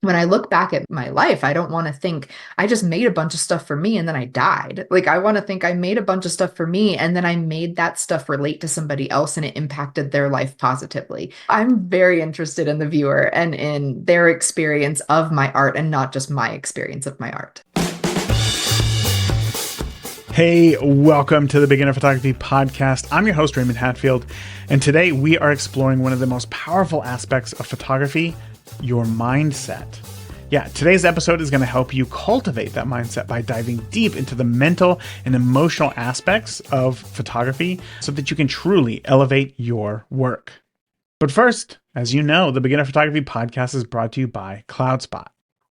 when I look back at my life, I don't want to think I just made a bunch of stuff for me and then I died. Like, I want to think I made a bunch of stuff for me and then I made that stuff relate to somebody else and it impacted their life positively. I'm very interested in the viewer and in their experience of my art and not just my experience of my art. Hey, welcome to the Beginner Photography Podcast. I'm your host, Raymond Hatfield, and today we are exploring one of the most powerful aspects of photography, your mindset. Yeah, today's episode is going to help you cultivate that mindset by diving deep into the mental and emotional aspects of photography so that you can truly elevate your work. But first, as you know, the Beginner Photography Podcast is brought to you by CloudSpot.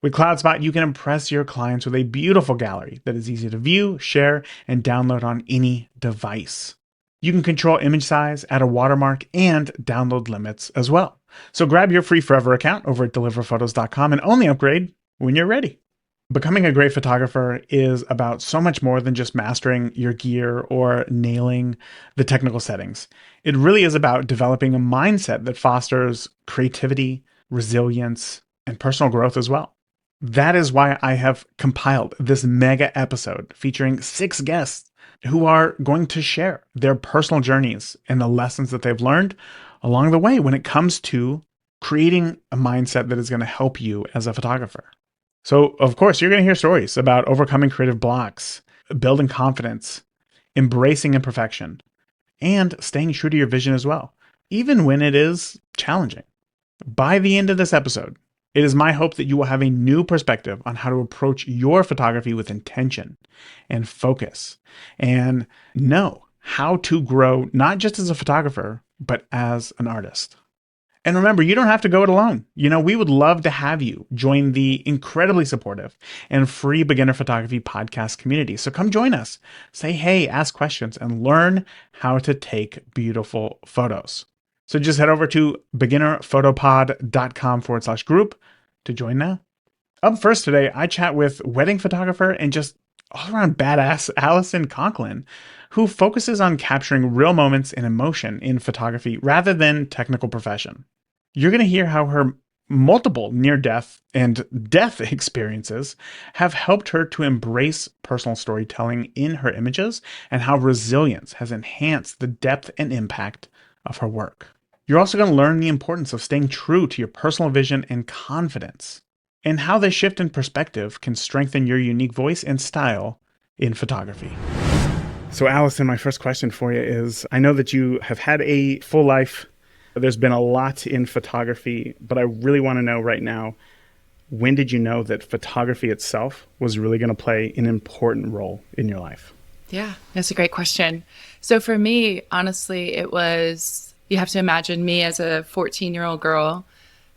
With CloudSpot, you can impress your clients with a beautiful gallery that is easy to view, share, and download on any device. You can control image size, add a watermark, and download limits as well. So grab your free forever account over at deliverphotos.com and only upgrade when you're ready. Becoming a great photographer is about so much more than just mastering your gear or nailing the technical settings. It really is about developing a mindset that fosters creativity, resilience, and personal growth as well. That is why I have compiled this mega episode featuring 6 guests who are going to share their personal journeys and the lessons that they've learned along the way when it comes to creating a mindset that is going to help you as a photographer. So, of course, you're going to hear stories about overcoming creative blocks, building confidence, embracing imperfection, and staying true to your vision as well, even when it is challenging. By the end of this episode, it is my hope that you will have a new perspective on how to approach your photography with intention and focus and know how to grow not just as a photographer, but as an artist. And remember, you don't have to go it alone. We would love to have you join the incredibly supportive and free Beginner Photography Podcast community. So come join us, say hey, ask questions, and learn how to take beautiful photos. So just head over to beginnerphotopod.com/group to join now. Up first today, I chat with wedding photographer and just all-around badass Alison Conklin, who focuses on capturing real moments and emotion in photography rather than technical profession. You're going to hear how her multiple near-death and death experiences have helped her to embrace personal storytelling in her images and how resilience has enhanced the depth and impact of her work. You're also going to learn the importance of staying true to your personal vision and confidence, and how this shift in perspective can strengthen your unique voice and style in photography. So Alison, my first question for you is, I know that you have had a full life. There's been a lot in photography, but I really want to know right now, when did you know that photography itself was really going to play an important role in your life? Yeah, that's a great question. So for me, honestly, it was, you have to imagine me as a 14-year-old girl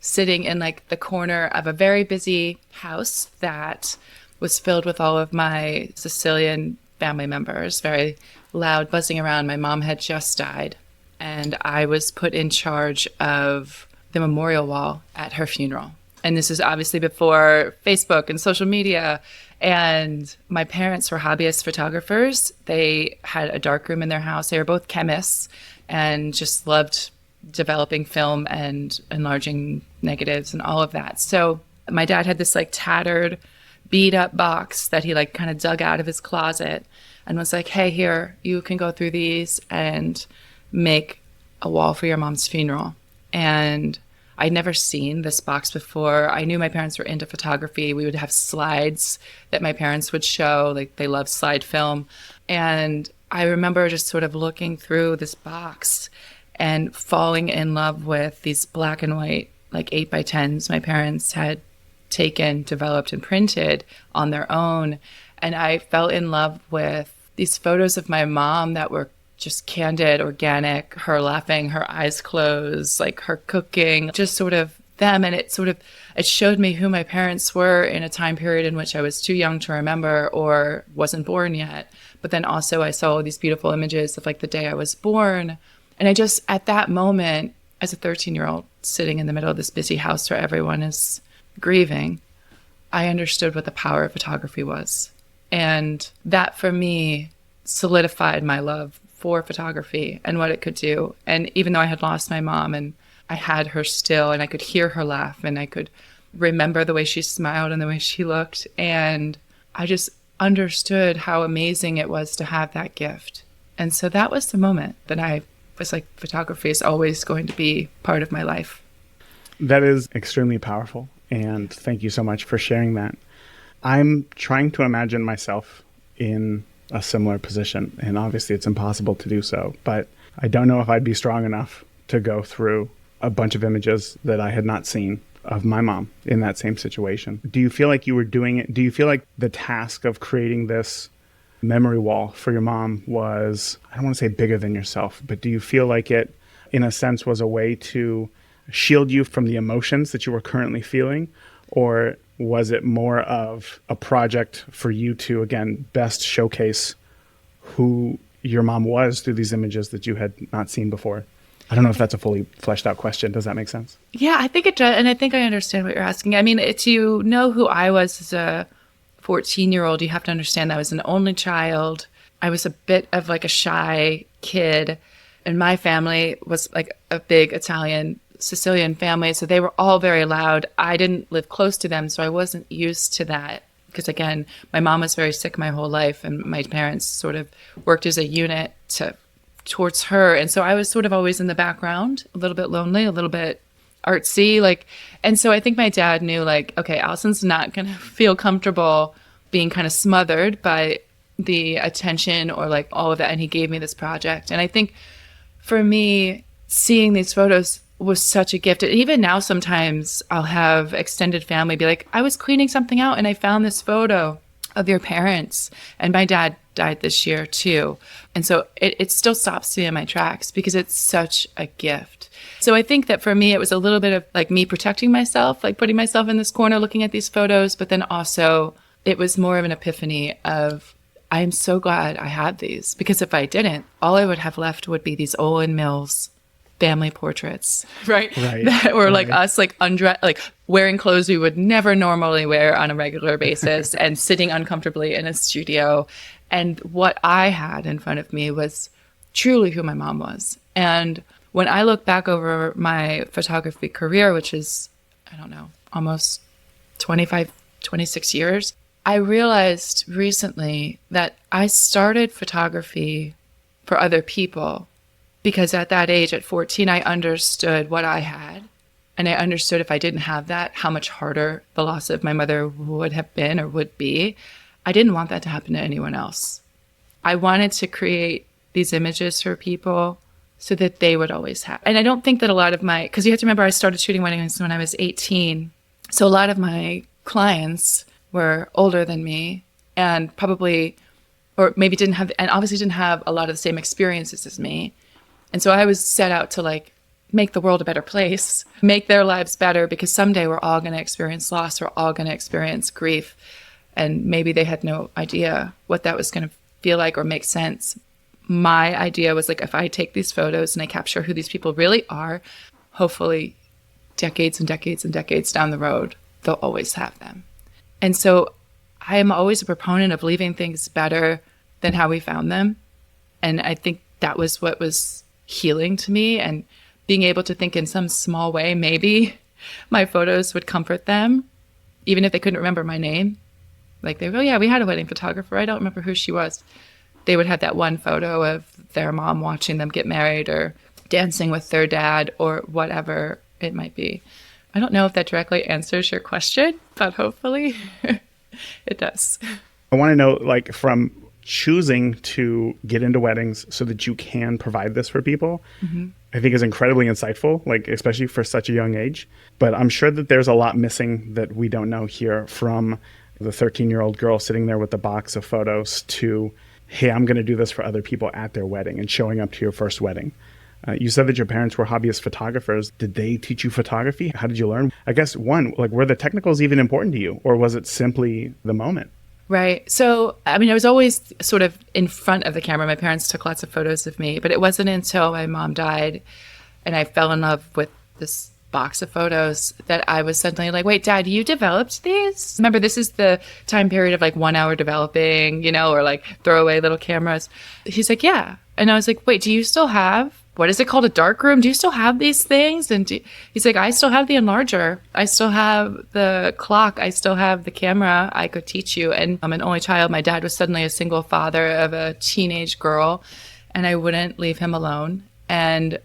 sitting in like the corner of a very busy house that was filled with all of my Sicilian family members, very loud, buzzing around. My mom had just died, and I was put in charge of the memorial wall at her funeral. And this is obviously before Facebook and social media. And my parents were hobbyist photographers. They had a darkroom in their house. They were both chemists and just loved developing film and enlarging negatives and all of that. So my dad had this like tattered, beat up box that he like kind of dug out of his closet and was like, hey, here, you can go through these and make a wall for your mom's funeral. And I'd never seen this box before. I knew my parents were into photography. We would have slides that my parents would show, like they loved slide film. And I remember just sort of looking through this box and falling in love with these black and white, like 8x10s my parents had taken, developed, and printed on their own. And I fell in love with these photos of my mom that were just candid, organic, her laughing, her eyes closed, like her cooking, just sort of them. And it showed me who my parents were in a time period in which I was too young to remember or wasn't born yet. But then also I saw these beautiful images of like the day I was born. And I just, at that moment, as a 13-year-old sitting in the middle of this busy house where everyone is grieving, I understood what the power of photography was. And that for me solidified my love for photography and what it could do. And even though I had lost my mom and I had her still and I could hear her laugh and I could remember the way she smiled and the way she looked. And I just understood how amazing it was to have that gift. And so that was the moment that I was like, photography is always going to be part of my life. That is extremely powerful. And thank you so much for sharing that. I'm trying to imagine myself in a similar position. And obviously it's impossible to do so. But I don't know if I'd be strong enough to go through a bunch of images that I had not seen of my mom in that same situation. Do you feel like you were doing it? Do you feel like the task of creating this memory wall for your mom was, I don't want to say bigger than yourself, but do you feel like it, in a sense, was a way to shield you from the emotions that you were currently feeling? Or was it more of a project for you to, again, best showcase who your mom was through these images that you had not seen before? I don't know if that's a fully fleshed out question. Does that make sense? Yeah, I think it does. And I think I understand what you're asking. I mean, to know who I was as a 14-year-old, you have to understand that I was an only child. I was a bit of like a shy kid. And my family was like a big Italian Sicilian family. So they were all very loud. I didn't live close to them, so I wasn't used to that. Because again, my mom was very sick my whole life, and my parents sort of worked as a unit towards her. And so I was sort of always in the background, a little bit lonely, a little bit artsy, like, and so I think my dad knew, like, okay, Allison's not going to feel comfortable being kind of smothered by the attention or like all of that. And he gave me this project. And I think for me, seeing these photos was such a gift. And even now, sometimes I'll have extended family be like, I was cleaning something out and I found this photo of your parents. And my dad died this year too. And so it still stops me in my tracks because it's such a gift. So I think that for me, it was a little bit of like me protecting myself, like putting myself in this corner, looking at these photos. But then also it was more of an epiphany of, I am so glad I had these, because if I didn't, all I would have left would be these Olin Mills family portraits, right? That were like us, like like wearing clothes we would never normally wear on a regular basis and sitting uncomfortably in a studio. And what I had in front of me was truly who my mom was. And when I look back over my photography career, which is, I don't know, almost 25, 26 years, I realized recently that I started photography for other people. Because at that age, at 14, I understood what I had. And I understood if I didn't have that, how much harder the loss of my mother would have been or would be. I didn't want that to happen to anyone else. I wanted to create these images for people so that they would always have. And I don't think that a lot of because you have to remember, I started shooting weddings when I was 18. So a lot of my clients were older than me and probably, or maybe didn't have, and obviously didn't have a lot of the same experiences as me. And so I was set out to like make the world a better place, make their lives better, because someday we're all going to experience loss. We're all going to experience grief. And maybe they had no idea what that was going to feel like or make sense. My idea was like, if I take these photos and I capture who these people really are, hopefully decades and decades and decades down the road, they'll always have them. And so I am always a proponent of leaving things better than how we found them. And I think that was what was healing to me, and being able to think in some small way, maybe my photos would comfort them, even if they couldn't remember my name. Like they go, oh yeah, we had a wedding photographer. I don't remember who she was. They would have that one photo of their mom watching them get married or dancing with their dad or whatever it might be. I don't know if that directly answers your question, but hopefully it does. I want to know, like, from choosing to get into weddings so that you can provide this for people, I think is incredibly insightful, like, especially for such a young age. But I'm sure that there's a lot missing that we don't know here, from the 13-year-old girl sitting there with a box of photos to, hey, I'm going to do this for other people at their wedding, and showing up to your first wedding. You said that your parents were hobbyist photographers. Did they teach you photography? How did you learn? I guess, one, like, were the technicals even important to you, or was it simply the moment? Right. So, I mean, I was always sort of in front of the camera. My parents took lots of photos of me, but it wasn't until my mom died and I fell in love with this box of photos that I was suddenly like, wait, Dad, you developed these? Remember, this is the time period of like 1 hour developing, you know, or like throwaway little cameras. He's like, yeah. And I was like, wait, do you still have what is it called? A dark room? Do you still have these things? And he's like, I still have the enlarger. I still have the clock. I still have the camera. I could teach you. And I'm an only child. My dad was suddenly a single father of a teenage girl, and I wouldn't leave him alone. And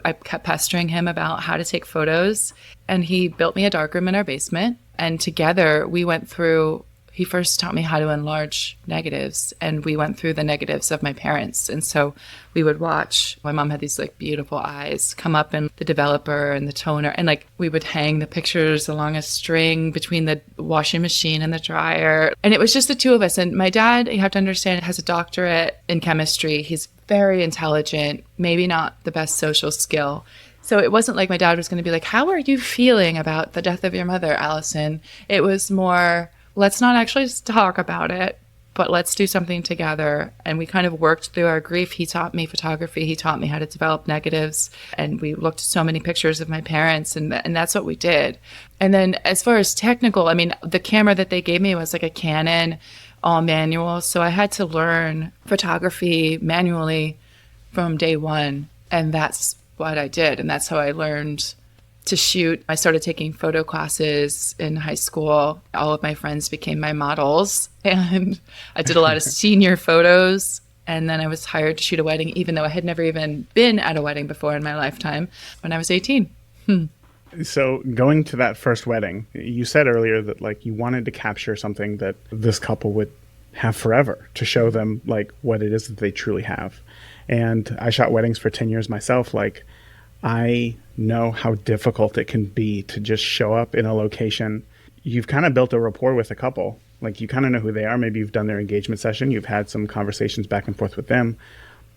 I kept pestering him about how to take photos. And he built me a darkroom in our basement. And together we went through, he first taught me how to enlarge negatives. And we went through the negatives of my parents. And so we would watch, my mom had these like beautiful eyes come up in the developer and the toner. And like we would hang the pictures along a string between the washing machine and the dryer. And it was just the two of us. And my dad, you have to understand, has a doctorate in chemistry. He's very intelligent, maybe not the best social skill. So it wasn't like my dad was going to be like, how are you feeling about the death of your mother, Alison? It was more, let's not actually talk about it, but let's do something together. And we kind of worked through our grief. He taught me photography. He taught me how to develop negatives. And we looked at so many pictures of my parents, and that's what we did. And then as far as technical, I mean, the camera that they gave me was like a Canon, all manual. So I had to learn photography manually from day one. And that's what I did. And that's how I learned to shoot. I started taking photo classes in high school. All of my friends became my models. And I did a lot of senior photos. And then I was hired to shoot a wedding, even though I had never even been at a wedding before in my lifetime, when I was 18. So going to that first wedding, you said earlier that like you wanted to capture something that this couple would have forever, to show them like what it is that they truly have. And I shot weddings for 10 years myself. Like I know how difficult it can be to just show up in a location. You've kind of built a rapport with a couple. Like you kind of know who they are. Maybe you've done their engagement session. You've had some conversations back and forth with them.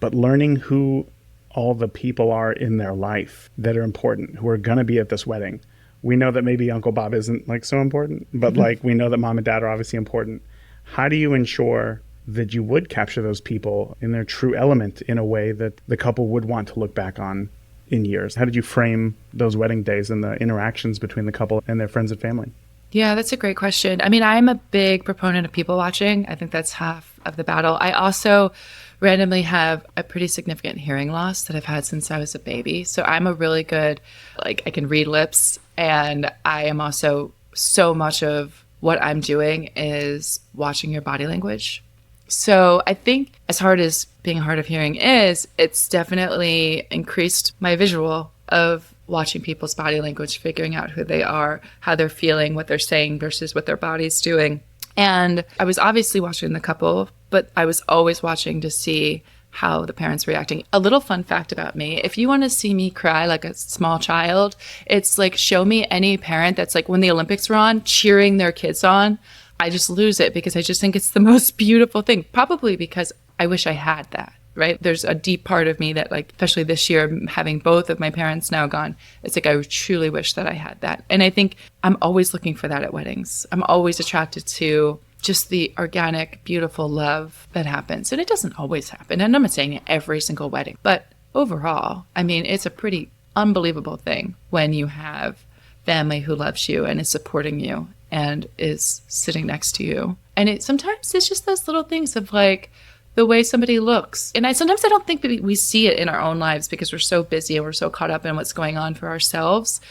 But learning who all the people are in their life that are important, who are going to be at this wedding. We know that maybe Uncle Bob isn't like so important, but like we know that mom and dad are obviously important. How do you ensure that you would capture those people in their true element in a way that the couple would want to look back on in years? How did you frame those wedding days and the interactions between the couple and their friends and family? Yeah, that's a great question. I mean, I'm a big proponent of people watching. I think that's half of the battle. I also randomly have a pretty significant hearing loss that I've had since I was a baby. So I'm a really good, like I can read lips. And I am also, so much of what I'm doing is watching your body language. So I think as hard as being hard of hearing is, it's definitely increased my visual of watching people's body language, figuring out who they are, how they're feeling, what they're saying versus what their body's doing. And I was obviously watching the couple, but I was always watching to see how the parents were reacting. A little fun fact about me, if you want to see me cry like a small child, it's like show me any parent that's like when the Olympics were on, cheering their kids on. I just lose it because I just think it's the most beautiful thing, probably because I wish I had that. Right? There's a deep part of me that like, especially this year, having both of my parents now gone, it's like, I truly wish that I had that. And I think I'm always looking for that at weddings. I'm always attracted to just the organic, beautiful love that happens. And it doesn't always happen. And I'm not saying every single wedding, but overall, I mean, it's a pretty unbelievable thing when you have family who loves you and is supporting you and is sitting next to you. And sometimes it's just those little things of like, the way somebody looks. And sometimes I don't think we see it in our own lives because we're so busy and we're so caught up in what's going on for ourselves.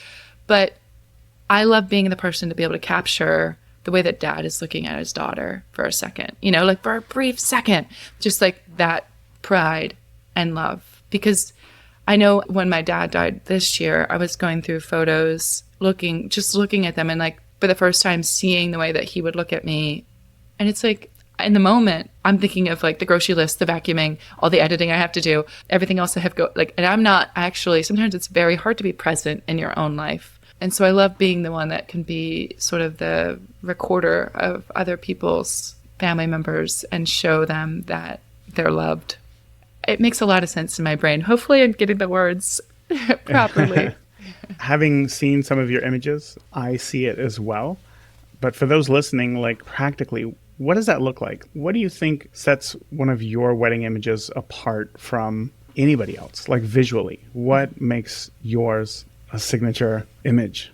But I love being the person to be able to capture the way that dad is looking at his daughter for a second, you know, like for a brief second, just like that pride and love. Because I know when my dad died this year, I was going through photos, looking at them and like for the first time seeing the way that he would look at me. And it's like, in the moment, I'm thinking of like the grocery list, the vacuuming, all the editing I have to do, everything else I have and I'm not actually, sometimes it's very hard to be present in your own life. And so I love being the one that can be sort of the recorder of other people's family members and show them that they're loved. It makes a lot of sense in my brain. Hopefully I'm getting the words properly. Having seen some of your images, I see it as well. But for those listening, like practically, what does that look like? What do you think sets one of your wedding images apart from anybody else, like visually? What makes yours a signature image?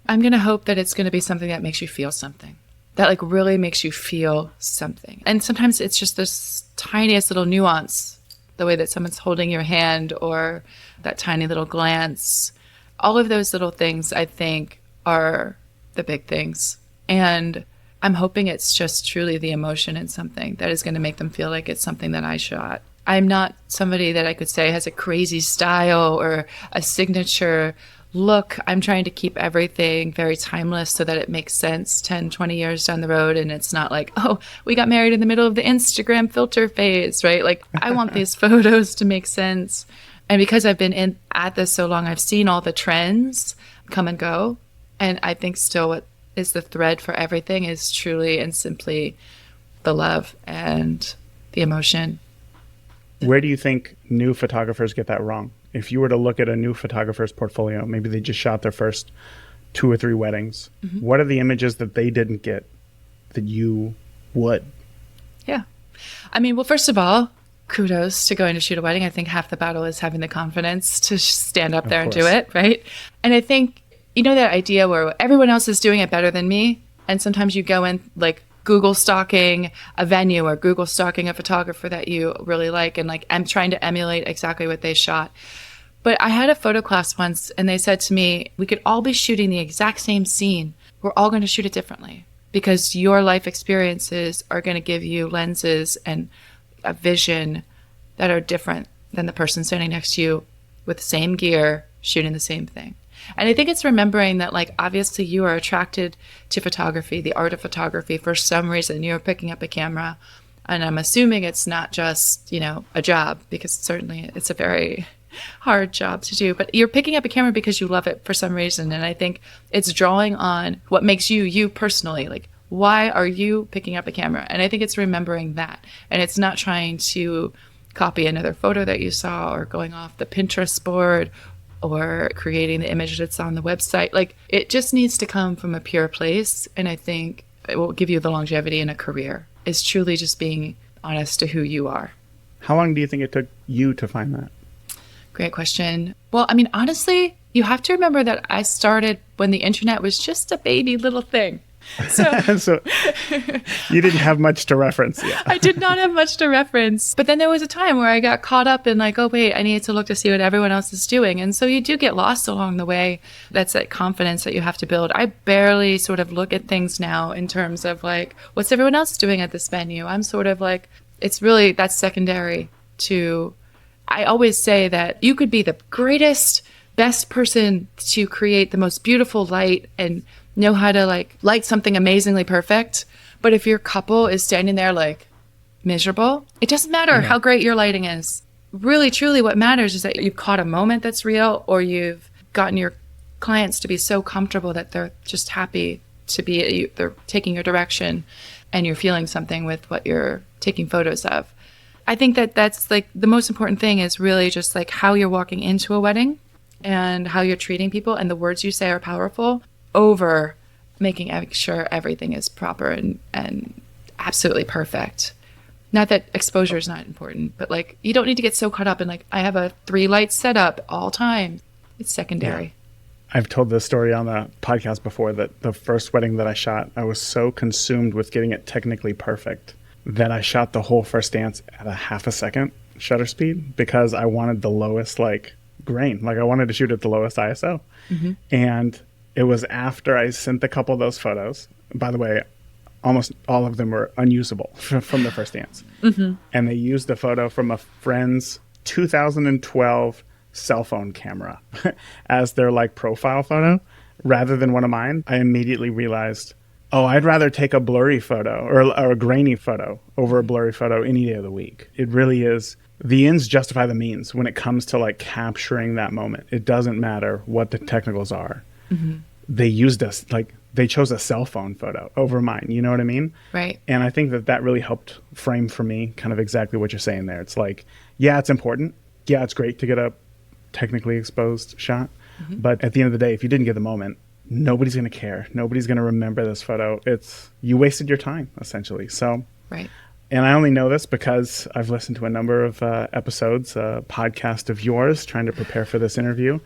I'm going to hope that it's going to be something that makes you feel something, that like really makes you feel something. And sometimes it's just this tiniest little nuance the way that someone's holding your hand or that tiny little glance. All of those little things, I think, are the big things. And I'm hoping it's just truly the emotion in something that is going to make them feel like it's something that I shot. I'm not somebody that I could say has a crazy style or a signature look. I'm trying to keep everything very timeless so that it makes sense 10, 20 years down the road. And it's not like, oh, we got married in the middle of the Instagram filter phase, right? Like, I want these photos to make sense. And because I've been at this so long, I've seen all the trends come and go. And I think still what is the thread for everything is truly and simply the love and the emotion. Where do you think new photographers get that wrong? If you were to look at a new photographer's portfolio, maybe they just shot their first 2 or 3 weddings. What are the images that they didn't get that you would? Yeah. I mean, well, first of all, kudos to going to shoot a wedding. I think half the battle is having the confidence to stand up there and do it, right? And I think, you know, that idea where everyone else is doing it better than me, and sometimes you go in like Google stalking a venue or Google stalking a photographer that you really like, and like I'm trying to emulate exactly what they shot. But I had a photo class once and they said to me, we could all be shooting the exact same scene. We're all going to shoot it differently because your life experiences are going to give you lenses and a vision that are different than the person standing next to you with the same gear shooting the same thing. And I think it's remembering that, like, obviously you are attracted to photography, the art of photography. For some reason, you're picking up a camera. And I'm assuming it's not just, you know, a job, because certainly it's a very hard job to do. But you're picking up a camera because you love it for some reason. And I think it's drawing on what makes you, you personally. Like, why are you picking up a camera? And I think it's remembering that. And it's not trying to copy another photo that you saw or going off the Pinterest board or creating the image that's on the website. Like, it just needs to come from a pure place. And I think it will give you the longevity in a career, is truly just being honest to who you are. How long do you think it took you to find that? Great question. Well, I mean, honestly, you have to remember that I started when the internet was just a baby little thing. So you didn't have much to reference yet. I did not have much to reference. But then there was a time where I got caught up in like, oh, wait, I need to look to see what everyone else is doing. And so you do get lost along the way. That's that confidence that you have to build. I barely sort of look at things now in terms of like, what's everyone else doing at this venue? I'm sort of like, it's really, that's secondary to, I always say that you could be the greatest, best person to create the most beautiful light and know how to like light something amazingly perfect. But if your couple is standing there like miserable, it doesn't matter how great your lighting is. Really, truly what matters is that you've caught a moment that's real, or you've gotten your clients to be so comfortable that they're just happy to be, they're taking your direction and you're feeling something with what you're taking photos of. I think that that's like the most important thing, is really just like how you're walking into a wedding and how you're treating people, and the words you say are powerful, over making sure everything is proper and absolutely perfect. Not that exposure is not important, but like, you don't need to get so caught up in like, I have a 3 light setup all time. It's secondary. Yeah. I've told this story on the podcast before, that the first wedding that I shot, I was so consumed with getting it technically perfect that I shot the whole first dance at a half a second shutter speed, because I wanted the lowest like grain. Like, I wanted to shoot at the lowest ISO. And it was after I sent a couple of those photos. By the way, almost all of them were unusable from the first dance. And they used a photo from a friend's 2012 cell phone camera as their like profile photo rather than one of mine. I immediately realized, oh, I'd rather take a blurry photo or a grainy photo over a blurry photo any day of the week. It really is. The ends justify the means when it comes to like capturing that moment. It doesn't matter what the technicals are. They used us, like they chose a cell phone photo over mine. You know what I mean? Right. And I think that that really helped frame for me kind of exactly what you're saying there. It's like, yeah, it's important. Yeah, it's great to get a technically exposed shot. But at the end of the day, if you didn't get the moment, nobody's going to care. Nobody's going to remember this photo. You wasted your time, essentially. So, right. And I only know this because I've listened to a number of episodes, podcast of yours, trying to prepare for this interview.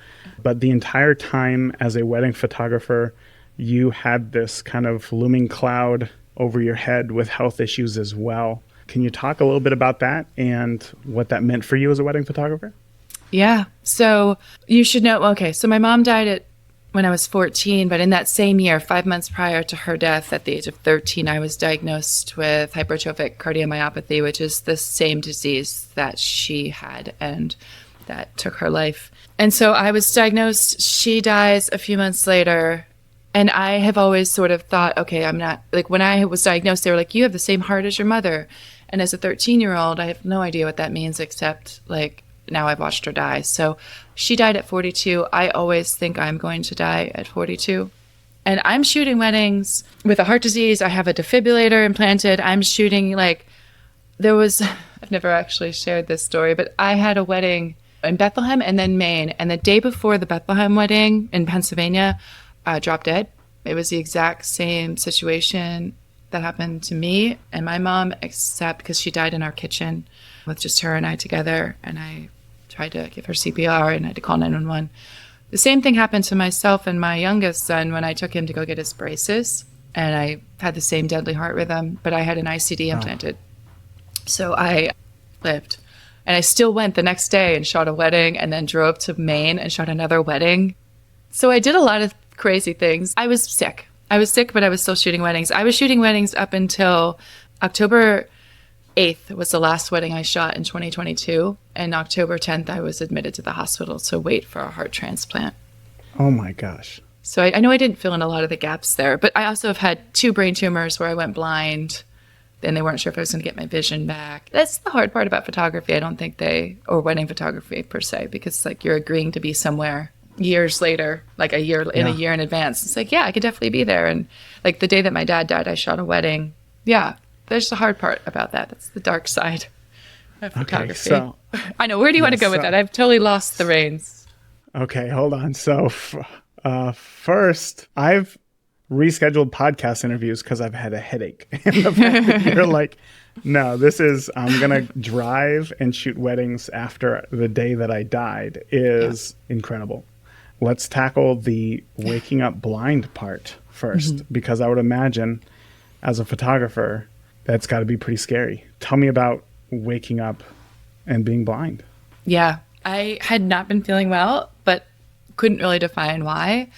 But the entire time as a wedding photographer, you had this kind of looming cloud over your head with health issues as well. Can you talk a little bit about that and what that meant for you as a wedding photographer? Yeah. So you should know, okay, so my mom died when I was 14, but in that same year, 5 months prior to her death at the age of 13, I was diagnosed with hypertrophic cardiomyopathy, which is the same disease that she had and that took her life. And so I was diagnosed, she dies a few months later. And I have always sort of thought, okay, I'm not, like when I was diagnosed, they were like, you have the same heart as your mother. And as a 13-year-old, I have no idea what that means, except like now I've watched her die. So she died at 42. I always think I'm going to die at 42. And I'm shooting weddings with a heart disease. I have a defibrillator implanted. I'm shooting I've never actually shared this story, but I had a wedding in Bethlehem and then Maine. And the day before the Bethlehem wedding in Pennsylvania, I dropped dead. It was the exact same situation that happened to me and my mom, except because she died in our kitchen with just her and I together. And I tried to give her CPR and I had to call 911. The same thing happened to myself and my youngest son when I took him to go get his braces. And I had the same deadly heart rhythm, but I had an ICD implanted. So I lived. And I still went the next day and shot a wedding and then drove to Maine and shot another wedding. So I did a lot of crazy things. I was sick, but I was still shooting weddings. I was shooting weddings up until October 8th was the last wedding I shot in 2022. And October 10th, I was admitted to the hospital to wait for a heart transplant. Oh my gosh. So I know I didn't fill in a lot of the gaps there, but I also have had 2 brain tumors where I went blind. Then they weren't sure if I was going to get my vision back. That's the hard part about photography. I don't think or wedding photography per se, because like you're agreeing to be somewhere years later, like a year in advance. It's like, yeah, I could definitely be there. And like the day that my dad died, I shot a wedding. Yeah, there's the hard part about that. That's the dark side of photography. Okay, so I know. Where do you want to go with that? I've totally lost the reins. Okay, hold on. So first, I've rescheduled podcast interviews because I've had a headache. And the fact that you're like, no, I'm going to drive and shoot weddings after the day that I died is incredible. Let's tackle the waking up blind part first, because I would imagine as a photographer, that's got to be pretty scary. Tell me about waking up and being blind. Yeah, I had not been feeling well, but couldn't really define why.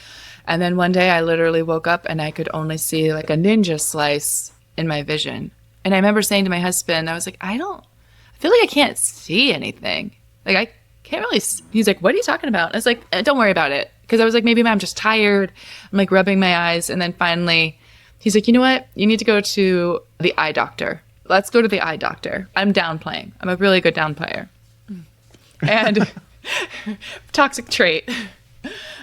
And then one day I literally woke up and I could only see like a ninja slice in my vision. And I remember saying to my husband, I was like, I feel like I can't see anything. Like I can't really he's like, what are you talking about? I was like, don't worry about it. Because I was like, maybe I'm just tired. I'm like rubbing my eyes. And then finally he's like, you know what? You need to go to the eye doctor. Let's go to the eye doctor. I'm downplaying. I'm a really good downplayer. And toxic trait.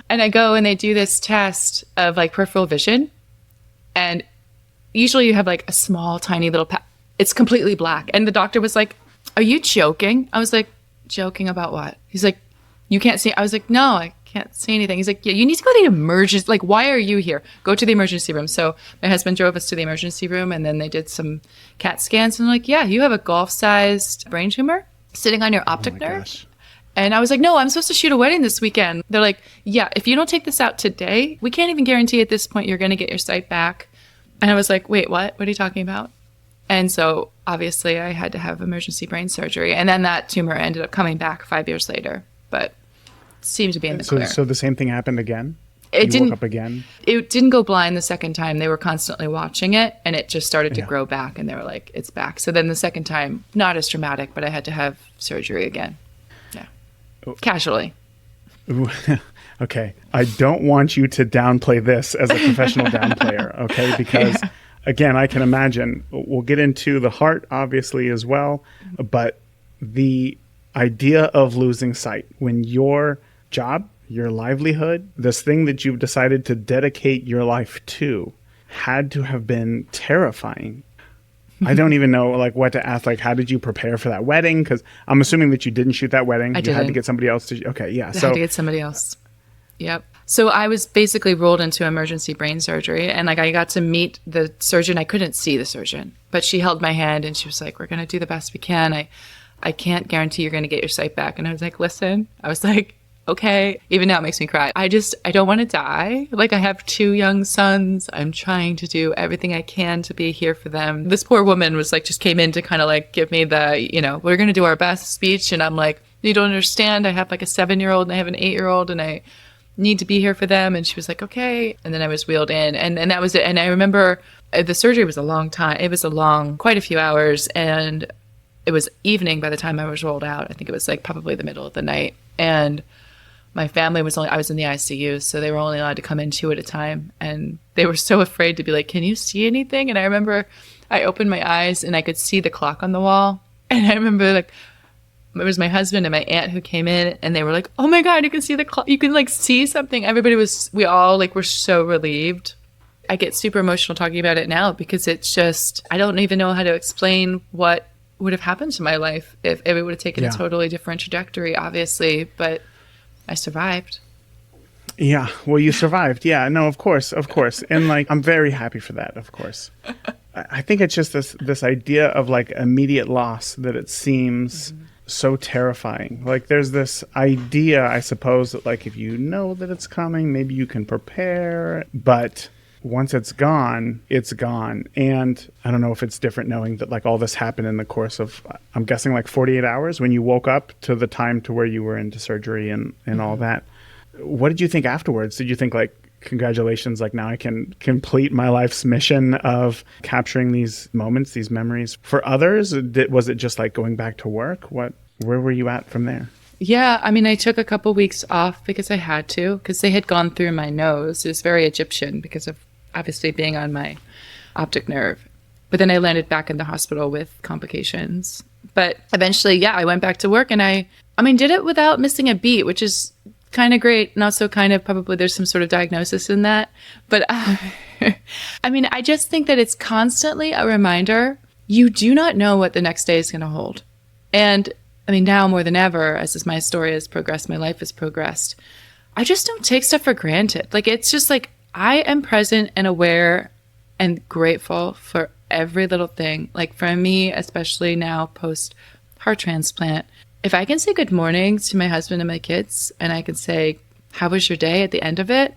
And I go and they do this test of like peripheral vision. And usually you have like a small, tiny little it's completely black. And the doctor was like, are you joking? I was like, joking about what? He's like, you can't see. I was like, no, I can't see anything. He's like, yeah, you need to go to the emergency. Like, why are you here? Go to the emergency room. So my husband drove us to the emergency room and then they did some CAT scans. And like, yeah, you have a golf-sized brain tumor sitting on your optic nerve. Gosh. And I was like, no, I'm supposed to shoot a wedding this weekend. They're like, yeah, if you don't take this out today, we can't even guarantee at this point you're going to get your sight back. And I was like, wait, what? What are you talking about? And so obviously I had to have emergency brain surgery. And then that tumor ended up coming back 5 years later, but seemed to be in the clear. So the same thing happened again? It didn't, woke up again? It didn't go blind the second time. They were constantly watching it and it just started to grow back and they were like, it's back. So then the second time, not as traumatic, but I had to have surgery again. Yeah. Casually. Okay. I don't want you to downplay this as a professional downplayer, okay? Because again, I can imagine we'll get into the heart obviously as well, but the idea of losing sight when your job, your livelihood, this thing that you've decided to dedicate your life to had to have been terrifying. I don't even know like what to ask. Like, how did you prepare for that wedding? Because I'm assuming that you didn't shoot that wedding. I didn't. You had to get somebody else to. Okay, yeah. I had to get somebody else. Yep. So I was basically rolled into emergency brain surgery, and like I got to meet the surgeon. I couldn't see the surgeon, but she held my hand and she was like, "We're gonna do the best we can. I can't guarantee you're gonna get your sight back." And I was like, "Listen," I was like, okay. Even now it makes me cry. I don't want to die. Like, I have 2 young sons. I'm trying to do everything I can to be here for them. This poor woman was like, just came in to kind of like give me the, we're going to do our best speech. And I'm like, you don't understand. I have like a 7-year-old and I have an 8-year-old and I need to be here for them. And she was like, okay. And then I was wheeled in and that was it. And I remember the surgery was a long time. It was quite a few hours. And it was evening by the time I was rolled out. I think it was like probably the middle of the night. And my family I was in the ICU, so they were only allowed to come in 2 at a time. And they were so afraid to be like, can you see anything? And I remember I opened my eyes and I could see the clock on the wall. And I remember like, it was my husband and my aunt who came in and they were like, oh my God, you can see the clock. You can like see something. We all like were so relieved. I get super emotional talking about it now because it's just, I don't even know how to explain what would have happened to my life if it would have taken a totally different trajectory, obviously, but I survived. Yeah, well, you survived. Yeah, no, of course. And like, I'm very happy for that, of course. I think it's just this idea of like immediate loss that it seems so terrifying. Like, there's this idea, I suppose, that like, if you know that it's coming, maybe you can prepare, but once it's gone, it's gone. And I don't know if it's different knowing that like all this happened in the course of, I'm guessing like 48 hours when you woke up to the time to where you were into surgery and all that. What did you think afterwards? Did you think like, congratulations, like now I can complete my life's mission of capturing these moments, these memories for others? Was it just like going back to work? Where were you at from there? Yeah, I mean, I took a couple weeks off because I had to, because they had gone through my nose. It was very Egyptian because of obviously being on my optic nerve. But then I landed back in the hospital with complications. But eventually, I went back to work and I did it without missing a beat, which is kind of great. Not so kind of, probably there's some sort of diagnosis in that. But I just think that it's constantly a reminder. You do not know what the next day is going to hold. And now more than ever, as my story has progressed, my life has progressed, I just don't take stuff for granted. Like, it's just like, I am present and aware and grateful for every little thing. Like, for me, especially now post heart transplant, if I can say good morning to my husband and my kids, and I can say, how was your day at the end of it?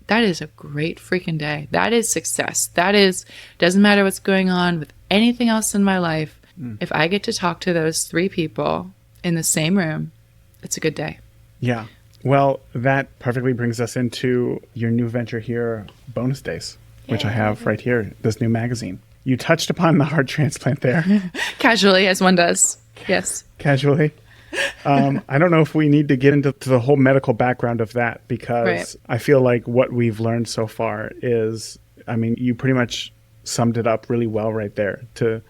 That is a great freaking day. That is success. Doesn't matter what's going on with anything else in my life. If I get to talk to those 3 people in the same room, it's a good day. Yeah. Well, that perfectly brings us into your new venture here, Bonus Days, which I have right here, this new magazine. You touched upon the heart transplant there. Casually, as one does. Yes. Casually. I don't know if we need to get into the whole medical background of that, because I feel like what we've learned so far is, you pretty much summed it up really well right there, to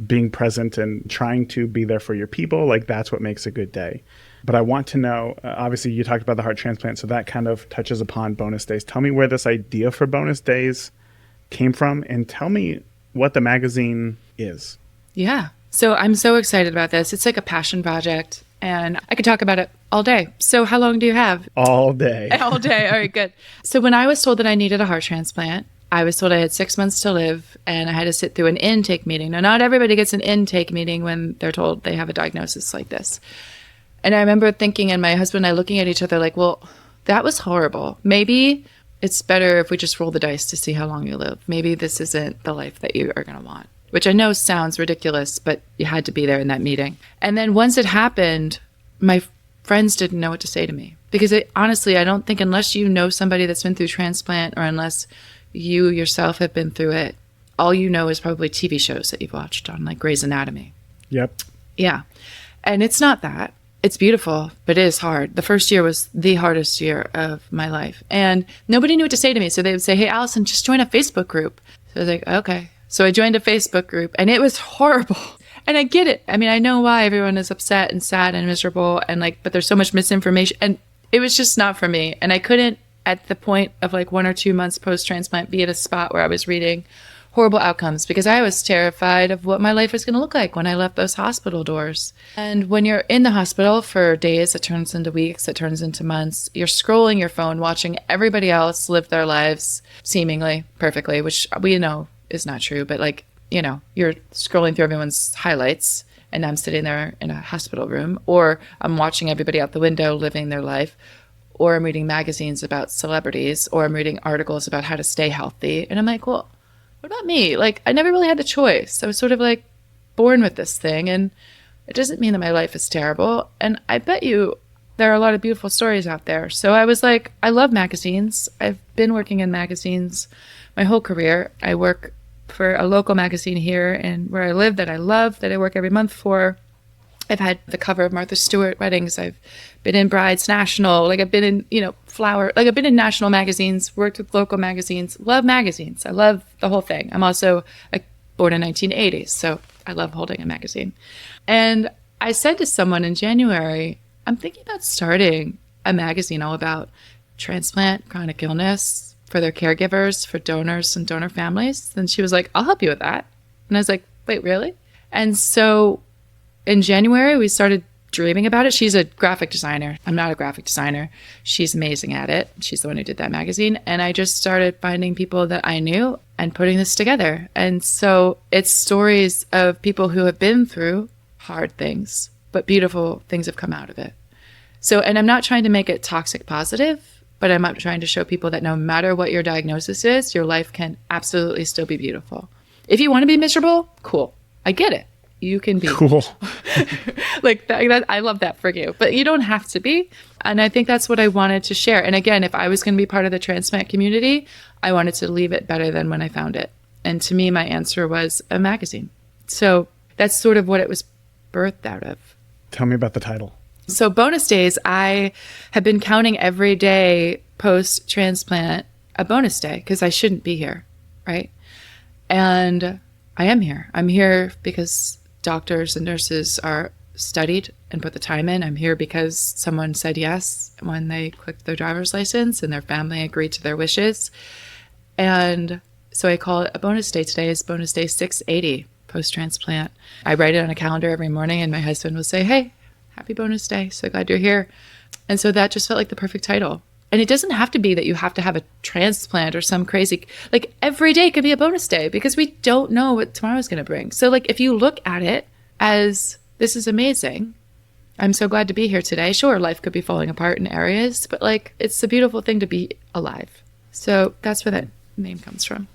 being present and trying to be there for your people. Like, that's what makes a good day. But I want to know, obviously you talked about the heart transplant, so that kind of touches upon Bonus Days. Tell me where this idea for Bonus Days came from, and tell me what the magazine is. Yeah. So I'm so excited about this. It's like a passion project, and I could talk about it all day. So how long do you have? All day. All day. All right, good. So when I was told that I needed a heart transplant, I was told I had 6 months to live, and I had to sit through an intake meeting. Now, not everybody gets an intake meeting when they're told they have a diagnosis like this. And I remember thinking, and my husband and I looking at each other like, well, that was horrible. Maybe it's better if we just roll the dice to see how long you live. Maybe this isn't the life that you are going to want, which I know sounds ridiculous, but you had to be there in that meeting. And then once it happened, my friends didn't know what to say to me, because honestly, I don't think, unless you know somebody that's been through transplant, or unless you yourself have been through it, all you know is probably TV shows that you've watched on, like Grey's Anatomy. Yep. Yeah. And it's not that. It's beautiful, but it is hard. The first year was the hardest year of my life. And nobody knew what to say to me. So they would say, hey, Alison, just join a Facebook group. So I was like, okay. So I joined a Facebook group, and it was horrible. And I get it. I know why everyone is upset and sad and miserable, and but there's so much misinformation. And it was just not for me. And I couldn't, at the point of 1 or 2 months post-transplant, be at a spot where I was reading horrible outcomes, because I was terrified of what my life was going to look like when I left those hospital doors. And when you're in the hospital for days, it turns into weeks, it turns into months. You're scrolling your phone, watching everybody else live their lives seemingly perfectly, which we know is not true. But you're scrolling through everyone's highlights, and I'm sitting there in a hospital room, or I'm watching everybody out the window living their life, or I'm reading magazines about celebrities, or I'm reading articles about how to stay healthy. And I'm like, well, what about me? Like, I never really had the choice. I was sort of like born with this thing, and it doesn't mean that my life is terrible. And I bet you there are a lot of beautiful stories out there. So I was like, I love magazines. I've been working in magazines my whole career. I work for a local magazine here and where I live that I love, that I work every month for. I've had the cover of Martha Stewart weddings. I've been in Brides National. Like, I've been in, Flower. Like, I've been in national magazines, worked with local magazines, love magazines. I love the whole thing. I'm also born in 1980s, so I love holding a magazine. And I said to someone in January, I'm thinking about starting a magazine all about transplant, chronic illness, for their caregivers, for donors and donor families. And she was like, I'll help you with that. And I was like, wait, really? And so in January, we started dreaming about it. She's a graphic designer. I'm not a graphic designer. She's amazing at it. She's the one who did that magazine. And I just started finding people that I knew and putting this together. And so it's stories of people who have been through hard things, but beautiful things have come out of it. So, and I'm not trying to make it toxic positive, but I'm trying to show people that no matter what your diagnosis is, your life can absolutely still be beautiful. If you want to be miserable, cool. I get it. You can be cool. like that. I love that for you, but you don't have to be. And I think that's what I wanted to share. And again, if I was going to be part of the transplant community, I wanted to leave it better than when I found it. And to me, my answer was a magazine. So that's sort of what it was birthed out of. Tell me about the title. So bonus days, I have been counting every day post-transplant a bonus day because I shouldn't be here, right? And I am here. I'm here because doctors and nurses are studied and put the time in. I'm here because someone said yes when they clicked their driver's license and their family agreed to their wishes. And so I call it a bonus day. Today is bonus day 680 post-transplant. I write it on a calendar every morning and my husband will say, hey, happy bonus day. So glad you're here. And so that just felt like the perfect title. And it doesn't have to be that you have to have a transplant or some crazy, like every day could be a bonus day because we don't know what tomorrow's going to bring. So like if you look at it as this is amazing, I'm so glad to be here today. Sure, life could be falling apart in areas, but like it's a beautiful thing to be alive. So that's where that name comes from.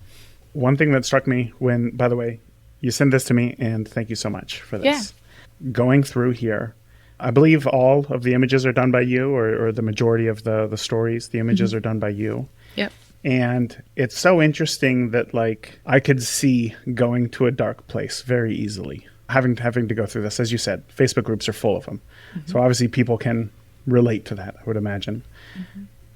One thing that struck me when, by the way, you sent this to me and thank you so much for this. Yeah. Going through here, I believe all of the images are done by you or the majority of the stories, the images are done by you. Yep. And it's so interesting that like I could see going to a dark place very easily. Having to go through this, as you said, Facebook groups are full of them. So obviously people can relate to that, I would imagine.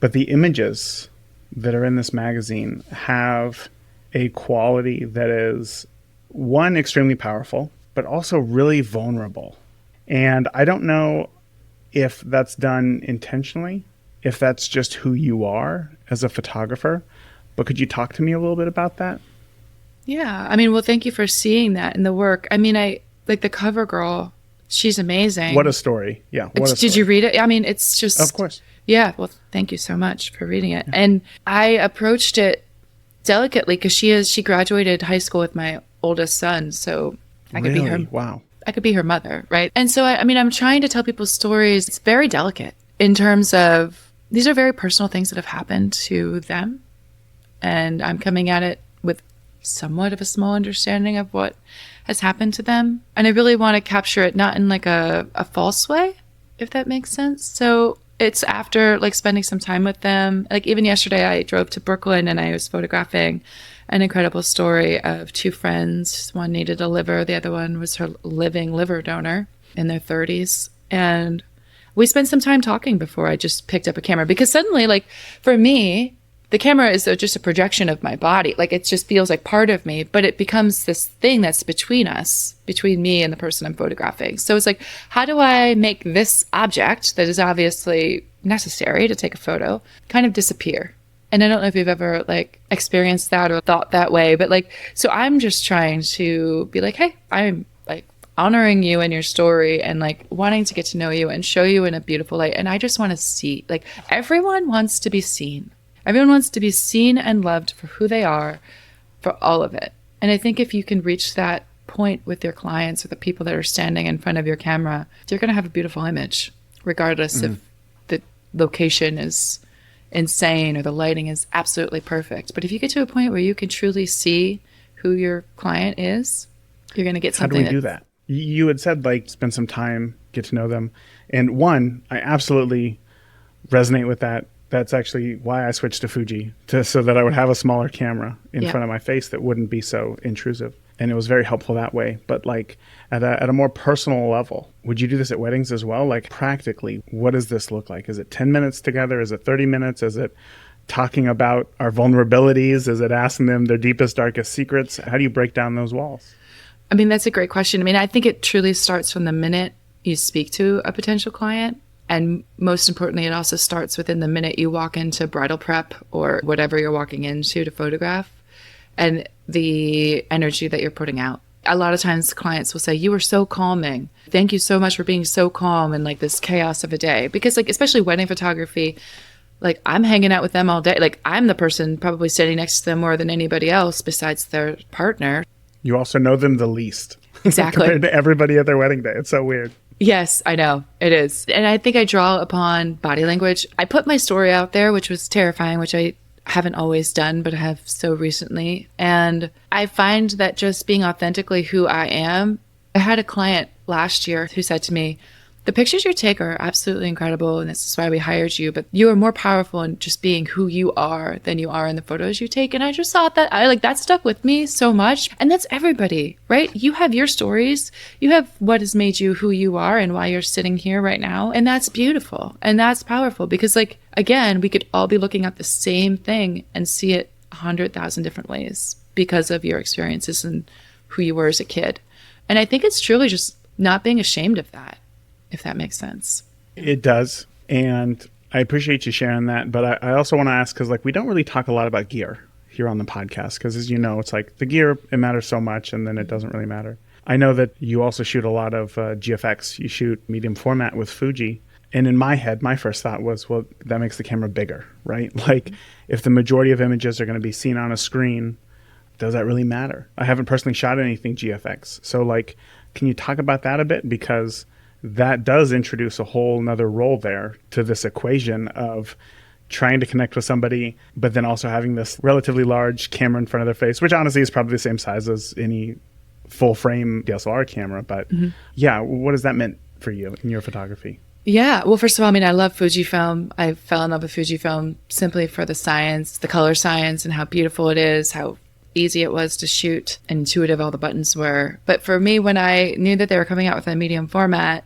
But the images that are in this magazine have a quality that is, one, extremely powerful, but also really vulnerable. And I don't know if that's done intentionally, if that's just who you are as a photographer, but could you talk to me a little bit about that? Yeah. I mean, well, thank you for seeing that in the work. I mean, I like the cover girl. She's amazing. What a story. Yeah. What a story. Did you read it? I mean, it's just. Of course. Yeah. Well, thank you so much for reading it. Yeah. And I approached it delicately because she graduated high school with my oldest son. So I could be her. Wow. I could be her mother, right? And so, I mean, I'm trying to tell people stories. It's very delicate in terms of these are very personal things that have happened to them. And I'm coming at it with somewhat of a small understanding of what has happened to them. And I really want to capture it not in like a false way, if that makes sense. So it's after like spending some time with them. Like even yesterday, I drove to Brooklyn and I was photographing an incredible story of two friends. One needed a liver. The other one was her living liver donor in their 30s. And we spent some time talking before I just picked up a camera because suddenly, like for me, the camera is just a projection of my body. Like it just feels like part of me, but it becomes this thing that's between us, between me and the person I'm photographing. So it's like, how do I make this object that is obviously necessary to take a photo kind of disappear? And I don't know if you've ever like experienced that or thought that way, but like, so I'm just trying to be like, hey, I'm like honoring you and your story and like wanting to get to know you and show you in a beautiful light. And I just want to see, like everyone wants to be seen. Everyone wants to be seen and loved for who they are, for all of it. And I think if you can reach that point with your clients or the people that are standing in front of your camera, you're going to have a beautiful image, regardless of the location is insane or the lighting is absolutely perfect. But if you get to a point where you can truly see who your client is, you're going to get How do something. we do that? You had said like spend some time, get to know them. And one, I absolutely resonate with that. That's actually why I switched to Fuji, so that I would have a smaller camera in front of my face that wouldn't be so intrusive. And it was very helpful that way. But like at a more personal level, would you do this at weddings as well? Like practically, what does this look like? Is it 10 minutes together? Is it 30 minutes? Is it talking about our vulnerabilities? Is it asking them their deepest, darkest secrets? How do you break down those walls? I mean, that's a great question. I mean, I think it truly starts from the minute you speak to a potential client. And most importantly, it also starts within the minute you walk into bridal prep or whatever you're walking into to photograph, and the energy that you're putting out. A lot of times clients will say, "You were so calming. Thank you so much for being so calm in like this chaos of a day." Because like, especially wedding photography, like I'm hanging out with them all day. Like I'm the person probably standing next to them more than anybody else besides their partner. You also know them the least. Exactly. Compared to everybody at their wedding day. It's so weird. Yes, I know. It is. And I think I draw upon body language. I put my story out there, which was terrifying, which I haven't always done, but I have so recently. And I find that just being authentically who I am. I had a client last year who said to me, "The pictures you take are absolutely incredible, and this is why we hired you, but you are more powerful in just being who you are than you are in the photos you take." And I just thought that stuck with me so much. And that's everybody, right? You have your stories. You have what has made you who you are and why you're sitting here right now. And that's beautiful. And that's powerful because, like, again, we could all be looking at the same thing and see it 100,000 different ways because of your experiences and who you were as a kid. And I think it's truly just not being ashamed of that, if that makes sense. It does. And I appreciate you sharing that. But I also want to ask, because like we don't really talk a lot about gear here on the podcast, because as you know, it's like the gear, it matters so much and then it doesn't really matter. I know that you also shoot a lot of GFX. You shoot medium format with Fuji. And in my head, my first thought was, well, that makes the camera bigger, right? Like if the majority of images are going to be seen on a screen, does that really matter? I haven't personally shot anything GFX. So like, can you talk about that a bit? Because that does introduce a whole nother role there to this equation of trying to connect with somebody, but then also having this relatively large camera in front of their face, which honestly is probably the same size as any full frame DSLR camera. But yeah, what has that meant for you in your photography? Yeah. Well, first of all, I mean, I love Fujifilm. I fell in love with Fujifilm simply for the science, the color science, and how beautiful it is, how easy it was to shoot, intuitive all the buttons were. But for me, when I knew that they were coming out with a medium format,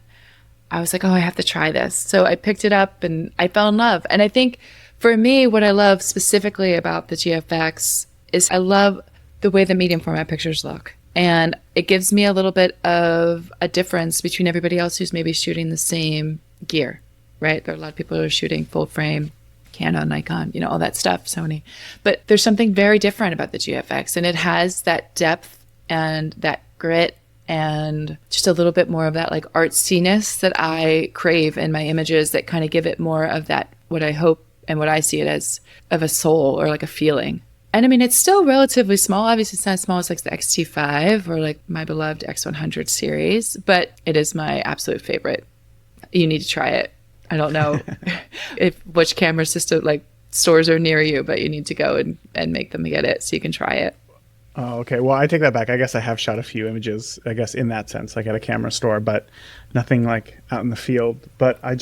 I was like, oh, I have to try this. So I picked it up and I fell in love. And I think for me, what I love specifically about the GFX is I love the way the medium format pictures look. And it gives me a little bit of a difference between everybody else who's maybe shooting the same gear, right? There are a lot of people who are shooting full frame, Canon, Nikon, all that stuff, Sony. But there's something very different about the GFX, and it has that depth and that grit and just a little bit more of that like artsiness that I crave in my images that kind of give it more of that, what I hope and what I see it as, of a soul or like a feeling. And I mean, it's still relatively small. Obviously, it's not as small as like the X-T5 or like my beloved X100 series, but it is my absolute favorite. You need to try it. I don't know which camera system, like stores are near you, but you need to go and make them get it so you can try it. Oh, okay. Well, I take that back. I guess I have shot a few images, I guess, in that sense, like at a camera store, but nothing like out in the field. But I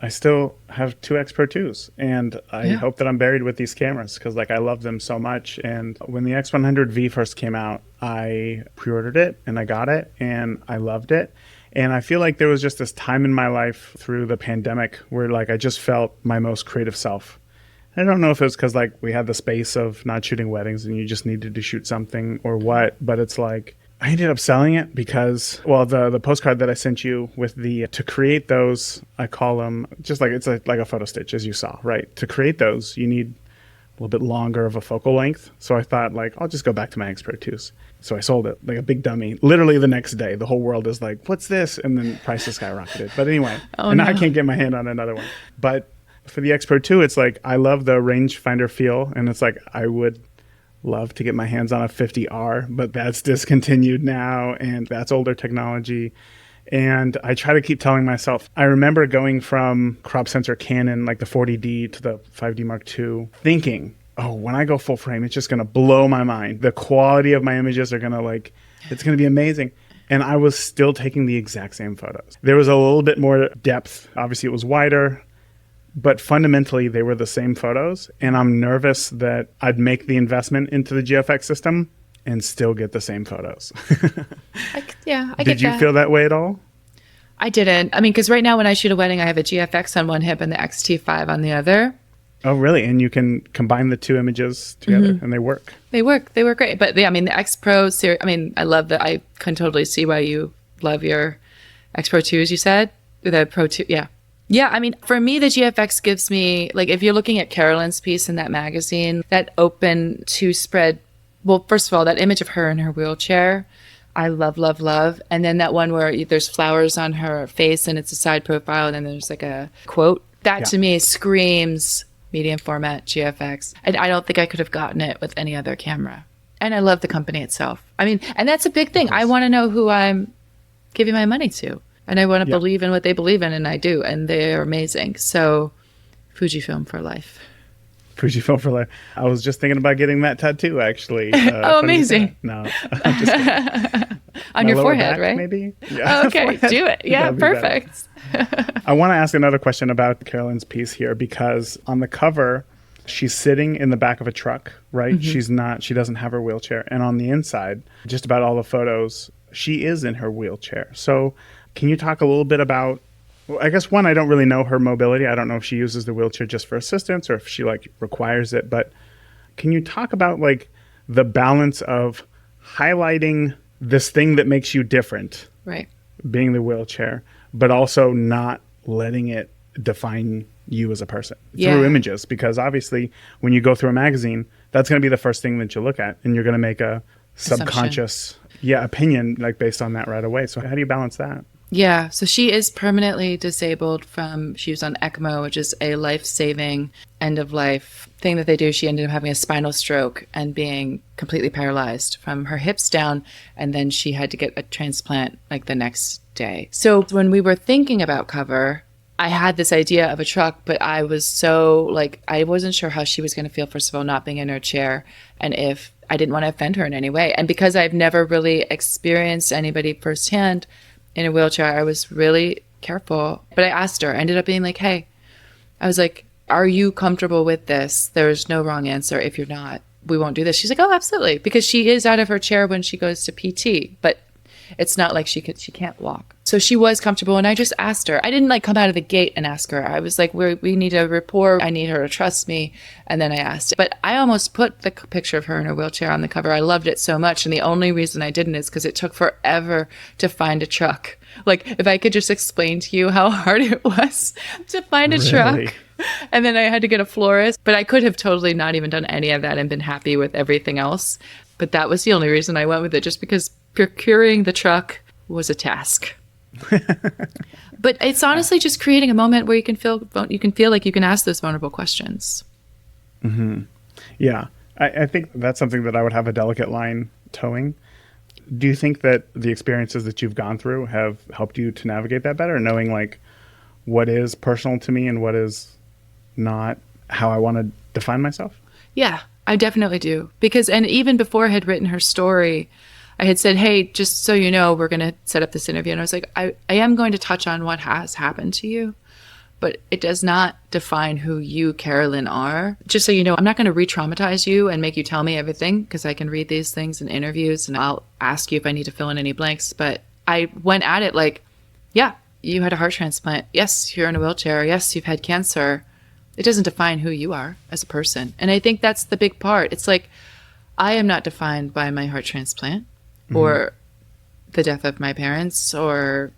still have two X Pro 2s, and I hope that I'm buried with these cameras because like I love them so much. And when the X100V first came out, I pre-ordered it and I got it and I loved it. And I feel like there was just this time in my life through the pandemic where like I just felt my most creative self. I don't know if it was because like we had the space of not shooting weddings and you just needed to shoot something or what, but it's like I ended up selling it because, well, the postcard that I sent you with to create those, I call them just like, it's like a photo stitch as you saw, right? To create those, you need a little bit longer of a focal length. So I thought like, I'll just go back to my X Pro 2s. So I sold it like a big dummy. Literally the next day, the whole world is like, what's this? And then prices skyrocketed. But anyway, now I can't get my hand on another one. But for the X Pro 2, it's like, I love the rangefinder feel. And it's like, I would love to get my hands on a 50R, but that's discontinued now. And that's older technology. And I try to keep telling myself, I remember going from crop sensor Canon, like the 40D to the 5D Mark II, thinking, oh, when I go full frame, it's just going to blow my mind. The quality of my images are going to it's going to be amazing. And I was still taking the exact same photos. There was a little bit more depth. Obviously, it was wider, but fundamentally, they were the same photos. And I'm nervous that I'd make the investment into the GFX system and still get the same photos. I get that. Did you feel that way at all? I didn't. I mean, because right now when I shoot a wedding, I have a GFX on one hip and the XT5 on the other. Oh, really? And you can combine the two images together and they work. They work great. But yeah, I mean, the X Pro series, I mean, I love that. I can totally see why you love your X Pro 2, as you said. The Pro 2, yeah. Yeah, I mean, for me, the GFX gives me, like, if you're looking at Carolyn's piece in that magazine, that open two spread, well, first of all, that image of her in her wheelchair, I love, love, love. And then that one where there's flowers on her face and it's a side profile and then there's like a quote. That to me screams medium format GFX. And I don't think I could have gotten it with any other camera. And I love the company itself. I mean, and that's a big thing. I want to know who I'm giving my money to. And I want to believe in what they believe in, and I do. And they're amazing. So Fujifilm for life. Fujifilm for life. I was just thinking about getting that tattoo, actually. Oh, amazing. No, I'm just kidding. On your forehead, back, right? Maybe. Yeah. Oh, okay, do it. Yeah, perfect. I want to ask another question about Carolyn's piece here, because on the cover, she's sitting in the back of a truck, right? Mm-hmm. She doesn't have her wheelchair. And on the inside, just about all the photos, she is in her wheelchair. So can you talk a little bit about, well, I guess one, I don't really know her mobility. I don't know if she uses the wheelchair just for assistance or if she requires it. But can you talk about the balance of highlighting this thing that makes you different, right? Being the wheelchair, but also not letting it define you as a person through images? Because obviously, when you go through a magazine, that's going to be the first thing that you look at, and you're going to make a subconscious opinion based on that right away. So how do you balance that? Yeah, so she is permanently disabled she was on ECMO, which is a life-saving end-of-life thing that they do. She ended up having a spinal stroke and being completely paralyzed from her hips down, and then she had to get a transplant the next day. So when we were thinking about cover, I had this idea of a truck, but I was so I wasn't sure how she was going to feel, first of all, not being in her chair, and if I didn't want to offend her in any way. And because I've never really experienced anybody firsthand in a wheelchair, I was really careful. But I asked her, I ended up being hey, I was are you comfortable with this? There's no wrong answer. If you're not, we won't do this. She's oh, absolutely. Because she is out of her chair when she goes to PT, but it's not like she can't walk. So she was comfortable. And I just asked her, I didn't come out of the gate and ask her. I was we need a rapport. I need her to trust me. And then I asked. But I almost put the picture of her in her wheelchair on the cover. I loved it so much. And the only reason I didn't is because it took forever to find a truck. If I could just explain to you how hard it was to find a truck. And then I had to get a florist. But I could have totally not even done any of that and been happy with everything else. But that was the only reason I went with it, just because procuring the truck was a task. But it's honestly just creating a moment where you can feel like you can ask those vulnerable questions. Mm-hmm. Yeah, I think that's something that I would have a delicate line towing. Do you think that the experiences that you've gone through have helped you to navigate that better, knowing what is personal to me and what is not how I want to define myself? Yeah, I definitely do. And even before I had written her story, I had said, hey, just so you know, we're going to set up this interview. And I was I am going to touch on what has happened to you, but it does not define who you, Carolyn, are. Just so you know, I'm not going to re-traumatize you and make you tell me everything, because I can read these things in interviews and I'll ask you if I need to fill in any blanks. But I went at it yeah, you had a heart transplant. Yes, you're in a wheelchair. Yes, you've had cancer. It doesn't define who you are as a person. And I think that's the big part. It's I am not defined by my heart transplant. Or the death of my parents, or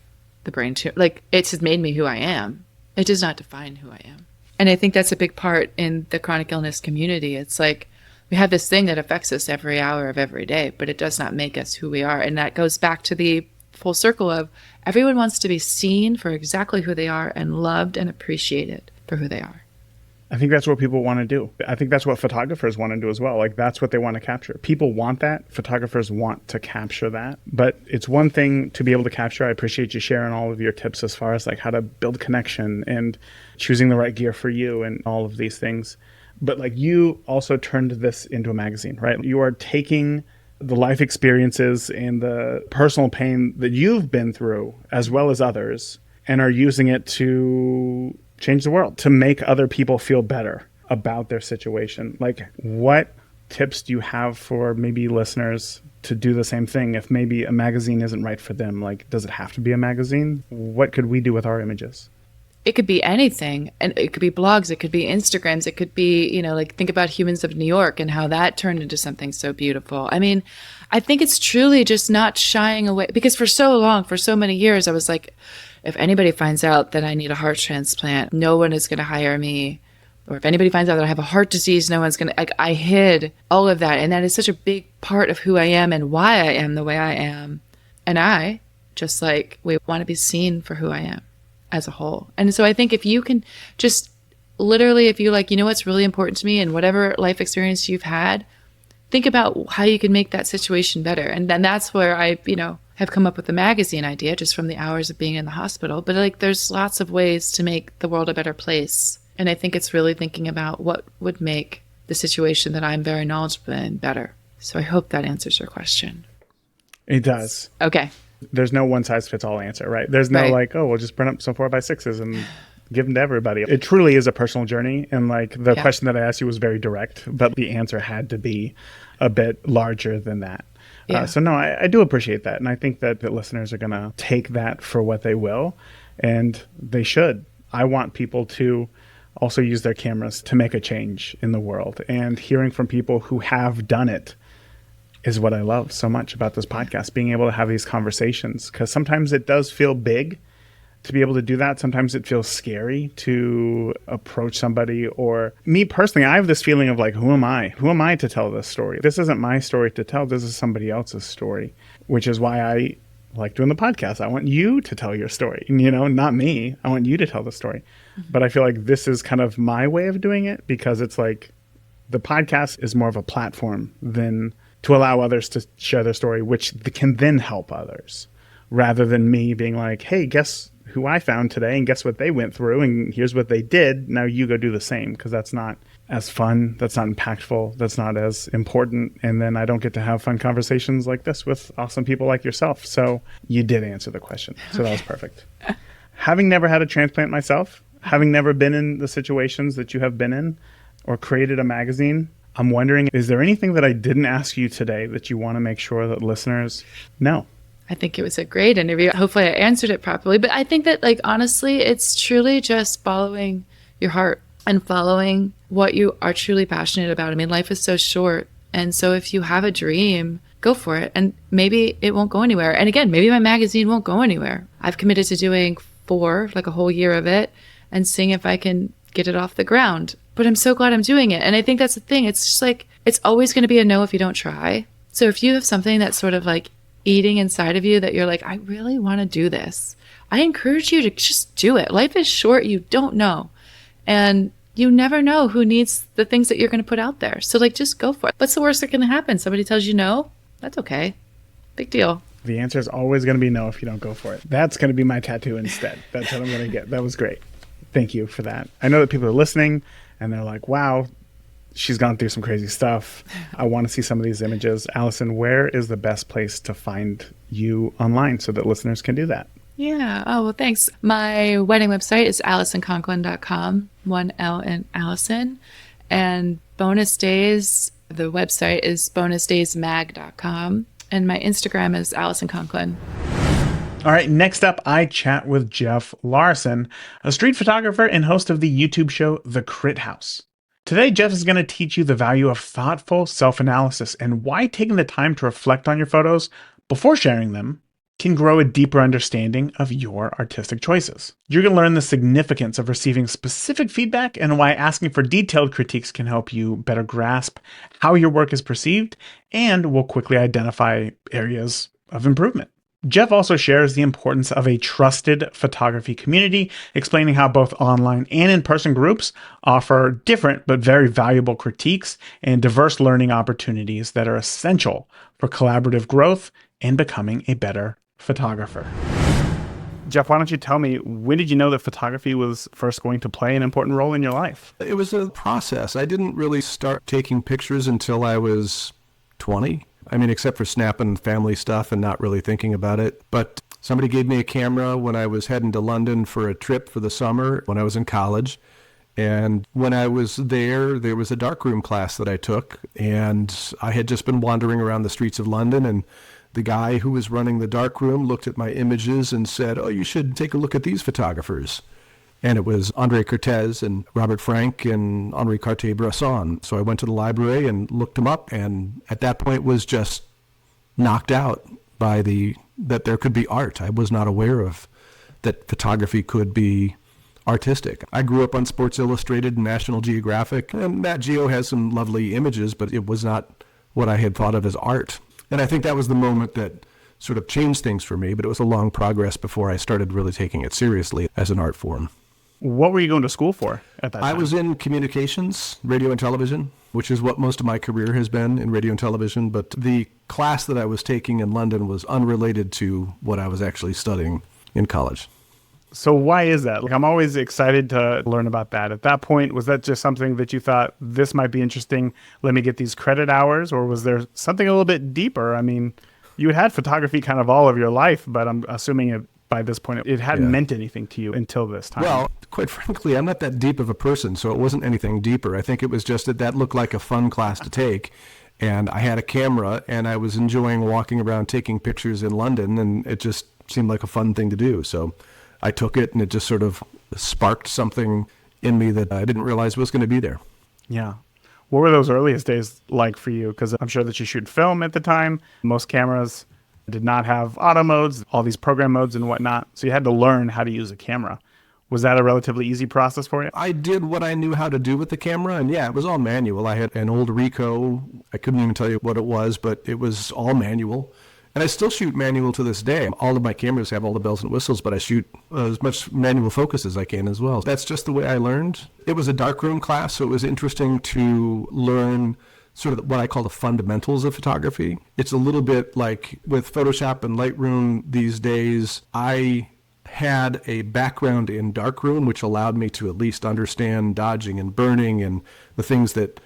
the brain tumor. It has made me who I am. It does not define who I am. And I think that's a big part in the chronic illness community. It's we have this thing that affects us every hour of every day, but it does not make us who we are. And that goes back to the full circle of everyone wants to be seen for exactly who they are and loved and appreciated for who they are. I think that's what people want to do. I think that's what photographers want to do as well. Like, that's what they want to capture. People want that. Photographers want to capture that. But it's one thing to be able to capture. I appreciate you sharing all of your tips as far as like how to build connection and choosing the right gear for you and all of these things. But like, you also turned this into a magazine, right? You are taking the life experiences and the personal pain that you've been through, as well as others, and are using it to change the world, to make other people feel better about their situation. Like, what tips do you have for maybe listeners to do the same thing if maybe a magazine isn't right for them? Like, does it have to be a magazine? What could we do with our images? It could be anything. And it could be blogs. It could be Instagrams. It could be, like think about Humans of New York and how that turned into something so beautiful. I mean, I think it's truly just not shying away, because for so long, for so many years, I was like, if anybody finds out that I need a heart transplant, no one is going to hire me. Or if anybody finds out that I have a heart disease, no one's going to, like, I hid all of that. And that is such a big part of who I am and why I am the way I am. And I just like, we want to be seen for who I am as a whole. And so I think if you can just literally, if you like, what's really important to me, and whatever life experience you've had, think about how you can make that situation better. And then that's where I, have come up with the magazine idea just from the hours of being in the hospital. But like, there's lots of ways to make the world a better place. And I think it's really thinking about what would make the situation that I'm very knowledgeable in better. So I hope that answers your question. It does. Okay. There's no one size fits all answer, right? There's no Right. like, oh, we'll just print up some 4x6s and give them to everybody. It truly is a personal journey. And like, the question that I asked you was very direct, but the answer had to be a bit larger than that. Yeah. So no, I do appreciate that. And I think that the listeners are going to take that for what they will, and they should. I want people to also use their cameras to make a change in the world. And hearing from people who have done it is what I love so much about this podcast, being able to have these conversations, because sometimes it does feel big to be able to do that. Sometimes it feels scary to approach somebody, or me personally, I have this feeling of like, who am I? Who am I to tell this story? This isn't my story to tell. This is somebody else's story, which is why I like doing the podcast. I want you to tell your story, not me. I want you to tell the story. Mm-hmm. But I feel like this is kind of my way of doing it, because it's like the podcast is more of a platform than to allow others to share their story, which can then help others, rather than me being like, hey, guess who I found today, and guess what they went through, and here's what they did. Now you go do the same, because that's not as fun. That's not impactful. That's not as important. And then I don't get to have fun conversations like this with awesome people like yourself. So you did answer the question. So that was perfect. Having never had a transplant myself, having never been in the situations that you have been in or created a magazine, I'm wondering, is there anything that I didn't ask you today that you want to make sure that listeners know? I think it was a great interview. Hopefully I answered it properly. But I think that, like, honestly, it's truly just following your heart and following what you are truly passionate about. I mean, life is so short. And so if you have a dream, go for it. And maybe it won't go anywhere. And again, maybe my magazine won't go anywhere. I've committed to doing 4, like a whole year of it, and seeing if I can get it off the ground. But I'm so glad I'm doing it. And I think that's the thing. It's just like, it's always going to be a no if you don't try. So if you have something that's sort of like eating inside of you that you're like, I really want to do this, I encourage you to just do it. Life is short. You don't know. And you never know who needs the things that you're going to put out there. So like, just go for it. What's the worst that can happen? Somebody tells you no? That's okay. Big deal. The answer is always going to be no if you don't go for it. That's going to be my tattoo instead. That's what I'm going to get. That was great. Thank you for that. I know that people are listening and they're like, wow, she's gone through some crazy stuff. I want to see some of these images. Allison, where is the best place to find you online so that listeners can do that? Yeah. Oh, well, thanks. My wedding website is AlisonConklin.com, 1 L in Allison. And bonus days, the website is bonusdaysmag.com. And my Instagram is Alison Conklin. All right, next up, I chat with Jeff Larason, a street photographer and host of the YouTube show The Crit House. Today, Jeff is going to teach you the value of thoughtful self-analysis and why taking the time to reflect on your photos before sharing them can grow a deeper understanding of your artistic choices. You're going to learn the significance of receiving specific feedback and why asking for detailed critiques can help you better grasp how your work is perceived and will quickly identify areas of improvement. Jeff also shares the importance of a trusted photography community, explaining how both online and in-person groups offer different but very valuable critiques and diverse learning opportunities that are essential for collaborative growth and becoming a better photographer. Jeff, why don't you tell me, when did you know that photography was first going to play an important role in your life? It was a process. I didn't really start taking pictures until I was 20. I mean, except for snapping family stuff and not really thinking about it. But somebody gave me a camera when I was heading to London for a trip for the summer when I was in college. And when I was there was a darkroom class that I took. And I had just been wandering around the streets of London, and the guy who was running the darkroom looked at my images and said, "Oh, you should take a look at these photographers." And it was André Cortez and Robert Frank and Henri Cartier-Bresson. So I went to the library and looked them up, and at that point was just knocked out by that there could be art. I was not aware of that photography could be artistic. I grew up on Sports Illustrated and National Geographic, and Nat Geo has some lovely images, but it was not what I had thought of as art. And I think that was the moment that sort of changed things for me, but it was a long progress before I started really taking it seriously as an art form. What were you going to school for at that time? I was in communications, radio and television, which is what most of my career has been, in radio and television. But the class that I was taking in London was unrelated to what I was actually studying in college. So why is that? Like, I'm always excited to learn about that. At that point, was that just something that you thought, this might be interesting, let me get these credit hours? Or was there something a little bit deeper? I mean, you had photography kind of all of your life, but I'm assuming by this point, it hadn't meant anything to you until this time. Well, quite frankly, I'm not that deep of a person, so it wasn't anything deeper. I think it was just that looked like a fun class to take. And I had a camera, and I was enjoying walking around taking pictures in London, and it just seemed like a fun thing to do. So I took it, and it just sort of sparked something in me that I didn't realize was going to be there. Yeah. What were those earliest days like for you? Because I'm sure that you shoot film at the time. Most cameras did not have auto modes, all these program modes and whatnot. So you had to learn how to use a camera. Was that a relatively easy process for you? I did what I knew how to do with the camera, and yeah, it was all manual. I had an old Ricoh. I couldn't even tell you what it was, but it was all manual. And I still shoot manual to this day. All of my cameras have all the bells and whistles, but I shoot as much manual focus as I can as well. That's just the way I learned. It was a darkroom class, so it was interesting to learn sort of what I call the fundamentals of photography. It's a little bit like with Photoshop and Lightroom these days. I had a background in darkroom, which allowed me to at least understand dodging and burning and the things that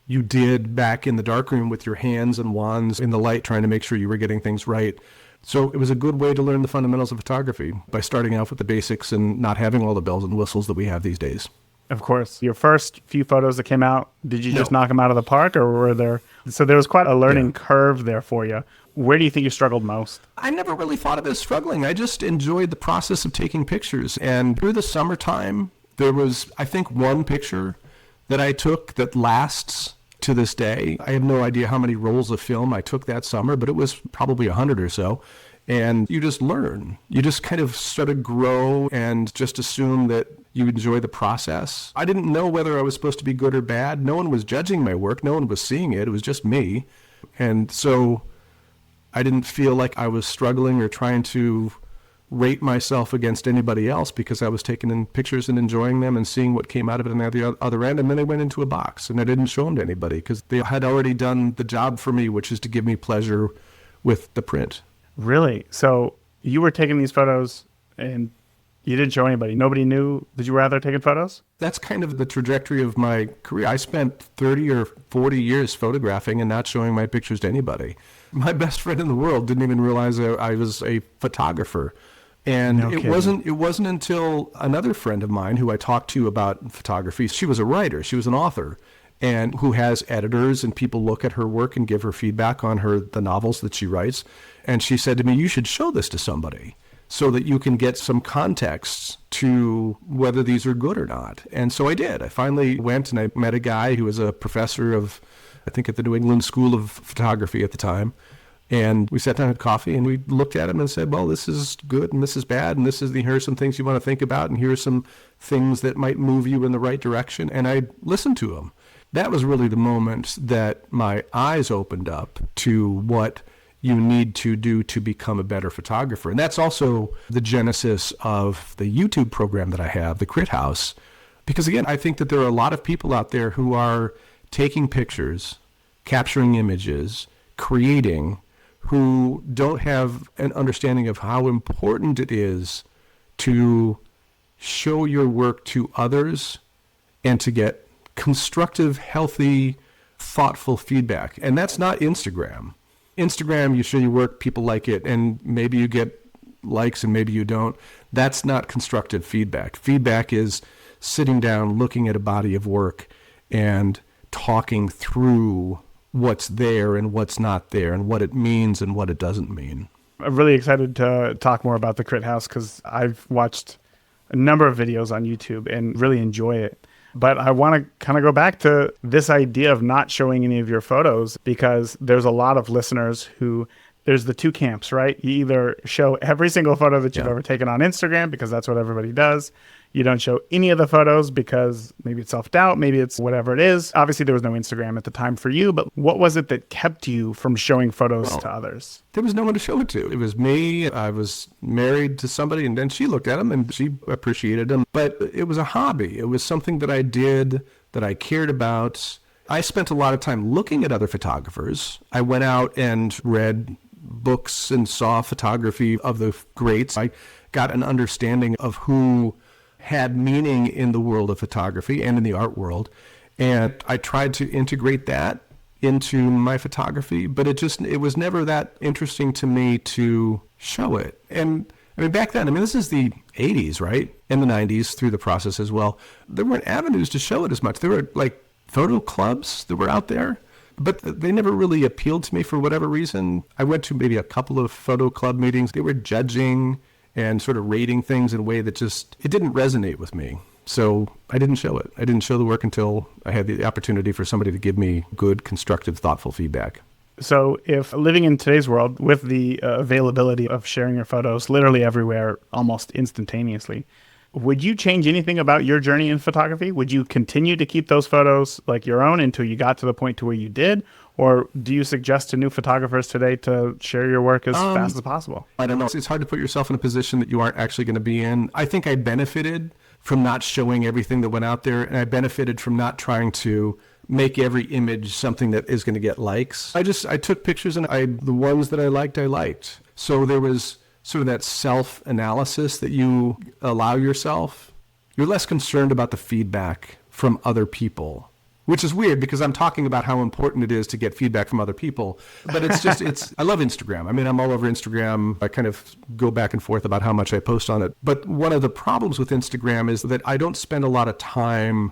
you did back in the darkroom with your hands and wands in the light, trying to make sure you were getting things right. So it was a good way to learn the fundamentals of photography by starting out with the basics and not having all the bells and whistles that we have these days. Of course. Your first few photos that came out, did you just knock them out of the park, or were there... So there was quite a learning curve there for you. Where do you think you struggled most? I never really thought of it as struggling. I just enjoyed the process of taking pictures. And through the summertime, there was, I think, one picture that I took that lasts to this day. I have no idea how many rolls of film I took that summer, but it was probably 100 or so. And you just learn. You just kind of sort of grow and just assume that you enjoy the process. I didn't know whether I was supposed to be good or bad. No one was judging my work. No one was seeing it. It was just me. And so I didn't feel like I was struggling or trying to rate myself against anybody else, because I was taking in pictures and enjoying them and seeing what came out of it on the other end. And then they went into a box, and I didn't show them to anybody because they had already done the job for me, which is to give me pleasure with the print. Really? So you were taking these photos and you didn't show anybody? Nobody knew that you were out there taking photos? That's kind of the trajectory of my career. I spent 30 or 40 years photographing and not showing my pictures to anybody. My best friend in the world didn't even realize I was a photographer. And it wasn't until another friend of mine who I talked to about photography, she was a writer, she was an author, and who has editors, and people look at her work and give her feedback on the novels that she writes. And she said to me, you should show this to somebody so that you can get some context to whether these are good or not. And so I did. I finally went and I met a guy who was a professor of, I think, at the New England School of Photography at the time. And we sat down at coffee and we looked at him and said, well, this is good and this is bad, and here are some things you want to think about, and here are some things that might move you in the right direction. And I listened to him. That was really the moment that my eyes opened up to what you need to do to become a better photographer. And that's also the genesis of the YouTube program that I have, the Crit House. Because again, I think that there are a lot of people out there who are taking pictures, capturing images, creating, who don't have an understanding of how important it is to show your work to others and to get constructive, healthy, thoughtful feedback. And that's not Instagram. Instagram, you show your work, people like it, and maybe you get likes and maybe you don't. That's not constructive feedback. Feedback is sitting down, looking at a body of work and talking through what's there and what's not there and what it means and what it doesn't mean. I'm really excited to talk more about the Crit House because I've watched a number of videos on YouTube and really enjoy it. But I want to kind of go back to this idea of not showing any of your photos, because there's a lot of listeners who, there's the two camps, right? You either show every single photo that you've ever taken on Instagram because that's what everybody does. You don't show any of the photos because maybe it's self-doubt, maybe it's whatever it is. Obviously, there was no Instagram at the time for you, but what was it that kept you from showing photos to others? There was no one to show it to. It was me. I was married to somebody, and then she looked at them and she appreciated them. But it was a hobby. It was something that I did, that I cared about. I spent a lot of time looking at other photographers. I went out and read books and saw photography of the greats. I got an understanding of who had meaning in the world of photography and in the art world. And I tried to integrate that into my photography, but it was never that interesting to me to show it. And I mean, back then, this is the 80s, right? And the 90s through the process as well. There weren't avenues to show it as much. There were like photo clubs that were out there, but they never really appealed to me for whatever reason. I went to maybe a couple of photo club meetings. They were judging and sort of rating things in a way that it didn't resonate with me. So I didn't show it. I didn't show the work until I had the opportunity for somebody to give me good, constructive, thoughtful feedback. So if living in today's world with the availability of sharing your photos literally everywhere almost instantaneously, would you change anything about your journey in photography? Would you continue to keep those photos like your own until you got to the point to where you did? Or do you suggest to new photographers today to share your work as fast as possible? I don't know. It's hard to put yourself in a position that you aren't actually going to be in. I think I benefited from not showing everything that went out there, and I benefited from not trying to make every image something that is going to get likes. I took pictures, and the ones that I liked. So there was sort of that self-analysis that you allow yourself. You're less concerned about the feedback from other people, which is weird because I'm talking about how important it is to get feedback from other people. But I love Instagram. I'm all over Instagram. I kind of go back and forth about how much I post on it. But one of the problems with Instagram is that I don't spend a lot of time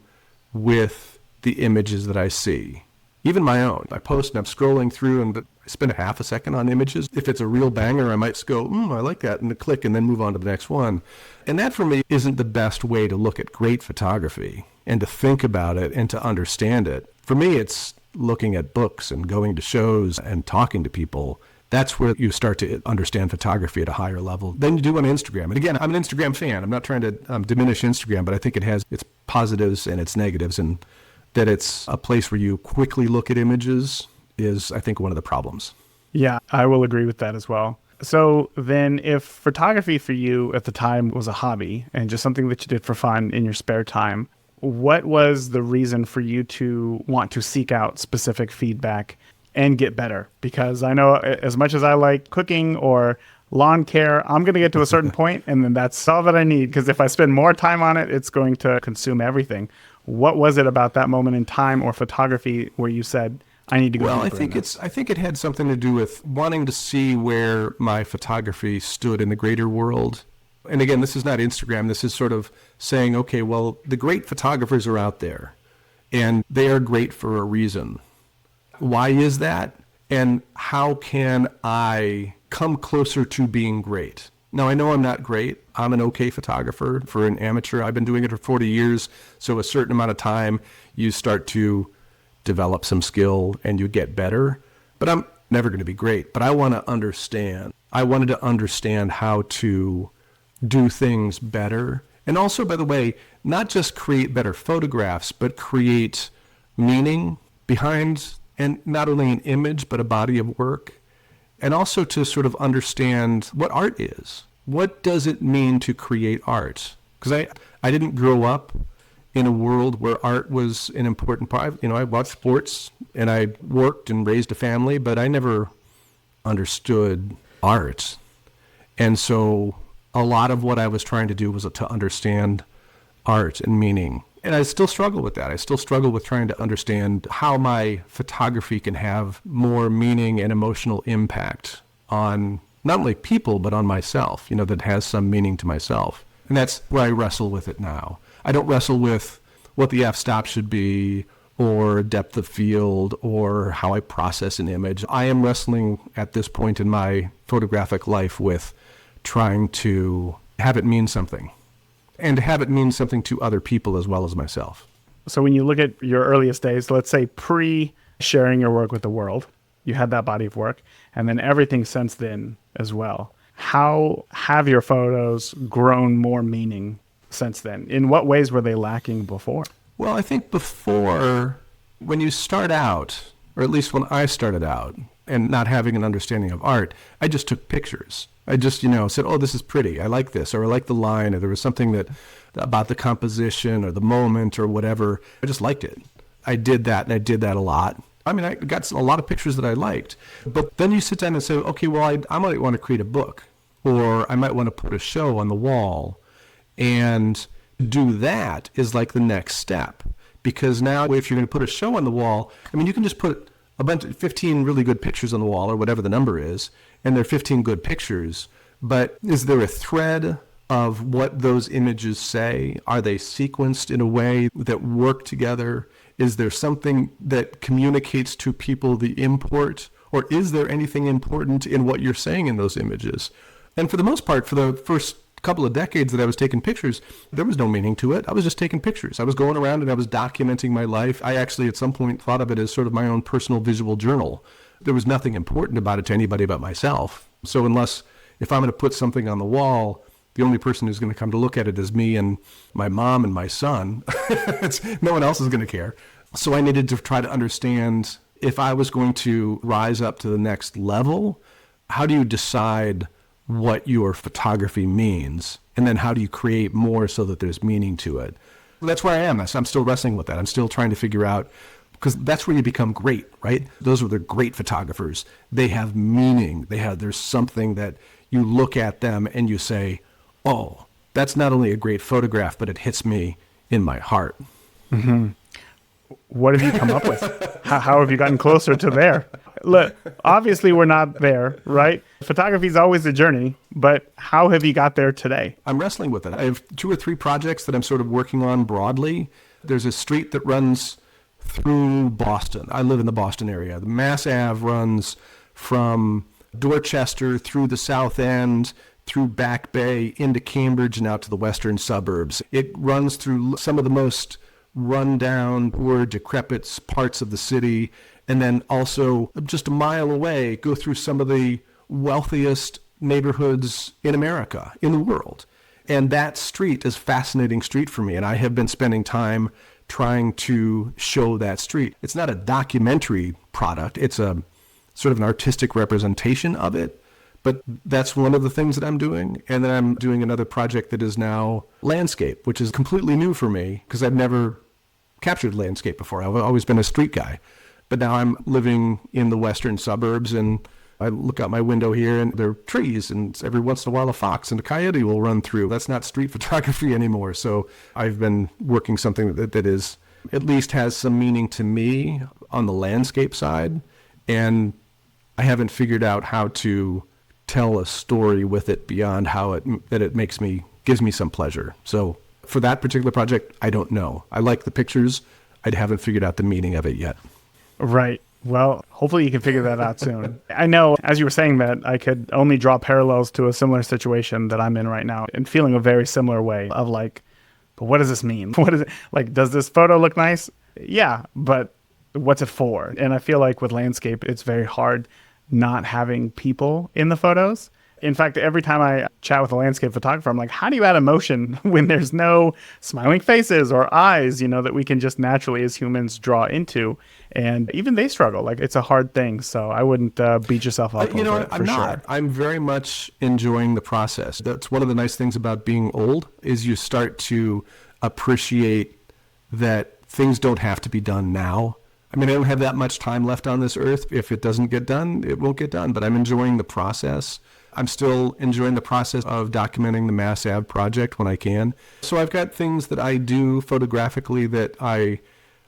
with the images that I see. Even my own. I post and I'm scrolling through and I spend a half a second on images. If it's a real banger, I might go, I like that, and click and then move on to the next one. And that for me isn't the best way to look at great photography and to think about it and to understand it. For me, it's looking at books and going to shows and talking to people. That's where you start to understand photography at a higher level than you do on Instagram. And again, I'm an Instagram fan. I'm not trying to diminish Instagram, but I think it has its positives and its negatives, and that it's a place where you quickly look at images is, I think, one of the problems. Yeah, I will agree with that as well. So then if photography for you at the time was a hobby and just something that you did for fun in your spare time, what was the reason for you to want to seek out specific feedback and get better? Because I know as much as I like cooking or lawn care, I'm going to get to a certain point and then that's all that I need. Because if I spend more time on it, it's going to consume everything. What was it about that moment in time or photography where you said, I need to go deeper? Well, I think it had something to do with wanting to see where my photography stood in the greater world. And again, this is not Instagram. This is sort of saying, okay, well, the great photographers are out there and they are great for a reason. Why is that? And how can I come closer to being great? Now, I know I'm not great. I'm an okay photographer for an amateur. I've been doing it for 40 years. So a certain amount of time, you start to develop some skill and you get better. But I'm never going to be great. But I want to understand. I wanted to understand how to do things better. And also, by the way, not just create better photographs, but create meaning behind, and not only an image, but a body of work. and also to sort of understand what art is. What does it mean to create art? Because I didn't grow up in a world where art was an important part. I watched sports and I worked and raised a family, but I never understood art. And so a lot of what I was trying to do was to understand art and meaning. And I still struggle with that. I still struggle with trying to understand how my photography can have more meaning and emotional impact on not only people, but on myself, that has some meaning to myself. And that's where I wrestle with it now. I don't wrestle with what the f-stop should be or depth of field or how I process an image. I am wrestling at this point in my photographic life with trying to have it mean something and to have it mean something to other people as well as myself. So when you look at your earliest days, let's say pre-sharing your work with the world, you had that body of work, and then everything since then as well. How have your photos grown more meaning since then? In what ways were they lacking before? Well, I think before, when you start out, or at least when I started out, and not having an understanding of art, I just took pictures. I just, said, oh, this is pretty. I like this, or I like the line, or there was something that about the composition or the moment or whatever. I just liked it. I did that, and I did that a lot. I mean, I got a lot of pictures that I liked. But then you sit down and say, okay, well, I might want to create a book, or I might want to put a show on the wall. And do that is like the next step. Because now if you're going to put a show on the wall, you can just put a bunch of 15 really good pictures on the wall or whatever the number is, and they're 15 good pictures. But is there a thread of what those images say? Are they sequenced in a way that work together? Is there something that communicates to people the import? Or is there anything important in what you're saying in those images? And for the most part, for the first couple of decades that I was taking pictures, there was no meaning to it. I was just taking pictures. I was going around and I was documenting my life. I actually at some point thought of it as sort of my own personal visual journal. There was nothing important about it to anybody but myself. So if I'm going to put something on the wall, the only person who's going to come to look at it is me and my mom and my son. No one else is going to care. So I needed to try to understand, if I was going to rise up to the next level, how do you decide what your photography means? And then how do you create more so that there's meaning to it? That's where I am. I'm still wrestling with that. I'm still trying to figure out, because that's where you become great, right? Those are the great photographers. They have meaning. There's something that you look at them and you say, oh, that's not only a great photograph, but it hits me in my heart. Mm-hmm. What have you come up with? How have you gotten closer to there? Look, obviously we're not there, right? Photography is always a journey, but how have you got there today? I'm wrestling with it. I have 2 or 3 projects that I'm sort of working on broadly. There's a street that runs through Boston. I live in the Boston area. The Mass Ave runs from Dorchester through the South End, through Back Bay, into Cambridge, and out to the western suburbs. It runs through some of the most rundown, poor, decrepit parts of the city, and then also just a mile away, go through some of the wealthiest neighborhoods in America, in the world. And that street is a fascinating street for me, and I have been spending time trying to show that street. It's not a documentary product, it's a sort of an artistic representation of it, but that's one of the things that I'm doing. And then I'm doing another project that is now landscape, which is completely new for me, because I've never captured landscape before. I've always been a street guy. But now I'm living in the western suburbs, and I look out my window here and there are trees, and every once in a while a fox and a coyote will run through. That's not street photography anymore. So I've been working something that is, at least has some meaning to me on the landscape side. And I haven't figured out how to tell a story with it beyond how it gives me some pleasure. So for that particular project, I don't know. I like the pictures. I haven't figured out the meaning of it yet. Right. Well, hopefully you can figure that out soon. I know, as you were saying that, I could only draw parallels to a similar situation that I'm in right now and feeling a very similar way of like, but what does this mean? What is it? Like, does this photo look nice? Yeah, but what's it for? And I feel like with landscape, it's very hard not having people in the photos In fact, every time I chat with a landscape photographer, I'm like, how do you add emotion when there's no smiling faces or eyes, that we can just naturally as humans draw into? And even they struggle. Like, it's a hard thing. So I wouldn't beat yourself up over it, I'm for not. sure. I'm very much enjoying the process. That's one of the nice things about being old is you start to appreciate that things don't have to be done now. I mean, I don't have that much time left on this earth. If it doesn't get done, it won't get done. But I'm enjoying the process. I'm still enjoying the process of documenting the Mass Ave project when I can. So I've got things that I do photographically that I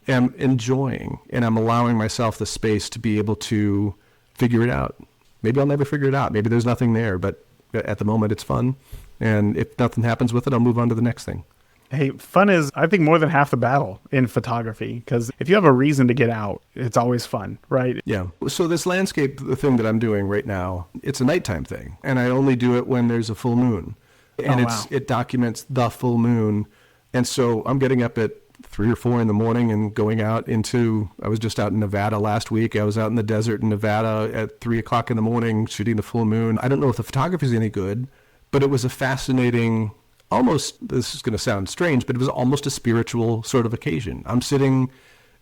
am enjoying, and I'm allowing myself the space to be able to figure it out. Maybe I'll never figure it out. Maybe there's nothing there, but at the moment it's fun. And if nothing happens with it, I'll move on to the next thing. Hey, fun is, I think, more than half the battle in photography, because if you have a reason to get out, it's always fun, right? Yeah. So this landscape thing that I'm doing right now, it's a nighttime thing, and I only do it when there's a full moon. And it documents the full moon. And so I'm getting up at 3 or 4 in the morning and going out I was just out in Nevada last week. I was out in the desert in Nevada at 3 o'clock in the morning shooting the full moon. I don't know if the photography is any good, but it was a fascinating, almost, this is going to sound strange, but it was almost a spiritual sort of occasion. I'm sitting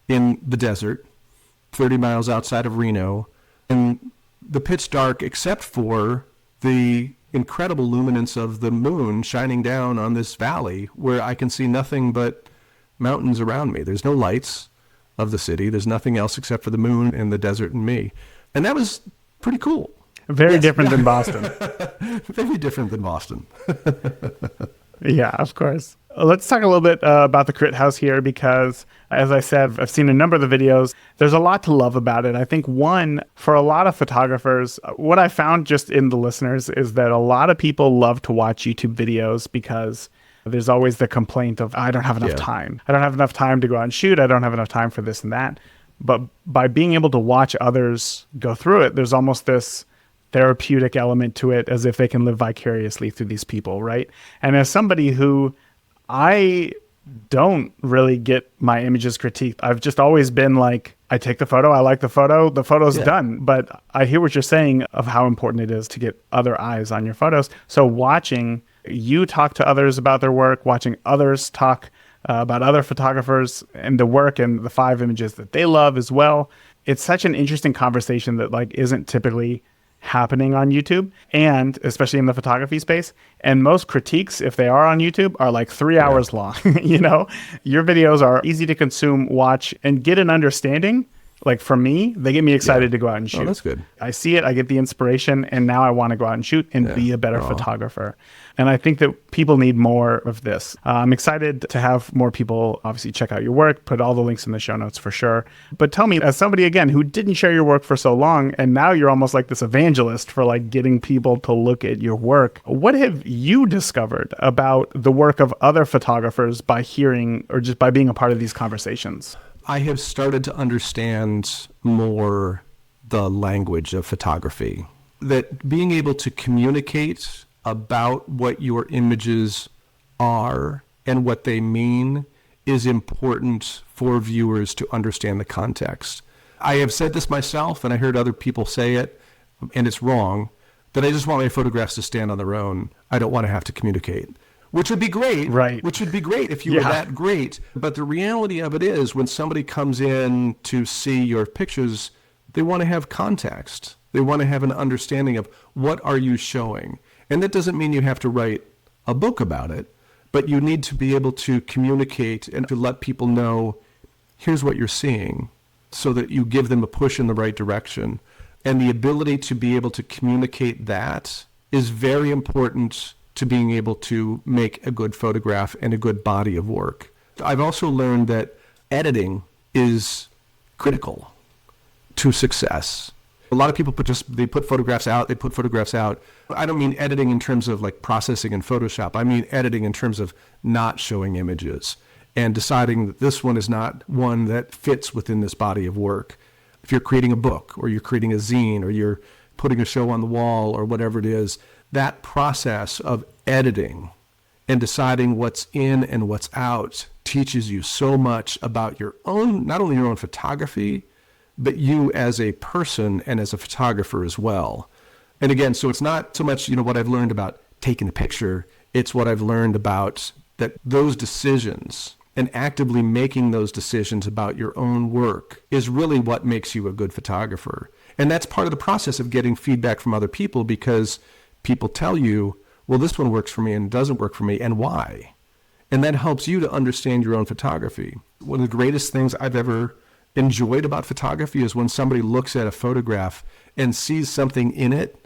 in the desert, 30 miles outside of Reno, in the pitch dark except for the incredible luminance of the moon shining down on this valley where I can see nothing but mountains around me. There's no lights of the city. There's nothing else except for the moon and the desert and me. And that was pretty cool. Very different than Boston. Very different than Boston. Yeah, of course. Let's talk a little bit about the Crit House here, because, as I said, I've seen a number of the videos. There's a lot to love about it. I think one, for a lot of photographers, what I found just in the listeners is that a lot of people love to watch YouTube videos because there's always the complaint of, I don't have enough time. I don't have enough time to go out and shoot. I don't have enough time for this and that. But by being able to watch others go through it, there's almost this therapeutic element to it, as if they can live vicariously through these people, right? And as somebody who, I don't really get my images critiqued. I've just always been like, I take the photo, I like the photo's done. But I hear what you're saying of how important it is to get other eyes on your photos. So watching you talk to others about their work, watching others talk about other photographers and the work and the 5 images that they love as well. It's such an interesting conversation that isn't typically happening on YouTube, and especially in the photography space. And most critiques, if they are on YouTube, are 3 hours long. Your videos are easy to consume, watch, and get an understanding. For me, they get me excited to go out and shoot. Oh, that's good. I see it, I get the inspiration, and now I want to go out and shoot and be a better photographer. And I think that people need more of this. I'm excited to have more people obviously check out your work, put all the links in the show notes for sure. But tell me, as somebody, again, who didn't share your work for so long, and now you're almost like this evangelist for getting people to look at your work, what have you discovered about the work of other photographers by hearing or just by being a part of these conversations? I have started to understand more the language of photography. That being able to communicate about what your images are and what they mean is important for viewers to understand the context. I have said this myself, and I heard other people say it, and it's wrong, that I just want my photographs to stand on their own. I don't want to have to communicate. Which would be great, right? Which would be great if you were that great. But the reality of it is, when somebody comes in to see your pictures, they want to have context. They want to have an understanding of what are you showing. And that doesn't mean you have to write a book about it, but you need to be able to communicate and to let people know, here's what you're seeing, so that you give them a push in the right direction. And the ability to be able to communicate that is very important to being able to make a good photograph and a good body of work. I've also learned that editing is critical to success. A lot of people they put photographs out. I don't mean editing in terms of processing in Photoshop. I mean editing in terms of not showing images and deciding that this one is not one that fits within this body of work. If you're creating a book or you're creating a zine or you're putting a show on the wall or whatever it is, that process of editing and deciding what's in and what's out teaches you so much about your own, not only your own photography, but you as a person and as a photographer as well. And again, so it's not so much, what I've learned about taking the picture, it's what I've learned about that those decisions and actively making those decisions about your own work is really what makes you a good photographer. And that's part of the process of getting feedback from other people, because people tell you, well, this one works for me and doesn't work for me, and why? And that helps you to understand your own photography. One of the greatest things I've ever enjoyed about photography is when somebody looks at a photograph and sees something in it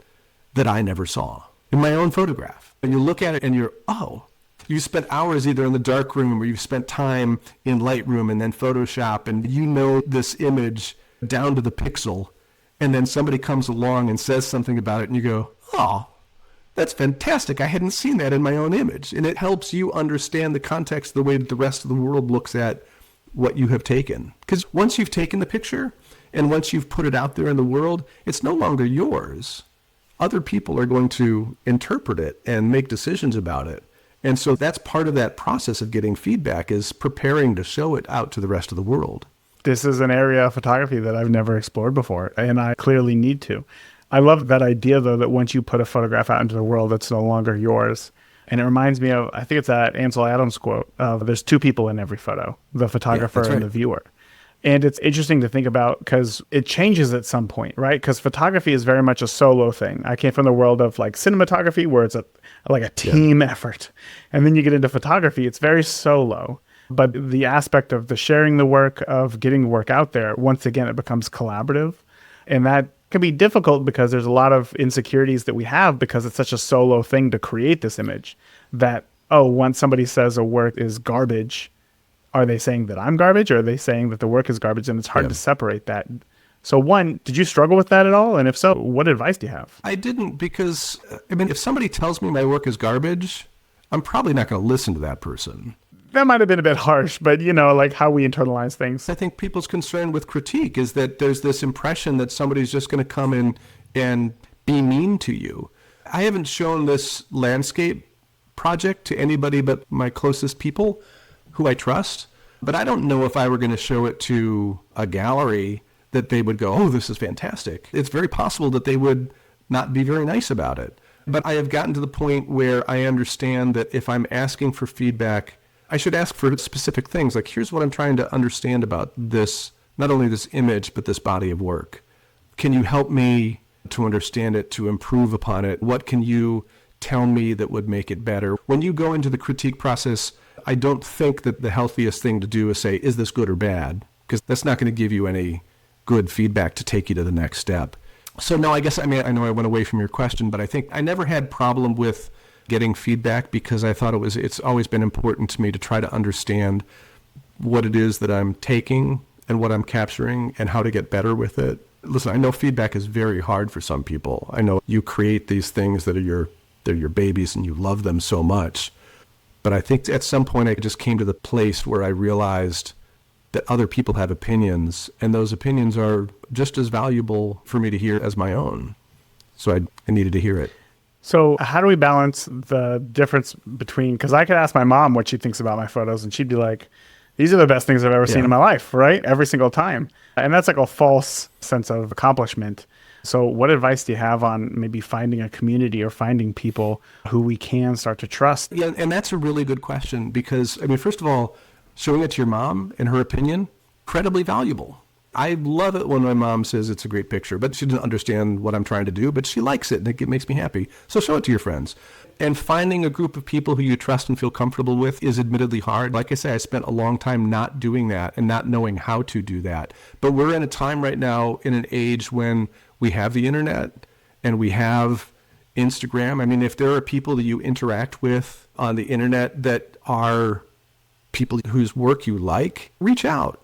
that I never saw in my own photograph. And you look at it and you're, oh, you spent hours either in the dark room or you've spent time in Lightroom and then Photoshop, and you know this image down to the pixel. And then somebody comes along and says something about it and you go, oh, that's fantastic. I hadn't seen that in my own image. And it helps you understand the context, the way that the rest of the world looks at what you have taken. Because once you've taken the picture and once you've put it out there in the world, it's no longer yours. Other people are going to interpret it and make decisions about it. And so that's part of that process of getting feedback, is preparing to show it out to the rest of the world. This is an area of photography that I've never explored before, and I clearly need to. I love that idea, though, that once you put a photograph out into the world, it's no longer yours. And it reminds me of, I think it's that Ansel Adams quote of, there's two people in every photo, the photographer and the viewer. And it's interesting to think about because it changes at some point, right? Because photography is very much a solo thing. I came from the world of like cinematography, where it's like a team effort. And then you get into photography, it's very solo. But the aspect of the sharing the work, of getting work out there, once again, it becomes collaborative. And that can be difficult because there's a lot of insecurities that we have because it's such a solo thing to create this image that, oh, once somebody says a work is garbage, are they saying that I'm garbage, or are they saying that the work is garbage? And it's hard to separate that. So one, did you struggle with that at all? And if so, what advice do you have? I didn't, because, if somebody tells me my work is garbage, I'm probably not going to listen to that person. That might have been a bit harsh, but like how we internalize things. I think people's concern with critique is that there's this impression that somebody's just going to come in and be mean to you. I haven't shown this landscape project to anybody but my closest people who I trust, but I don't know if I were going to show it to a gallery that they would go, oh, this is fantastic. It's very possible that they would not be very nice about it. But I have gotten to the point where I understand that if I'm asking for feedback, I should ask for specific things. Like, here's what I'm trying to understand about this, not only this image, but this body of work. Can you help me to understand it, to improve upon it? What can you tell me that would make it better? When you go into the critique process, I don't think that the healthiest thing to do is say, is this good or bad? Because that's not going to give you any good feedback to take you to the next step. So no, I guess, I know I went away from your question, but I think I never had problem with getting feedback because I thought it's always been important to me to try to understand what it is that I'm taking and what I'm capturing and how to get better with it. Listen, I know feedback is very hard for some people. I know you create these things that are they're your babies and you love them so much. But I think at some point I just came to the place where I realized that other people have opinions, and those opinions are just as valuable for me to hear as my own. So I needed to hear it. So how do we balance the difference between, because I could ask my mom what she thinks about my photos, and she'd be like, these are the best things I've ever seen in my life, right? Every single time. And that's like a false sense of accomplishment. So what advice do you have on maybe finding a community or finding people who we can start to trust? Yeah, and that's a really good question because, first of all, showing it to your mom and her opinion, incredibly valuable. I love it when my mom says it's a great picture, but she doesn't understand what I'm trying to do, but she likes it and it makes me happy. So show it to your friends. And finding a group of people who you trust and feel comfortable with is admittedly hard. Like I say, I spent a long time not doing that and not knowing how to do that. But we're in a time right now, in an age when we have the internet and we have Instagram. If there are people that you interact with on the internet that are people whose work you like, reach out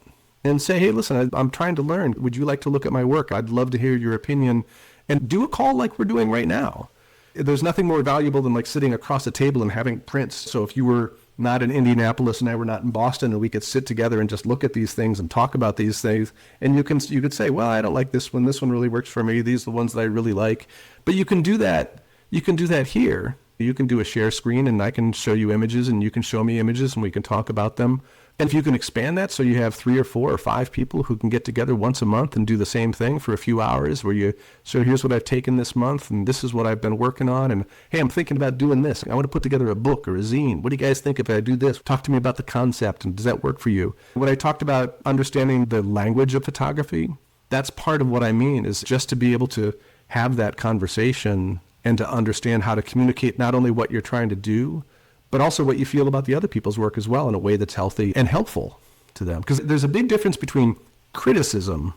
and say, hey, listen, I'm trying to learn. Would you like to look at my work? I'd love to hear your opinion. And do a call like we're doing right now. There's nothing more valuable than like sitting across a table and having prints. So if you were not in Indianapolis and I were not in Boston, and we could sit together and just look at these things and talk about these things, and you could say, well, I don't like this one. This one really works for me. These are the ones that I really like. But you can do that. You can do that here. You can do a share screen and I can show you images and you can show me images and we can talk about them. And if you can expand that so you have 3 or 4 or 5 people who can get together once a month and do the same thing for a few hours where so here's what I've taken this month and this is what I've been working on. And hey, I'm thinking about doing this. I want to put together a book or a zine. What do you guys think if I do this? Talk to me about the concept and does that work for you? When I talked about understanding the language of photography, that's part of what I mean, is just to be able to have that conversation and to understand how to communicate not only what you're trying to do, but also what you feel about the other people's work as well in a way that's healthy and helpful to them. Because there's a big difference between criticism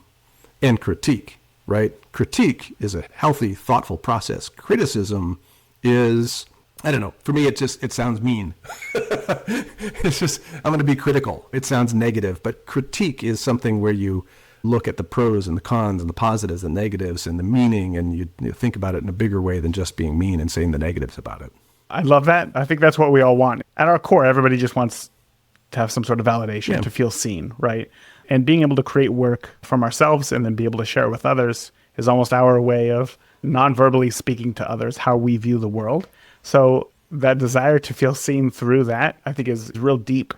and critique, right? Critique is a healthy, thoughtful process. Criticism is, I don't know, for me, it sounds mean. It's just, I'm going to be critical. It sounds negative, but critique is something where you look at the pros and the cons and the positives and negatives and the meaning, and you think about it in a bigger way than just being mean and saying the negatives about it. I love that. I think that's what we all want. At our core, everybody just wants to have some sort of validation, to feel seen, right? And being able to create work from ourselves and then be able to share it with others is almost our way of non-verbally speaking to others how we view the world. So that desire to feel seen through that, I think, is real deep.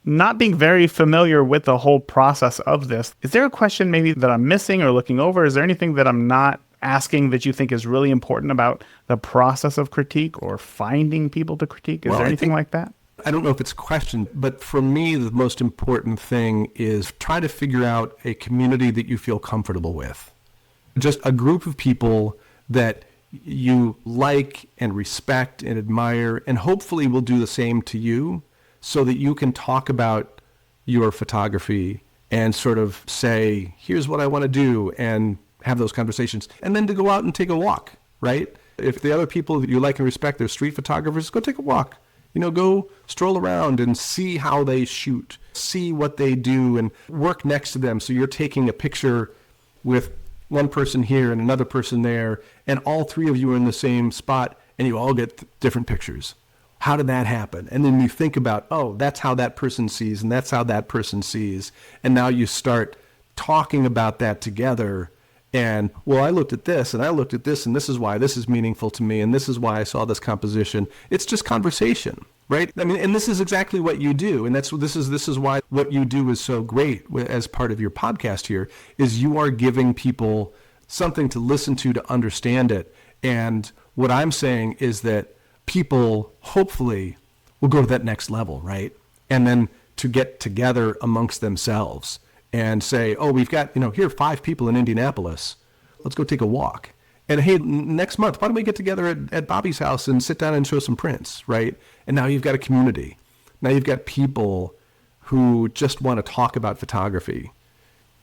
Not being very familiar with the whole process of this, is there a question maybe that I'm missing or looking over? Is there anything that I'm not asking that you think is really important about the process of critique or finding people to critique? Is there anything like that? I don't know if it's a question, but for me, the most important thing is try to figure out a community that you feel comfortable with. Just a group of people that you like and respect and admire, and hopefully will do the same to you, so that you can talk about your photography and sort of say, here's what I want to do, and have those conversations. And then to go out and take a walk, right? If the other people that you like and respect, they're street photographers, go take a walk. Go stroll around and see how they shoot, see what they do, and work next to them. So you're taking a picture with one person here and another person there, and all 3 of you are in the same spot, and you all get different pictures. How did that happen? And then you think about, oh, that's how that person sees, and that's how that person sees. And now you start talking about that together. And, well, I looked at this, and I looked at this, and this is why this is meaningful to me, and this is why I saw this composition. It's just conversation, right? I mean, and this is exactly what you do, and this is why what you do is so great as part of your podcast here, is you are giving people something to listen to understand it. And what I'm saying is that people hopefully will go to that next level, right? And then to get together amongst themselves and say, oh, we've got, here are 5 people in Indianapolis. Let's go take a walk. And hey, next month, why don't we get together at Bobby's house and sit down and show some prints, right? And now you've got a community. Now you've got people who just want to talk about photography.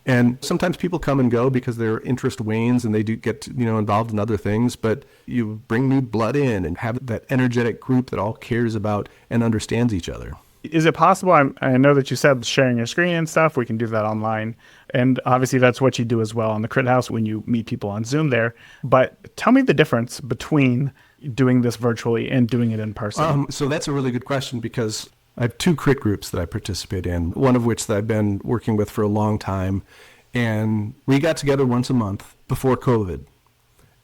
And sometimes people come and go because their interest wanes and they do get involved in other things, but you bring new blood in and have that energetic group that all cares about and understands each other. Is it possible? I know that you said sharing your screen and stuff. We can do that online. And obviously that's what you do as well on the Crit House when you meet people on Zoom there. But tell me the difference between doing this virtually and doing it in person. So that's a really good question, because I have 2 crit groups that I participate in, one of which that I've been working with for a long time. And we got together once a month before COVID.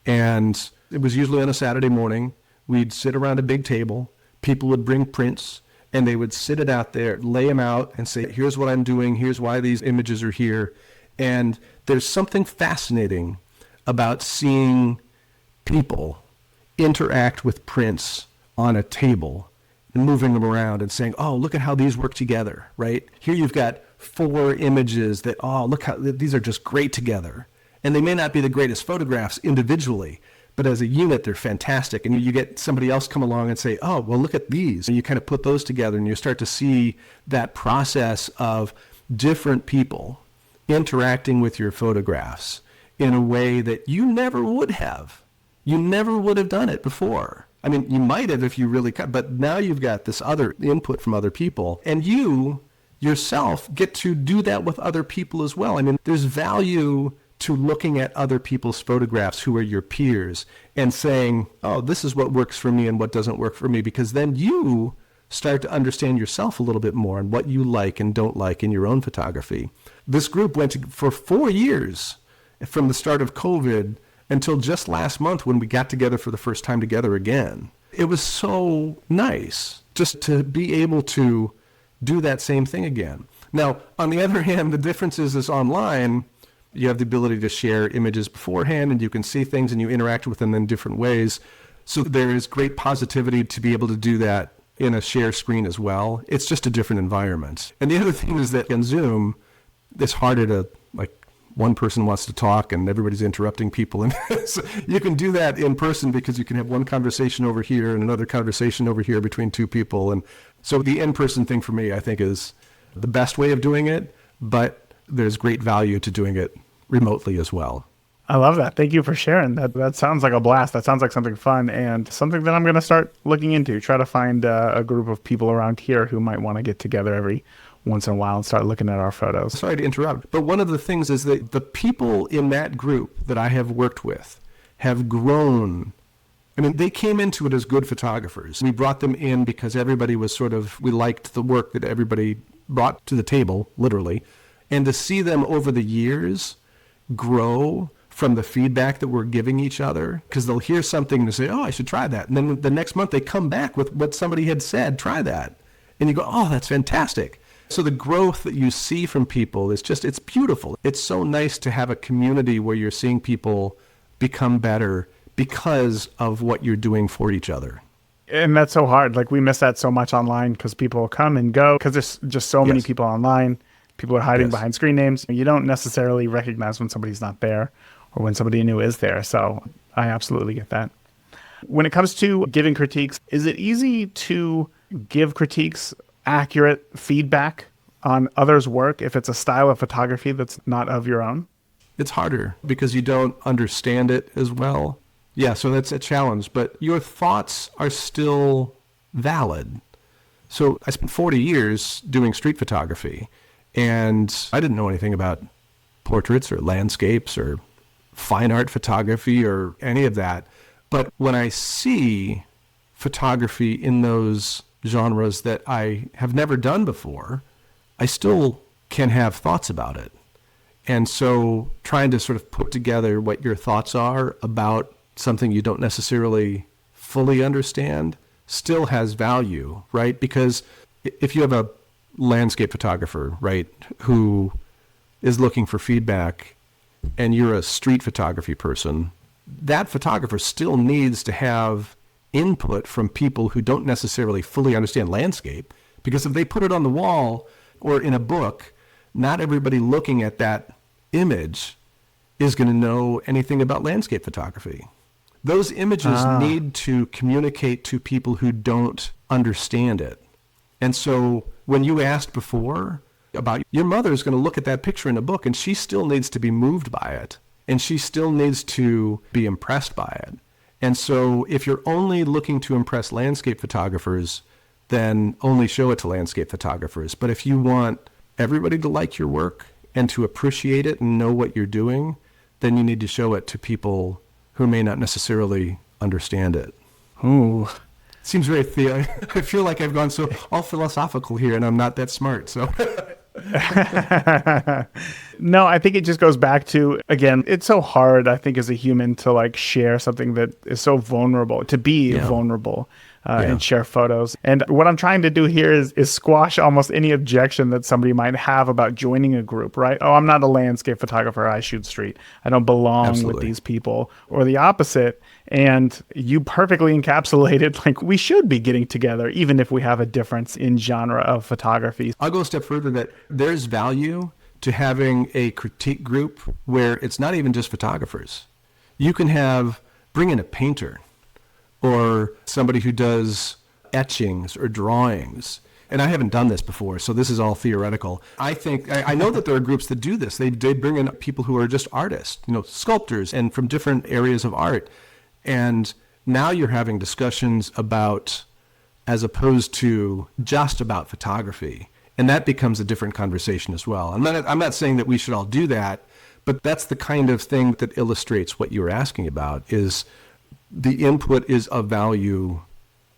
And it was usually on a Saturday morning. We'd sit around a big table. People would bring prints, and they would sit it out there, lay them out, and say, here's what I'm doing. Here's why these images are here. And there's something fascinating about seeing people interact with prints on a table and moving them around and saying, oh, look at how these work together, right? Here you've got 4 images that, oh, look how these are just great together. And they may not be the greatest photographs individually, but as a unit, they're fantastic. And you get somebody else come along and say, oh, well, look at these. And you kind of put those together, and you start to see that process of different people interacting with your photographs in a way that you never would have. You never would have done it before. I mean, you might have if you really cut, but now you've got this other input from other people, and you yourself get to do that with other people as well. I mean, there's value to looking at other people's photographs who are your peers and saying, oh, this is what works for me and what doesn't work for me, because then you start to understand yourself a little bit more and what you like and don't like in your own photography. This group went for 4 years from the start of COVID until just last month when we got together for the first time together again. It was so nice just to be able to do that same thing again. Now, on the other hand, the difference is online, you have the ability to share images beforehand and you can see things and you interact with them in different ways. So there is great positivity to be able to do that in a share screen as well. It's just a different environment. And the other thing is that in Zoom, it's harder to, like, one person wants to talk and everybody's interrupting people. And so you can do that in person because you can have one conversation over here and another conversation over here between two people. And so the in-person thing for me, I think, is the best way of doing it, but there's great value to doing it remotely as well. I love that. Thank you for sharing. That sounds like a blast. That sounds like something fun and something that I'm going to start looking into. Try to find a group of people around here who might want to get together every once in a while and start looking at our photos. Sorry to interrupt, but one of the things is that the people in that group that I have worked with have grown. I mean, they came into it as good photographers. We brought them in because everybody was we liked the work that everybody brought to the table, literally. And to see them over the years grow from the feedback that we're giving each other, because they'll hear something and say, oh, I should try that. And then the next month they come back with what somebody had said, try that. And you go, oh, that's fantastic. So the growth that you see from people is it's beautiful. It's so nice to have a community where you're seeing people become better because of what you're doing for each other. And that's so hard. Like, we miss that so much online because people come and go because there's just so many people online. People are hiding behind screen names. You don't necessarily recognize when somebody's not there or when somebody new is there. So I absolutely get that. When it comes to giving critiques, is it easy to give critiques accurate feedback on others' work if it's a style of photography that's not of your own? It's harder because you don't understand it as well. Yeah, so that's a challenge, but your thoughts are still valid. So I spent 40 years doing street photography, and I didn't know anything about portraits or landscapes or fine art photography or any of that. But when I see photography in those genres that I have never done before, I still can have thoughts about it. And so trying to sort of put together what your thoughts are about something you don't necessarily fully understand still has value, right? Because if you have a landscape photographer, right, who is looking for feedback and you're a street photography person, that photographer still needs to have input from people who don't necessarily fully understand landscape, because if they put it on the wall or in a book, not everybody looking at that image is going to know anything about landscape photography. Those images need to communicate to people who don't understand it. And so when you asked before about your mother is going to look at that picture in a book and she still needs to be moved by it and she still needs to be impressed by it. And so if you're only looking to impress landscape photographers, then only show it to landscape photographers. But if you want everybody to like your work and to appreciate it and know what you're doing, then you need to show it to people who may not necessarily understand it. Ooh. Seems very I feel like I've gone so all philosophical here and I'm not that smart. So No, I think it just goes back to, again, it's so hard, I think, as a human to like share something that is so vulnerable, to be vulnerable and share photos. And what I'm trying to do here is squash almost any objection that somebody might have about joining a group, right? Oh, I'm not a landscape photographer. I shoot street. I don't belong with these people, or the opposite. And you perfectly encapsulated, like, we should be getting together, even if we have a difference in genre of photography. I'll go a step further, that there's value to having a critique group where it's not even just photographers. You can bring in a painter or somebody who does etchings or drawings. And I haven't done this before, so this is all theoretical. I know that there are groups that do this. They bring in people who are just artists, sculptors and from different areas of art. And now you're having discussions about, as opposed to just about photography. And that becomes a different conversation as well. I'm not saying that we should all do that, but that's the kind of thing that illustrates what you were asking about, is the input is of value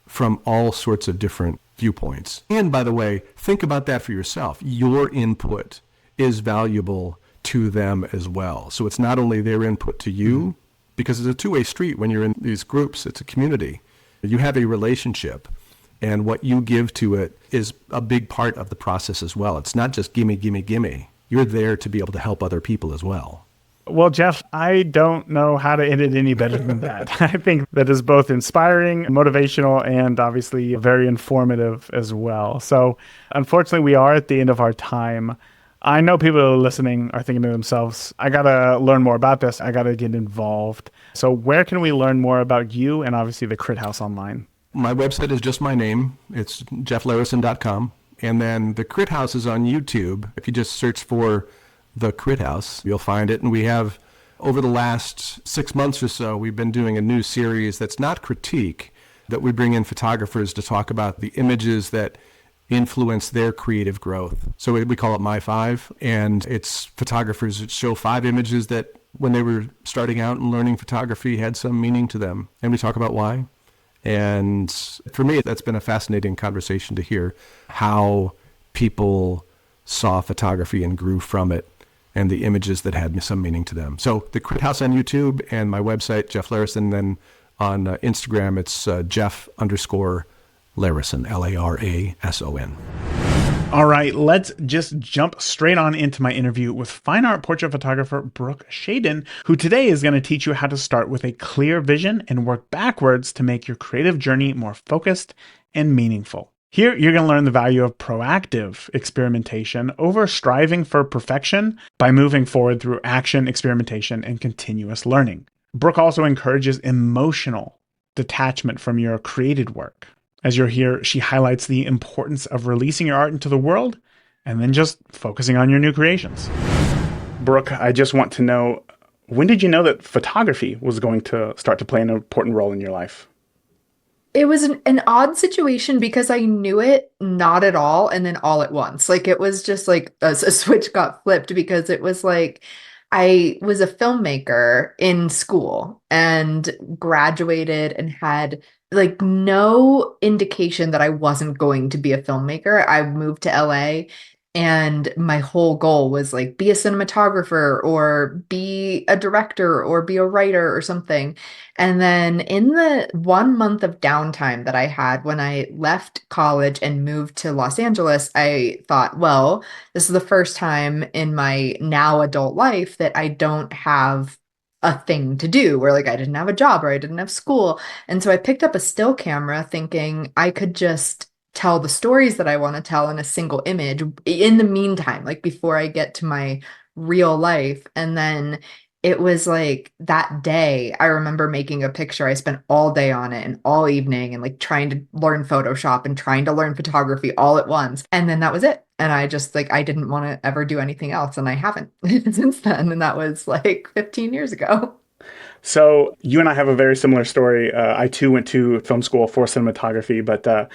from all sorts of different viewpoints. And by the way, think about that for yourself. Your input is valuable to them as well. So it's not only their input to you, because it's a two-way street when you're in these groups. It's a community. You have a relationship. And what you give to it is a big part of the process as well. It's not just gimme, gimme, gimme. You're there to be able to help other people as well. Well, Jeff, I don't know how to end it any better than that. I think that is both inspiring, motivational, and obviously very informative as well. So unfortunately, we are at the end of our time. I know people who are listening are thinking to themselves, I got to learn more about this. I got to get involved. So where can we learn more about you and obviously the Crit House online? My website is just my name. It's jefflarason.com. And then the Crit House is on YouTube. If you just search for the Crit House, you'll find it. And we have, over the last 6 months or so, we've been doing a new series that's not critique, that we bring in photographers to talk about the images that influence their creative growth. So we call it My Five, and it's photographers that show 5 images that when they were starting out and learning photography had some meaning to them. And we talk about why. And for me, that's been a fascinating conversation to hear how people saw photography and grew from it, and the images that had some meaning to them. So the Crit House on YouTube and my website, Jeff Larason. Then on Instagram, it's Jeff_Larason, Larason. All right, let's just jump straight on into my interview with fine art portrait photographer Brooke Shaden, who today is going to teach you how to start with a clear vision and work backwards to make your creative journey more focused and meaningful. Here, you're going to learn the value of proactive experimentation over striving for perfection by moving forward through action, experimentation, and continuous learning. Brooke also encourages emotional detachment from your created work. As you'll hear, she highlights the importance of releasing your art into the world and then just focusing on your new creations. Brooke, I just want to know, when did you know that photography was going to start to play an important role in your life? It was an odd situation because I knew it not at all and then all at once. Like it was just like a switch got flipped because it was like I was a filmmaker in school and graduated and had like no indication that I wasn't going to be a filmmaker. I moved to LA and my whole goal was like be a cinematographer or be a director or be a writer or something. And then in the 1 month of downtime that I had when I left college and moved to Los Angeles, I thought, well, this is the first time in my now adult life that I don't have a thing to do, where like I didn't have a job or I didn't have school. And so I picked up a still camera thinking I could just tell the stories that I want to tell in a single image in the meantime, like before I get to my real life. And then it was like that day, I remember making a picture. I spent all day on it and all evening and like trying to learn Photoshop and trying to learn photography all at once. And then that was it. And I just like, I didn't want to ever do anything else. And I haven't since then. And that was like 15 years ago. So you and I have a very similar story. I too went to film school for cinematography, but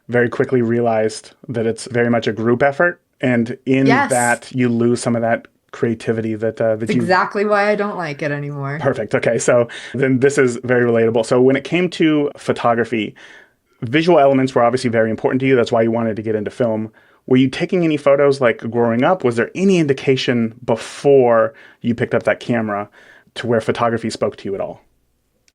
very quickly realized that it's very much a group effort. And in Yes. that, you lose some of that creativity that That's you... exactly why I don't like it anymore. Perfect. Okay. So then this is very relatable. So when it came to photography, visual elements were obviously very important to you. That's why you wanted to get into film. Were you taking any photos like growing up? Was there any indication before you picked up that camera to where photography spoke to you at all?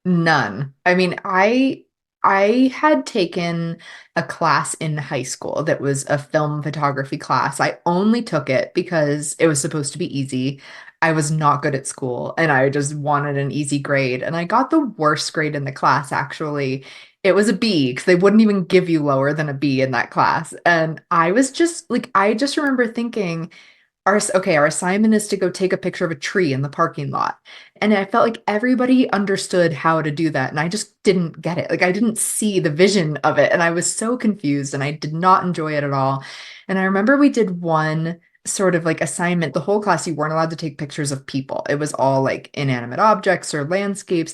None. I mean, I had taken a class in high school that was a film photography class. I only took it because it was supposed to be easy. I was not good at school and I just wanted an easy grade. And I got the worst grade in the class, actually. It was a B because they wouldn't even give you lower than a B in that class. And I was just like, I just remember thinking, our assignment is to go take a picture of a tree in the parking lot. And I felt like everybody understood how to do that. And I just didn't get it. Like I didn't see the vision of it. And I was so confused and I did not enjoy it at all. And I remember we did one sort of like assignment. The whole class, you weren't allowed to take pictures of people. It was all like inanimate objects or landscapes.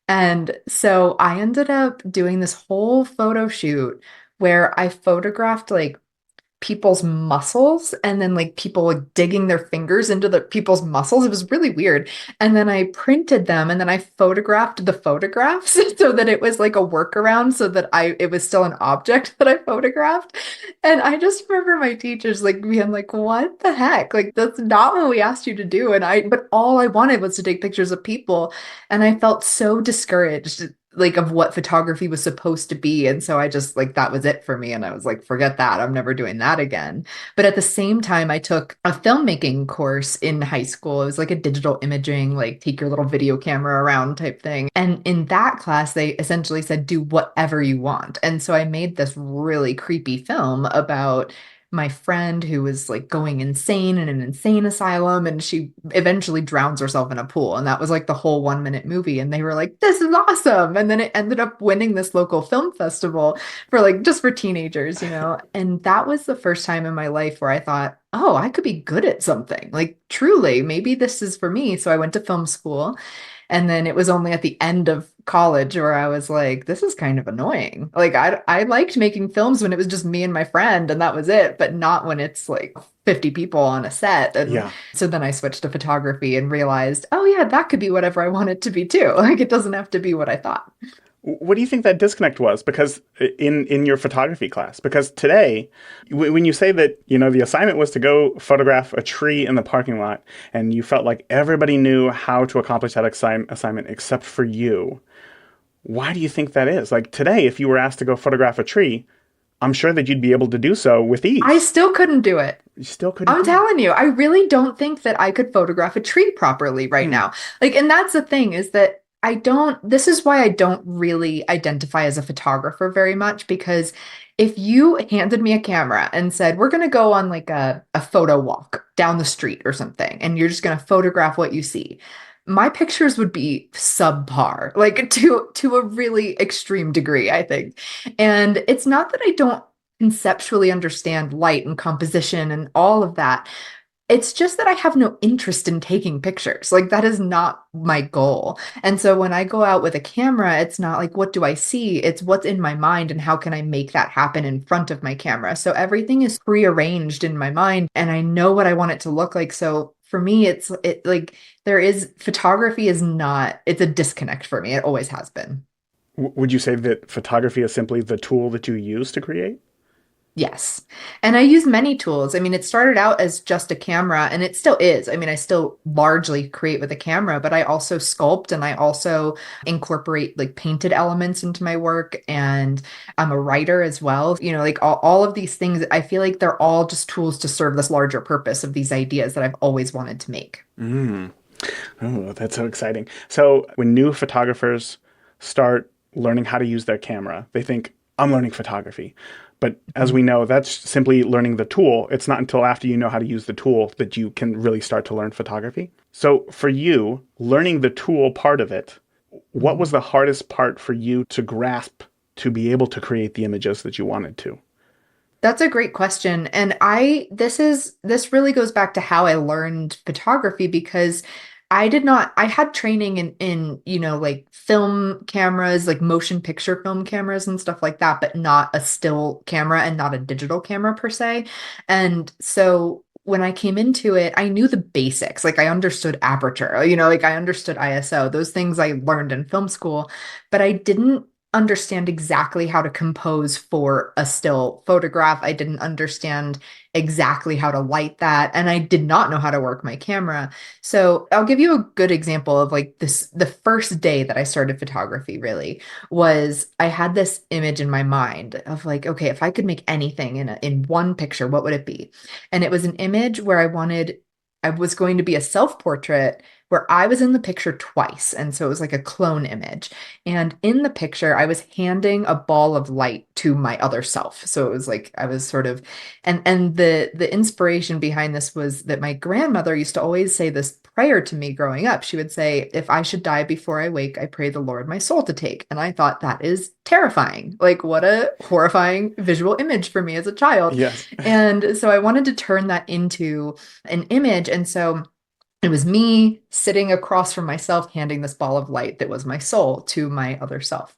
And so I ended up doing this whole photo shoot where I photographed like people's muscles and then like people like digging their fingers into the people's muscles. It was really weird. And then I printed them and then I photographed the photographs so that it was like a workaround so that it was still an object that I photographed. And I just remember my teachers like being like, what the heck? Like that's not what we asked you to do. But all I wanted was to take pictures of people. And I felt so discouraged like of what photography was supposed to be. And so I just like that was it for me. And I was like, forget that. I'm never doing that again. But at the same time, I took a filmmaking course in high school. It was like a digital imaging, like take your little video camera around type thing. And in that class, they essentially said, do whatever you want. And so I made this really creepy film about my friend who was like going insane in an insane asylum, and she eventually drowns herself in a pool, and that was like the whole 1 minute movie. And they were like, this is awesome. And then it ended up winning this local film festival for like just for teenagers, and that was the first time in my life where I thought, oh, I could be good at something, like truly maybe this is for me. So I went to film school, and then it was only at the end of college where I was like, this is kind of annoying. Like I liked making films when it was just me and my friend and that was it, but not when it's like 50 people on a set. And Yeah. so then I switched to photography and realized, oh yeah, that could be whatever I want it to be too. Like it doesn't have to be what I thought. What do you think that disconnect was? Because in your photography class, because today, when you say that, the assignment was to go photograph a tree in the parking lot, and you felt like everybody knew how to accomplish that assignment except for you, why do you think that is? Like today, if you were asked to go photograph a tree, I'm sure that you'd be able to do so with I ease. still couldn't do it. You still couldn't I'm do it. telling you, I really don't think that I could photograph a tree properly right Hmm. now. Like, and that's the thing is that this is why I don't really identify as a photographer very much, because if you handed me a camera and said, we're going to go on like a photo walk down the street or something, and you're just going to photograph what you see, my pictures would be subpar, like to a really extreme degree, I think. And it's not that I don't conceptually understand light and composition and all of that. It's just that I have no interest in taking pictures. Like that is not my goal. And so when I go out with a camera, it's not like, what do I see? It's what's in my mind and how can I make that happen in front of my camera? So everything is prearranged in my mind and I know what I want it to look like. So for me, it like photography is not, it's a disconnect for me. It always has been. Would you say that photography is simply the tool that you use to create? Yes. And I use many tools. I mean, it started out as just a camera and it still is. I mean, I still largely create with a camera, but I also sculpt and I also incorporate like painted elements into my work. And I'm a writer as well. Like all of these things, I feel like they're all just tools to serve this larger purpose of these ideas that I've always wanted to make. Mm. Oh, that's so exciting. So when new photographers start learning how to use their camera, they think, I'm learning photography. But as we know, that's simply learning the tool. It's not until after you know how to use the tool that you can really start to learn photography. So for you, learning the tool part of it, what was the hardest part for you to grasp to be able to create the images that you wanted to? That's a great question. And this really goes back to how I learned photography because I had training in like film cameras, like motion picture film cameras and stuff like that, but not a still camera and not a digital camera per se. And so when I came into it, I knew the basics. Like I understood aperture, like I understood ISO, those things I learned in film school, but I didn't understand exactly how to compose for a still photograph. I didn't understand exactly how to light that, and I did not know how to work my camera. So I'll give you a good example of like this. The first day that I started photography really was I had this image in my mind of like, okay, if I could make anything in one picture, what would it be? And it was an image where I was going to be a self-portrait where I was in the picture twice. And so it was like a clone image. And in the picture, I was handing a ball of light to my other self. So it was like I was sort of, and the inspiration behind this was that my grandmother used to always say this prayer to me growing up. She would say, if I should die before I wake, I pray the Lord my soul to take. And I thought that is terrifying. Like what a horrifying visual image for me as a child. Yes. And so I wanted to turn that into an image. And so it was me sitting across from myself, handing this ball of light that was my soul to my other self.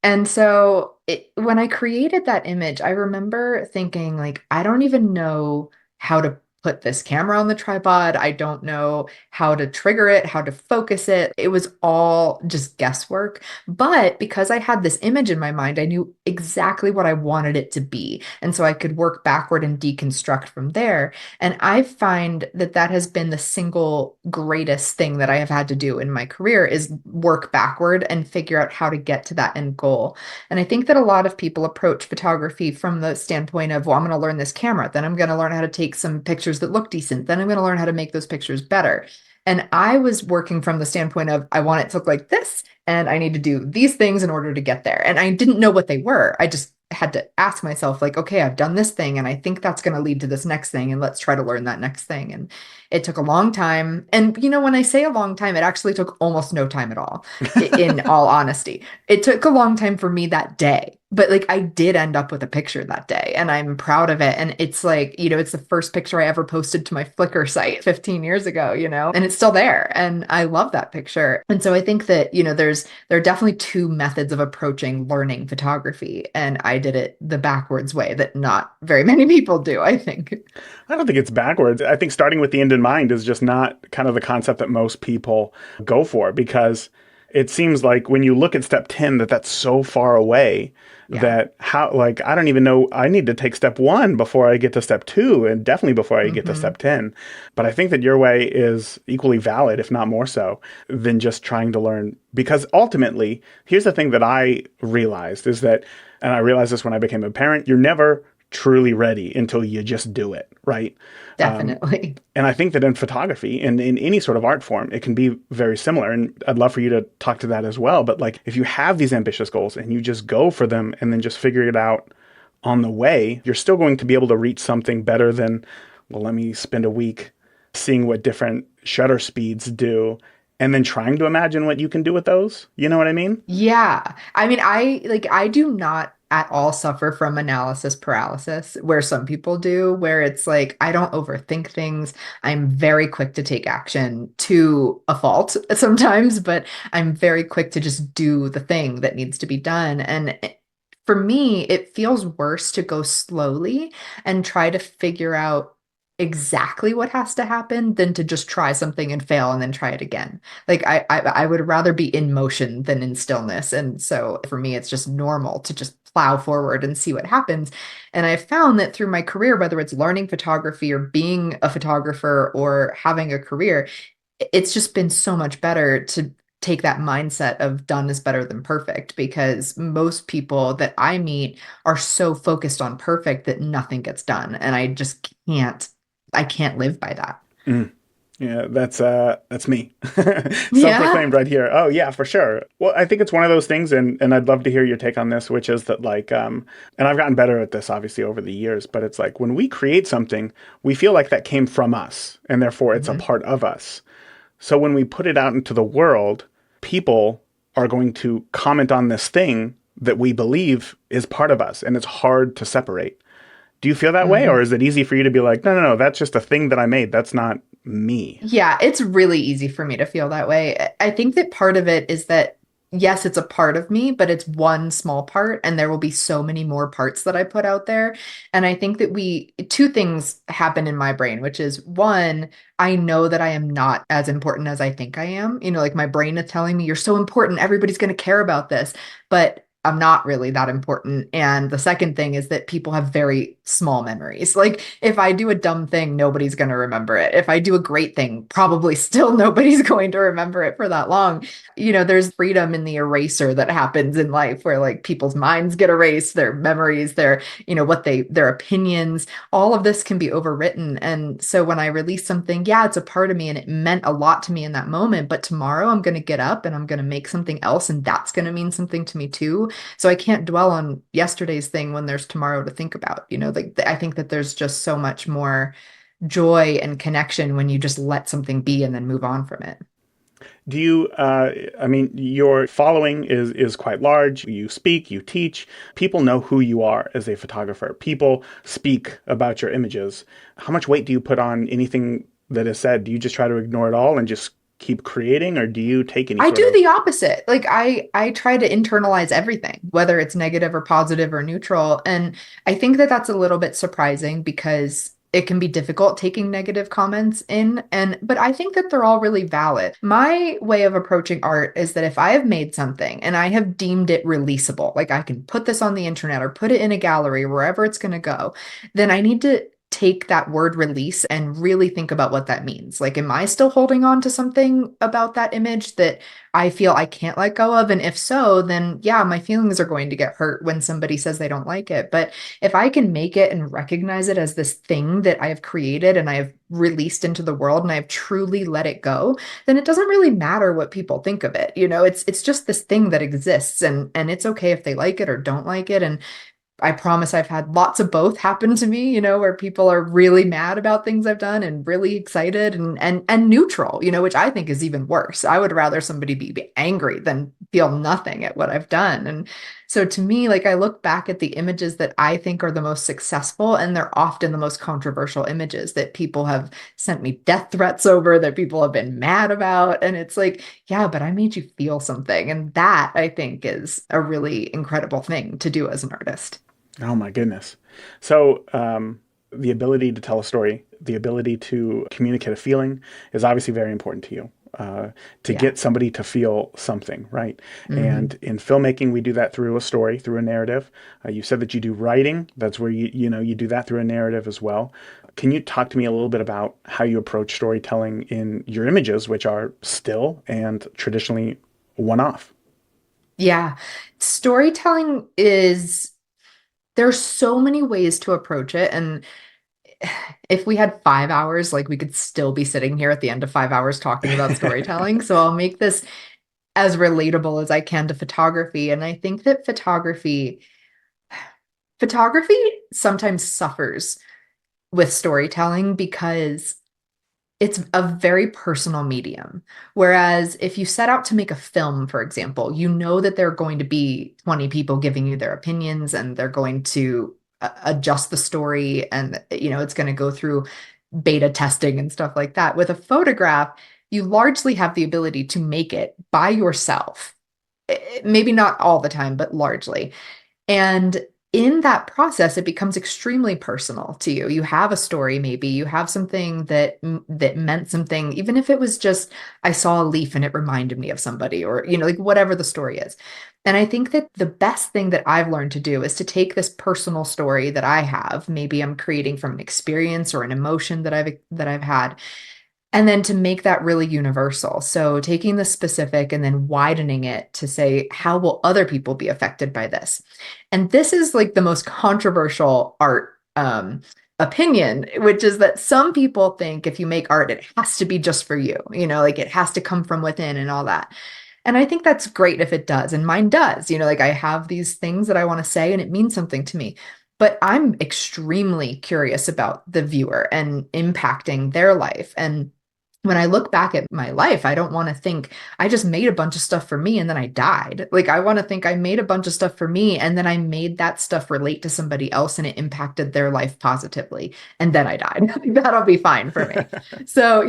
And so when I created that image, I remember thinking, like, I don't even know how to put this camera on the tripod. I don't know how to trigger it, how to focus it. It was all just guesswork. But because I had this image in my mind, I knew exactly what I wanted it to be. And so I could work backward and deconstruct from there. And I find that that has been the single greatest thing that I have had to do in my career is work backward and figure out how to get to that end goal. And I think that a lot of people approach photography from the standpoint of, well, I'm going to learn this camera, then I'm going to learn how to take some pictures that look decent, then I'm going to learn how to make those pictures better. And I was working from the standpoint of, I want it to look like this, and I need to do these things in order to get there. And I didn't know what they were. I just had to ask myself, like, okay, I've done this thing, and I think that's going to lead to this next thing, and let's try to learn that next thing. And it took a long time. And, when I say a long time, it actually took almost no time at all, in all honesty. It took a long time for me that day. But like I did end up with a picture that day and I'm proud of it. And it's like, it's the first picture I ever posted to my Flickr site 15 years ago, and it's still there. And I love that picture. And so I think that, there are definitely two methods of approaching learning photography. And I did it the backwards way that not very many people do, I think. I don't think it's backwards. I think starting with the end in mind is just not kind of the concept that most people go for, because it seems like when you look at step 10, that's so far away. Yeah. That I don't even know, I need to take step 1 before I get to step 2 and definitely before I get to step 10. But I think that your way is equally valid, if not more so, than just trying to learn. Because ultimately, here's the thing that I realized is that, and I realized this when I became a parent, you're never truly ready until you just do it, right? Definitely. And I think that in photography and in any sort of art form, it can be very similar. And I'd love for you to talk to that as well. But like, if you have these ambitious goals and you just go for them and then just figure it out on the way, you're still going to be able to reach something better than, well, let me spend a week seeing what different shutter speeds do and then trying to imagine what you can do with those. You know what I mean? Yeah. I mean, I do not at all suffer from analysis paralysis, where some people do, where it's like, I don't overthink things. I'm very quick to take action to a fault sometimes, but I'm very quick to just do the thing that needs to be done. And for me, it feels worse to go slowly and try to figure out exactly what has to happen than to just try something and fail and then try it again. Like I would rather be in motion than in stillness. And so for me, it's just normal to just plow forward and see what happens. And I found that through my career, whether it's learning photography or being a photographer or having a career, it's just been so much better to take that mindset of done is better than perfect, because most people that I meet are so focused on perfect that nothing gets done. And I can't live by that. Mm. Yeah, that's me. Self-proclaimed Yeah. right here. Oh yeah, for sure. Well, I think it's one of those things, and I'd love to hear your take on this, which is that like, and I've gotten better at this obviously over the years, but it's like when we create something, we feel like that came from us, and therefore it's a part of us. So when we put it out into the world, people are going to comment on this thing that we believe is part of us, and it's hard to separate. Do you feel that way? Or is it easy for you to be like, no, that's just a thing that I made. That's not me. Yeah, it's really easy for me to feel that way. I think that part of it is that, yes, it's a part of me, but it's one small part, and there will be so many more parts that I put out there. And I think that two things happen in my brain, which is one, I know that I am not as important as I think I am. Like my brain is telling me, you're so important, everybody's going to care about this. But I'm not really that important. And the second thing is that people have very small memories. Like if I do a dumb thing, nobody's going to remember it. If I do a great thing, probably still nobody's going to remember it for that long. There's freedom in the eraser that happens in life, where like people's minds get erased, their memories, their opinions, all of this can be overwritten. And so when I release something, yeah, it's a part of me and it meant a lot to me in that moment. But tomorrow I'm going to get up and I'm going to make something else, and that's going to mean something to me too. So I can't dwell on yesterday's thing when there's tomorrow to think about. Like I think that there's just so much more joy and connection when you just let something be and then move on from it. Do you, I mean, your following is quite large. You speak, you teach. People know who you are as a photographer. People speak about your images. How much weight do you put on anything that is said? Do you just try to ignore it all and just keep creating, or do you take any I sort do of... the opposite. Like I try to internalize everything, whether it's negative or positive or neutral. And I think that that's a little bit surprising, because it can be difficult taking negative comments in, but I think that they're all really valid. My way of approaching art is that if I have made something and I have deemed it releasable, like I can put this on the internet or put it in a gallery, wherever it's going to go, then I need to take that word release and really think about what that means. Like, am I still holding on to something about that image that I feel I can't let go of? And if so, then yeah, my feelings are going to get hurt when somebody says they don't like it. But if I can make it and recognize it as this thing that I have created and I have released into the world and I have truly let it go, then it doesn't really matter what people think of it. It's just this thing that exists, and it's okay if they like it or don't like it. And I promise I've had lots of both happen to me, where people are really mad about things I've done and really excited and neutral, which I think is even worse. I would rather somebody be angry than feel nothing at what I've done. And so to me, like, I look back at the images that I think are the most successful, and they're often the most controversial images that people have sent me death threats over, that people have been mad about. And it's like, yeah, but I made you feel something. And that, I think, is a really incredible thing to do as an artist. Oh my goodness. So, the ability to tell a story, the ability to communicate a feeling is obviously very important to you. To Yeah. get somebody to feel something, right? Hmm. And in filmmaking, we do that through a story, through a narrative. You said that you do writing. That's where you do that through a narrative as well. Can you talk to me a little bit about how you approach storytelling in your images, which are still and traditionally one-off? Yeah. Storytelling there's so many ways to approach it. And if we had 5 hours, like, we could still be sitting here at the end of 5 hours talking about storytelling. So I'll make this as relatable as I can to photography. And I think that photography sometimes suffers with storytelling because it's a very personal medium. Whereas if you set out to make a film, for example, you know that there are going to be 20 people giving you their opinions, and they're going to adjust the story, and it's going to go through beta testing and stuff like that. With a photograph, you largely have the ability to make it by yourself. Maybe not all the time, but largely. And in that process, it becomes extremely personal to you. You have a story, maybe you have something that meant something, even if it was just I saw a leaf and it reminded me of somebody, or like whatever the story is. And I think that the best thing that I've learned to do is to take this personal story that I have, maybe I'm creating from an experience or an emotion that I've had, and then to make that really universal. So taking the specific and then widening it to say, how will other people be affected by this? And this is like the most controversial art opinion, which is that some people think if you make art, it has to be just for you, like it has to come from within and all that. And I think that's great if it does. And mine does, like I have these things that I want to say and it means something to me. But I'm extremely curious about the viewer and impacting their life. And when I look back at my life, I don't want to think I just made a bunch of stuff for me and then I died. Like, I want to think I made a bunch of stuff for me and then I made that stuff relate to somebody else and it impacted their life positively. And then I died. That'll be fine for me. So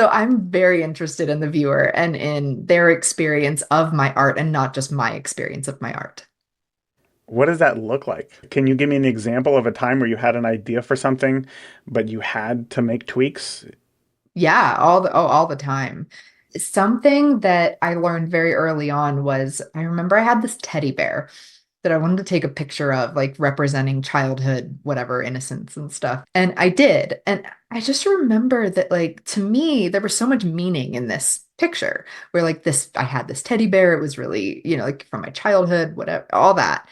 I'm very interested in the viewer and in their experience of my art and not just my experience of my art. What does that look like? Can you give me an example of a time where you had an idea for something, but you had to make tweaks? Yeah, all the time. Something that I learned very early on was I remember I had this teddy bear that I wanted to take a picture of, like representing childhood, whatever, innocence and stuff. And I did. And I just remember that, like, to me, there was so much meaning in this picture where, like, I had this teddy bear. It was really, like from my childhood, whatever, all that.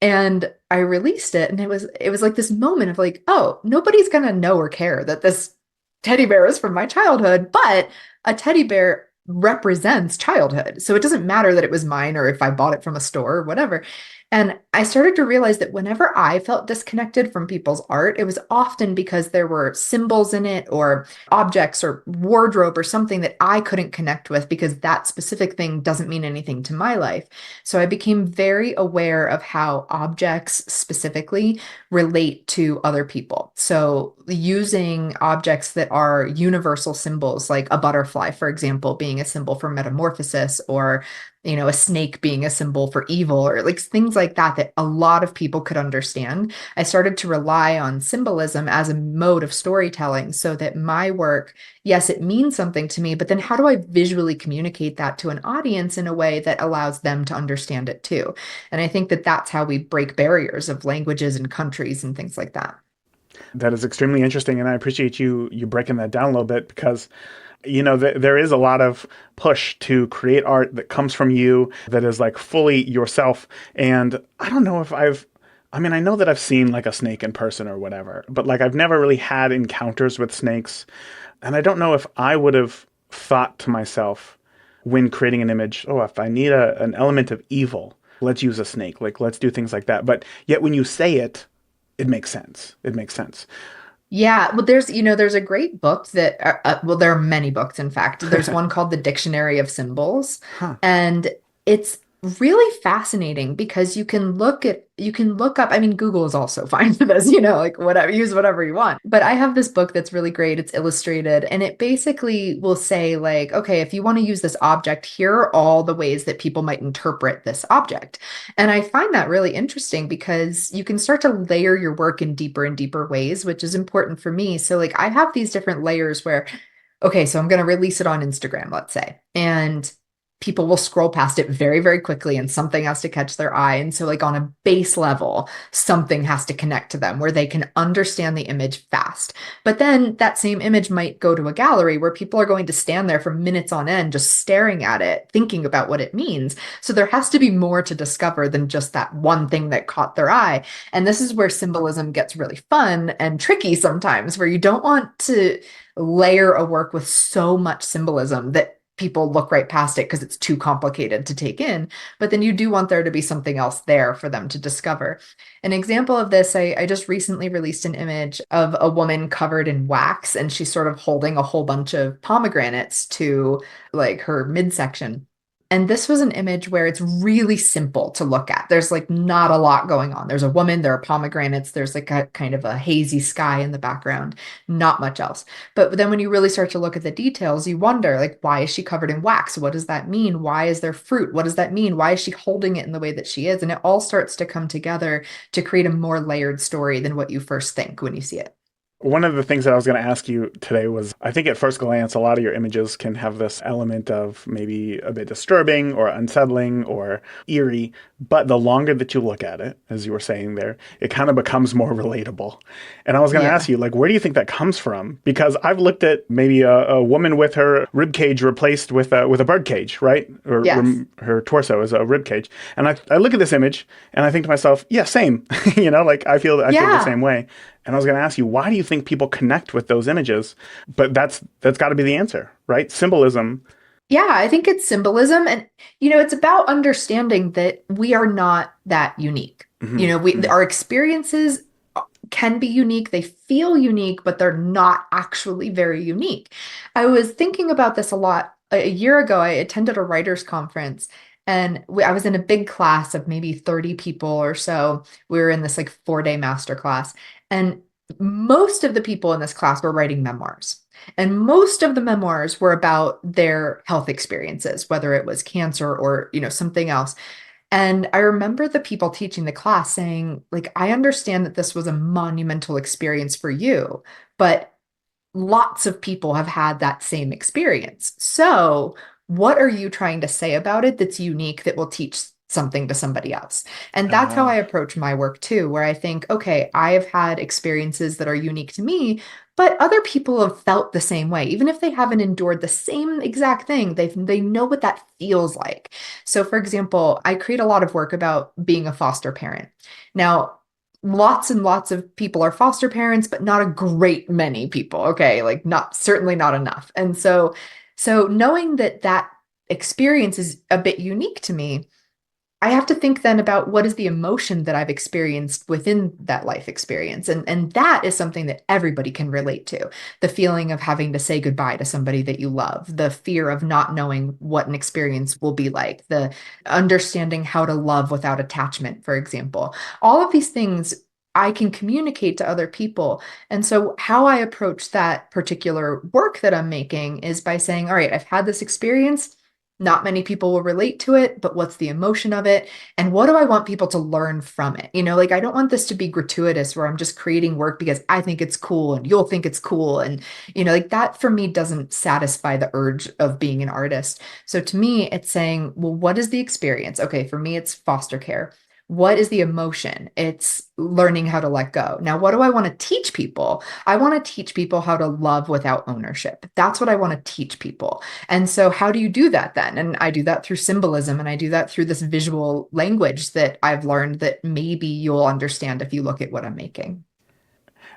And I released it, and it was like this moment of like, oh, nobody's gonna know or care that this teddy bear is from my childhood, but a teddy bear represents childhood. So it doesn't matter that it was mine or if I bought it from a store or whatever. And I started to realize that whenever I felt disconnected from people's art, it was often because there were symbols in it or objects or wardrobe or something that I couldn't connect with because that specific thing doesn't mean anything to my life. So I became very aware of how objects specifically relate to other people. So using objects that are universal symbols, like a butterfly, for example, being a symbol for metamorphosis, or a snake being a symbol for evil or like things like that, that a lot of people could understand. I started to rely on symbolism as a mode of storytelling so that my work, yes, it means something to me, but then how do I visually communicate that to an audience in a way that allows them to understand it too? And I think that that's how we break barriers of languages and countries and things like that. That is extremely interesting, and I appreciate you breaking that down a little bit because there is a lot of push to create art that comes from you, that is like fully yourself. And I don't know if I know that I've seen like a snake in person or whatever, but like I've never really had encounters with snakes. And I don't know if I would have thought to myself when creating an image, oh, if I need an element of evil, let's use a snake. Like, let's do things like that. But yet when you say it, it makes sense. It makes sense. Yeah, well, there's a great book that, well, there are many books, in fact. There's one called The Dictionary of Symbols, Huh. and it's really fascinating because you can look up, I mean, Google is also fine for this, like whatever, use whatever you want. But I have this book that's really great. It's illustrated, and it basically will say like, okay, if you want to use this object, here are all the ways that people might interpret this object. And I find that really interesting because you can start to layer your work in deeper and deeper ways, which is important for me. So like I have these different layers where, okay, so I'm going to release it on Instagram, let's say, and people will scroll past it very, very quickly and something has to catch their eye. And so, like, on a base level, something has to connect to them where they can understand the image fast. But then that same image might go to a gallery where people are going to stand there for minutes on end, just staring at it, thinking about what it means. So there has to be more to discover than just that one thing that caught their eye. And this is where symbolism gets really fun and tricky sometimes, where you don't want to layer a work with so much symbolism that people look right past it because it's too complicated to take in. But then you do want there to be something else there for them to discover. An example of this, I just recently released an image of a woman covered in wax, and she's sort of holding a whole bunch of pomegranates to like her midsection. And this was an image where it's really simple to look at. There's like not a lot going on. There's a woman, there are pomegranates, there's like a kind of a hazy sky in the background, not much else. But then when you really start to look at the details, you wonder, like, why is she covered in wax? What does that mean? Why is there fruit? What does that mean? Why is she holding it in the way that she is? And it all starts to come together to create a more layered story than what you first think when you see it. One of the things that I was going to ask you today was, I think at first glance, a lot of your images can have this element of maybe a bit disturbing or unsettling or eerie, but the longer that you look at it, as you were saying there, it kind of becomes more relatable. And I was going to ask you, like, where do you think that comes from? Because I've looked at maybe a woman with her rib cage replaced with a bird cage, right? Or Yes. her torso is a rib cage. And I look at this image and I think to myself, yeah, same. Like I feel the same way. And I was going to ask you, why do you think people connect with those images? But that's got to be the answer, right? Symbolism. Yeah, I think it's symbolism. And, it's about understanding that we are not that unique. Our experiences can be unique. They feel unique, but they're not actually very unique. I was thinking about this a lot. A year ago, I attended a writers' conference. And I was in a big class of maybe 30 people or so. We were in this like 4-day master class. And most of the people in this class were writing memoirs. And most of the memoirs were about their health experiences, whether it was cancer or, something else. And I remember the people teaching the class saying, like, I understand that this was a monumental experience for you, but lots of people have had that same experience. So, what are you trying to say about it that's unique that will teach something to somebody else? And that's how I approach my work too, where I think, okay, I have had experiences that are unique to me, but other people have felt the same way. Even if they haven't endured the same exact thing, they know what that feels like. So, for example, I create a lot of work about being a foster parent. Now, lots and lots of people are foster parents, but not a great many people. Okay, like certainly not enough. And so knowing that that experience is a bit unique to me, I have to think then about what is the emotion that I've experienced within that life experience. And that is something that everybody can relate to. The feeling of having to say goodbye to somebody that you love, the fear of not knowing what an experience will be like, the understanding how to love without attachment, for example. All of these things I can communicate to other people. And so how I approach that particular work that I'm making is by saying, all right, I've had this experience. Not many people will relate to it, but what's the emotion of it? And what do I want people to learn from it? Like I don't want this to be gratuitous where I'm just creating work because I think it's cool and you'll think it's cool. And, like that for me doesn't satisfy the urge of being an artist. So to me, it's saying, well, what is the experience? Okay, for me, it's foster care. What is the emotion? It's learning how to let go. Now, what do I want to teach people? I want to teach people how to love without ownership. That's what I want to teach people. And so, how do you do that then? And I do that through symbolism and I do that through this visual language that I've learned that maybe you'll understand if you look at what I'm making.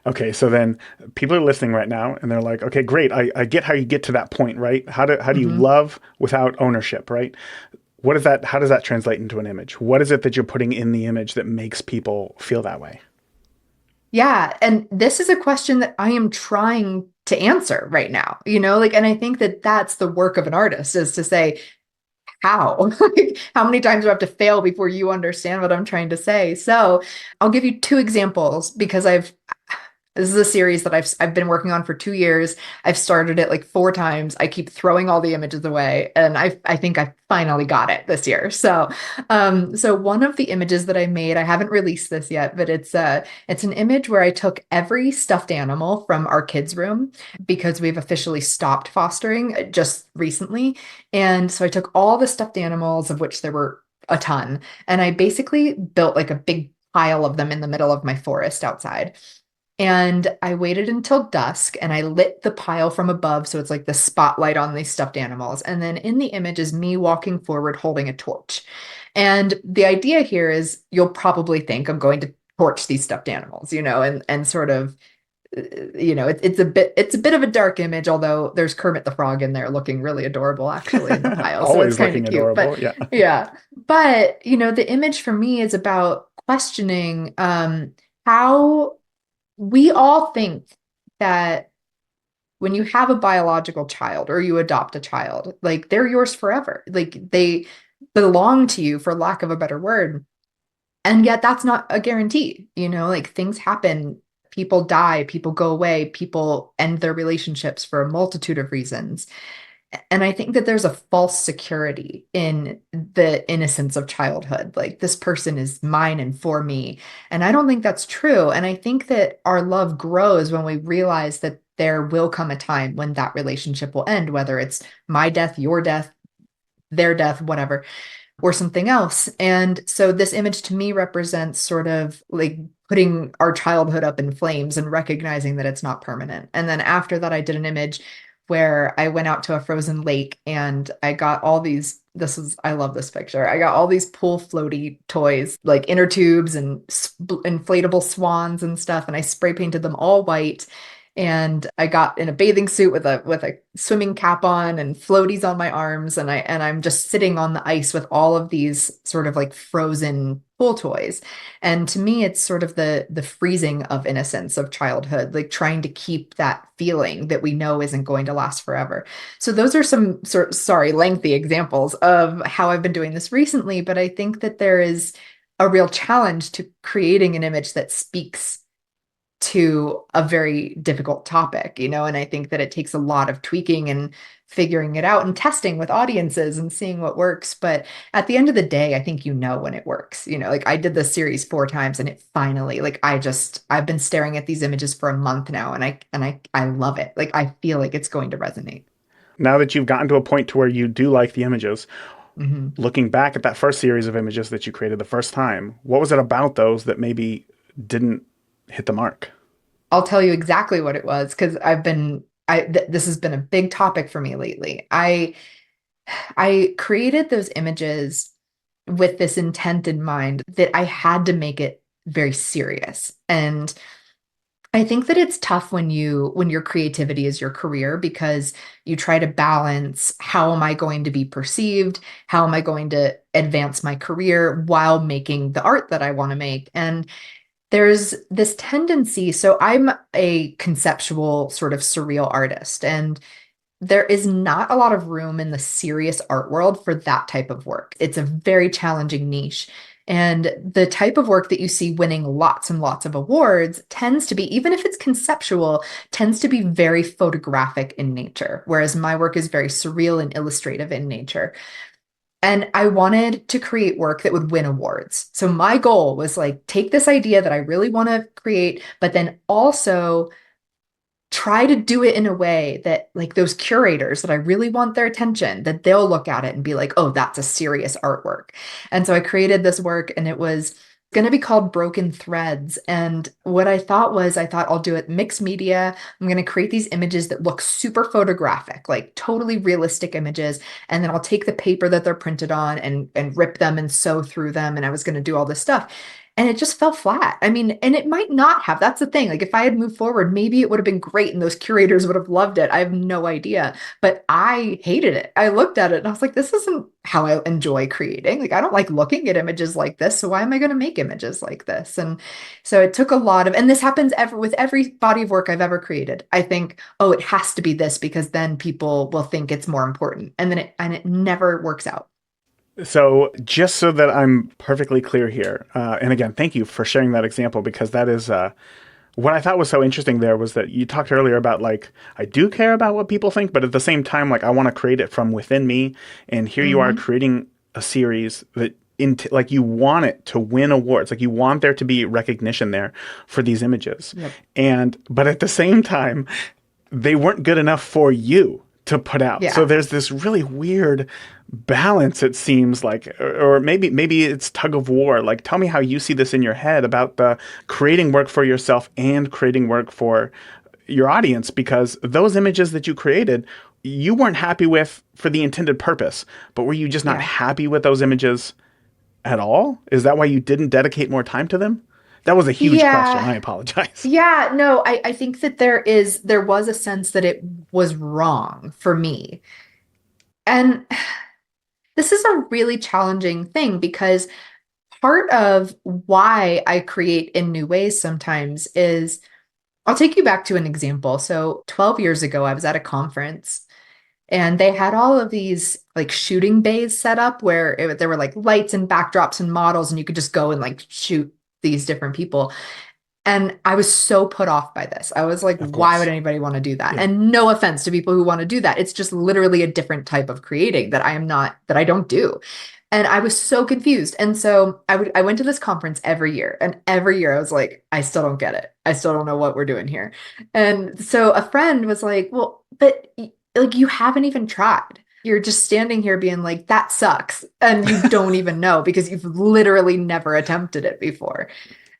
Okay, so then people are listening right now and they're like, okay, great. I get how you get to that point, right? How do you Mhm. love without ownership, right? What is that? How does that translate into an image? What is it that you're putting in the image that makes people feel that way? Yeah. And this is a question that I am trying to answer right now, and I think that that's the work of an artist is to say, how? Like, how many times do I have to fail before you understand what I'm trying to say? So I'll give you two examples because this is a series that I've been working on for 2 years. I've started it like 4 times. I keep throwing all the images away, and I think I finally got it this year. So one of the images that I made, I haven't released this yet, but it's an image where I took every stuffed animal from our kids' room because we've officially stopped fostering just recently, and so I took all the stuffed animals, of which there were a ton, and I basically built like a big pile of them in the middle of my forest outside. And I waited until dusk and I lit the pile from above. So it's like the spotlight on these stuffed animals. And then in the image is me walking forward holding a torch. And the idea here is you'll probably think I'm going to torch these stuffed animals, and sort of, it's a bit of a dark image, although there's Kermit the Frog in there looking really adorable actually in the pile. So it's Always kind of looking cute. But adorable. Yeah. yeah. But, the image for me is about questioning how we all think that when you have a biological child or you adopt a child, like they're yours forever. Like they belong to you, for lack of a better word. And yet that's not a guarantee, like things happen, people die, people go away, people end their relationships for a multitude of reasons. And I think that there's a false security in the innocence of childhood. Like, this person is mine and for me. And I don't think that's true. And I think that our love grows when we realize that there will come a time when that relationship will end, whether it's my death, your death, their death, whatever, or something else. And so this image to me represents sort of like putting our childhood up in flames and recognizing that it's not permanent. And then after that, I did an image where I went out to a frozen lake and I got all these. I love this picture. I got all these pool floaty toys, like inner tubes and inflatable swans and stuff. And I spray painted them all white. And I got in a bathing suit with a swimming cap on and floaties on my arms, and I'm just sitting on the ice with all of these sort of like frozen pool toys. And to me, it's sort of the freezing of innocence of childhood, like trying to keep that feeling that we know isn't going to last forever. So those are some sorry, lengthy examples of how I've been doing this recently, but I think that there is a real challenge to creating an image that speaks to a very difficult topic, and I think that it takes a lot of tweaking and figuring it out and testing with audiences and seeing what works. But at the end of the day, I think when it works. Like I did this series 4 times and it finally, like I've been staring at these images for a month now and I love it. Like I feel like it's going to resonate. Now that you've gotten to a point to where you do like the images, Mhm. looking back at that first series of images that you created the first time, what was it about those that maybe didn't hit the mark? I'll tell you exactly what it was because this has been a big topic for me lately. I created those images with this intent in mind that I had to make it very serious. And I think that it's tough when your creativity is your career because you try to balance how am I going to be perceived? How am I going to advance my career while making the art that I want to make? And there's this tendency. So I'm a conceptual sort of surreal artist, and there is not a lot of room in the serious art world for that type of work. It's a very challenging niche. And the type of work that you see winning lots and lots of awards tends to be, even if it's conceptual, tends to be very photographic in nature, whereas my work is very surreal and illustrative in nature. And I wanted to create work that would win awards. So my goal was like, take this idea that I really want to create, but then also try to do it in a way that like those curators that I really want their attention, that they'll look at it and be like, oh, that's a serious artwork. And so I created this work and it was going to be called Broken Threads. And what I thought was, I thought I'll do it mixed media. I'm going to create these images that look super photographic, like totally realistic images. And then I'll take the paper that they're printed on and rip them and sew through them. And I was going to do all this stuff. And it just fell flat. I mean, and it might not have. That's the thing. Like, if I had moved forward, maybe it would have been great and those curators would have loved it. I have no idea. But I hated it. I looked at it and I was like, this isn't how I enjoy creating. Like, I don't like looking at images like this. So why am I going to make images like this? And so it took a lot of, and this happens with every body of work I've ever created. I think, oh, it has to be this because then people will think it's more important. And then it never works out. So just so that I'm perfectly clear here, and again, thank you for sharing that example, because that is what I thought was so interesting there was that you talked earlier about like, I do care about what people think, but at the same time, like I want to create it from within me. And here you are creating a series that like you want it to win awards, like you want there to be recognition there for these images. Yep. But at the same time, they weren't good enough for you to put out. Yeah. So there's this really weird balance, it seems like, or maybe it's tug of war. Like, tell me how you see this in your head about the creating work for yourself and creating work for your audience, because those images that you created, you weren't happy with for the intended purpose, but were you just not happy with those images at all? Is that why you didn't dedicate more time to them? That was a huge question. I apologize. Yeah, no, I think that there was a sense that it was wrong for me. And this is a really challenging thing because part of why I create in new ways sometimes is, I'll take you back to an example. So 12 years ago, I was at a conference and they had all of these like shooting bays set up where there were like lights and backdrops and models, and you could just go and like shoot these different people. And I was so put off by this. I was like, why would anybody want to do that? Yeah. And no offense to people who want to do that. It's just literally a different type of creating that I don't do. And I was so confused. And so I went to this conference every year. And every year I was like, I still don't get it. I still don't know what we're doing here. And so a friend was like, well, but like, you haven't even tried. You're just standing here being like, that sucks. And you don't even know because you've literally never attempted it before.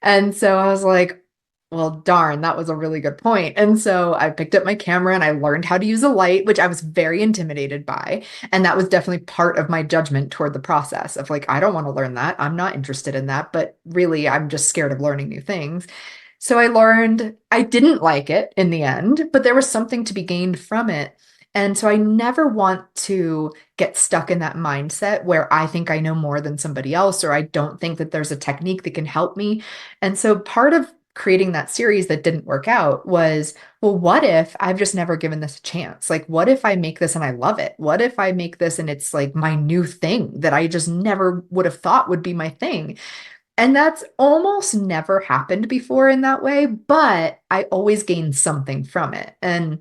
And so I was like, well, darn, that was a really good point. And so I picked up my camera and I learned how to use a light, which I was very intimidated by. And that was definitely part of my judgment toward the process of like, I don't want to learn that. I'm not interested in that. But really, I'm just scared of learning new things. So I learned, I didn't like it in the end, but there was something to be gained from it. And so I never want to get stuck in that mindset where I think I know more than somebody else, or I don't think that there's a technique that can help me. And so part of creating that series that didn't work out was, well, what if I've just never given this a chance? Like, what if I make this and I love it? What if I make this and it's like my new thing that I just never would have thought would be my thing? And that's almost never happened before in that way, but I always gained something from it. And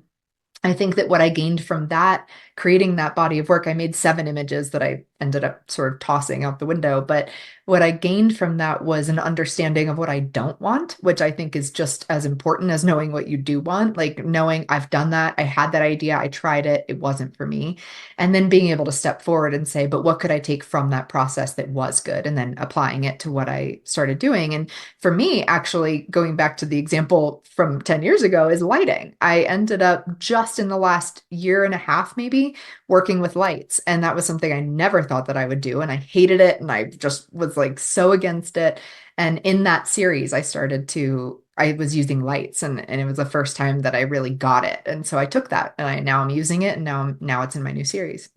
I think that what I gained from that, creating that body of work, I made 7 images that I ended up sort of tossing out the window. But what I gained from that was an understanding of what I don't want, which I think is just as important as knowing what you do want. Like knowing I've done that, I had that idea, I tried it, it wasn't for me. And then being able to step forward and say, but what could I take from that process that was good? And then applying it to what I started doing. And for me, actually, going back to the example from 10 years ago is lighting. I ended up just in the last year and a half, maybe, working with lights. And that was something I never thought that I would do. And I hated it. And I just was like so against it. And in that series, I was using lights and it was the first time that I really got it. And so I took that and now I'm using it. And now it's in my new series.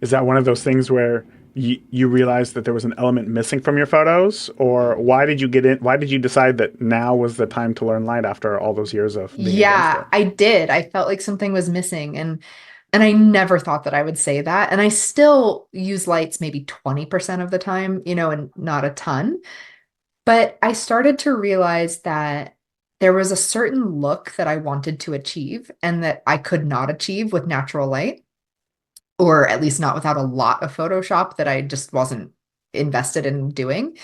Is that one of those things where you realized that there was an element missing from your photos, or why did you decide that now was the time to learn light after all those years of being against it? I did. I felt like something was missing. And And I never thought that I would say that. And I still use lights maybe 20% of the time, and not a ton. But I started to realize that there was a certain look that I wanted to achieve and that I could not achieve with natural light, or at least not without a lot of Photoshop that I just wasn't invested in doing.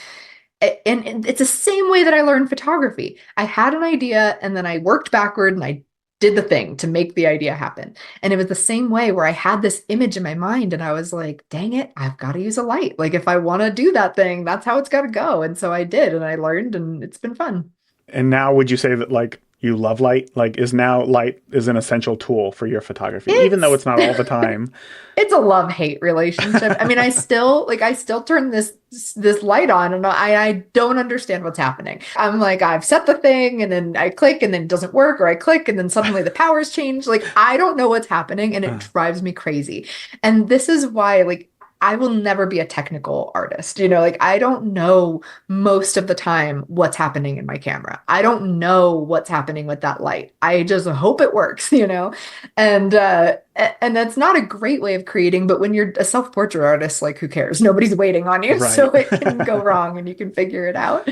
And it's the same way that I learned photography. I had an idea and then I worked backward and I did the thing to make the idea happen. And it was the same way where I had this image in my mind and I was like, dang it, I've got to use a light. Like if I want to do that thing, that's how it's got to go. And so I did and I learned and it's been fun. And now would you say that like you love light? Like is now light is an essential tool for your photography, even though It's it's not all the time? it's a love-hate relationship. I mean, I still turn this light on and I don't understand what's happening. I'm like, I've set the thing and then I click and then it doesn't work, or I click and then suddenly the power's changed. Like I don't know what's happening and it drives me crazy. And this is why like I will never be a technical artist. Like I don't know most of the time what's happening in my camera. I don't know what's happening with that light. I just hope it works. And that's not a great way of creating, but when you're a self-portrait artist, like who cares? Nobody's waiting on you, Right. so it can go wrong and you can figure it out.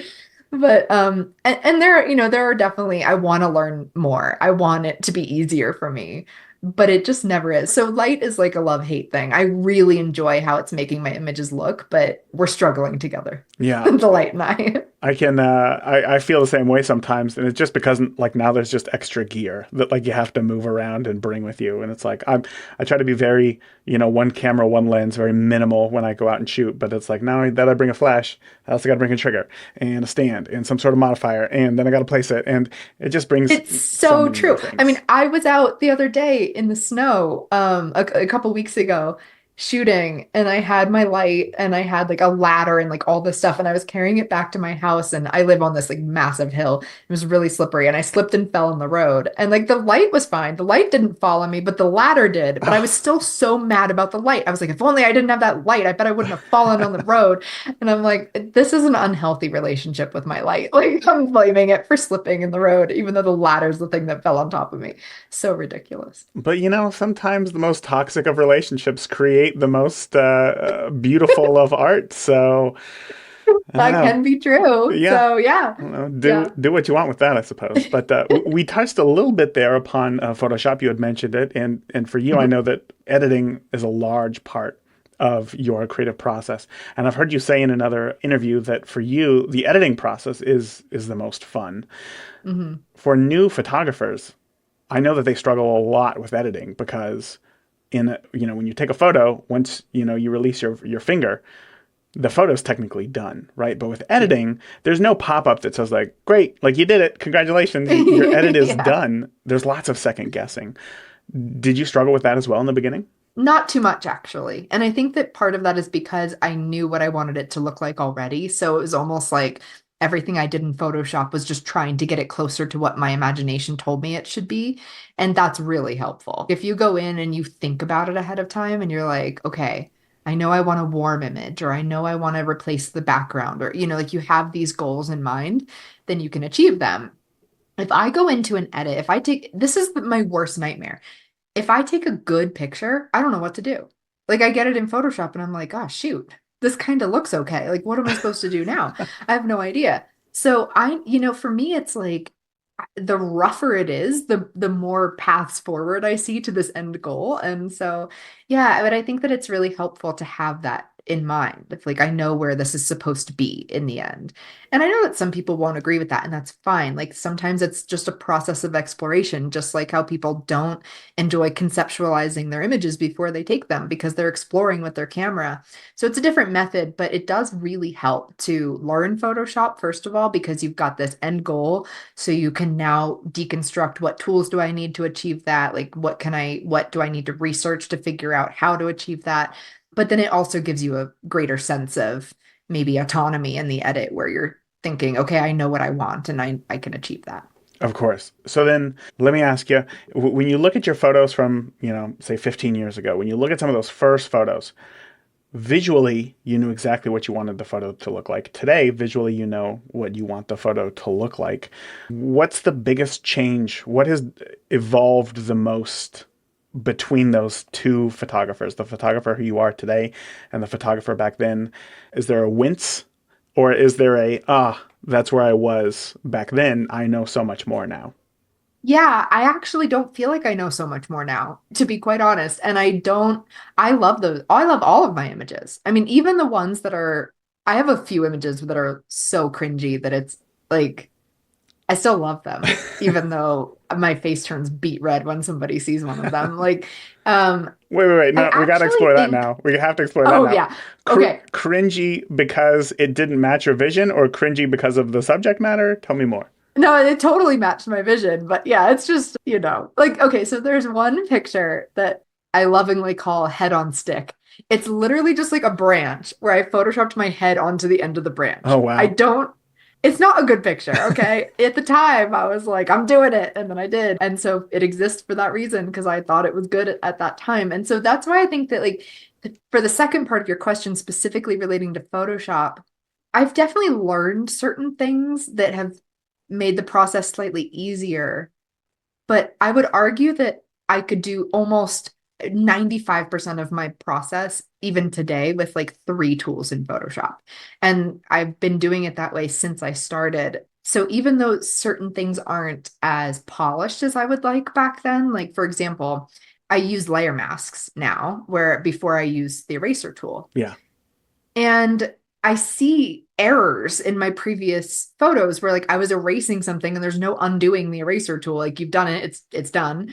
But and there are definitely I want to learn more. I want it to be easier for me, but it just never is. So light is like a love-hate thing. I really enjoy how it's making my images look, but we're struggling together. Yeah. The light and I. I can I feel the same way sometimes, and it's just because like now there's just extra gear that like you have to move around and bring with you, and it's like I try to be very one camera, one lens, very minimal when I go out and shoot, but it's like now that I bring a flash, I also got to bring a trigger and a stand and some sort of modifier, and then I got to place it, and it just brings It's so so many more true. I mean, things. I was out the other day in the snow, a couple weeks ago shooting, and I had my light and I had like a ladder and like all this stuff, and I was carrying it back to my house. And I live on this like massive hill. It was really slippery, and I slipped and fell in the road. And like the light was fine. The light didn't fall on me, but the ladder did. But I was still so mad about the light. I was like, if only I didn't have that light, I bet I wouldn't have fallen on the road. And I'm like, this is an unhealthy relationship with my light. Like I'm blaming it for slipping in the road, even though the ladder's the thing that fell on top of me. So ridiculous. But sometimes the most toxic of relationships create the most beautiful of art. So I don't That know. can be true. Yeah, So yeah. I don't know. Yeah. Do what you want with that, I suppose. But we touched a little bit there upon Photoshop. You had mentioned it, and for you, I Mhm. know that editing is a large part of your creative process. And I've heard you say in another interview that for you, the editing process is the most fun. Mhm. For new photographers, I know that they struggle a lot with editing because when you take a photo, once you release your finger, the photo's technically done, right? But with Yeah. editing, there's no pop-up that says like, great, like you did it, congratulations, your edit is Yeah. done. There's lots of second guessing. Did you struggle with that as well in the beginning? Not too much, actually. And I think that part of that is because I knew what I wanted it to look like already. So it was almost like everything I did in Photoshop was just trying to get it closer to what my imagination told me it should be. And that's really helpful. If you go in and you think about it ahead of time and you're like, okay, I know I want a warm image, or I know I want to replace the background, or, like you have these goals in mind, then you can achieve them. If I go into an edit, if I take, this is my worst nightmare. If I take a good picture, I don't know what to do. Like I get it in Photoshop and I'm like, oh shoot, this kind of looks okay. Like what am I supposed to do now? I have no idea. So for me, it's like the rougher it is, the more paths forward I see to this end goal. And so, yeah, but I think that it's really helpful to have that in mind. If like I know where this is supposed to be in the end. And I know that some people won't agree with that, and that's fine. Like sometimes it's just a process of exploration, just like how people don't enjoy conceptualizing their images before they take them because they're exploring with their camera. So it's a different method, but it does really help to learn Photoshop, first of all, because you've got this end goal. So you can now deconstruct what tools do I need to achieve that? Like what do I need to research to figure out how to achieve that? But then it also gives you a greater sense of maybe autonomy in the edit where you're thinking, okay, I know what I want and I can achieve that. Of course. So then let me ask you, when you look at your photos from, say 15 years ago, when you look at some of those first photos, visually, you knew exactly what you wanted the photo to look like. Today, visually, you know what you want the photo to look like. What's the biggest change? What has evolved the most between those two photographers, the photographer who you are today and the photographer back then? Is there a wince, or is there that's where I was back then, I know so much more now? Yeah, I actually don't feel like I know so much more now, to be quite honest. And I love those. I love all of my images. I mean, even the ones that I have a few images that are so cringy that it's like, I still love them, even though my face turns beet red when somebody sees one of them. Like, Wait. I No, we got to actually explore that think, now. We have to explore that oh, now. yeah. Okay. Cringy because it didn't match your vision, or cringy because of the subject matter? Tell me more. No, it totally matched my vision. But yeah, it's just, like, okay, so there's one picture that I lovingly call head on stick. It's literally just like a branch where I photoshopped my head onto the end of the Oh, branch. wow. It's not a good picture, okay? At the time, I was like, I'm doing it. And then I did. And so it exists for that reason because I thought it was good at that time. And so that's why I think that, like, for the second part of your question, specifically relating to Photoshop, I've definitely learned certain things that have made the process slightly easier. But I would argue that I could do almost 95% of my process even today with like three tools in Photoshop. And I've been doing it that way since I started. So even though certain things aren't as polished as I would like back then, like for example, I use layer masks now, where before I used the eraser tool. Yeah. And I see errors in my previous photos where like I was erasing something and there's no undoing the eraser tool. Like you've done it, it's done.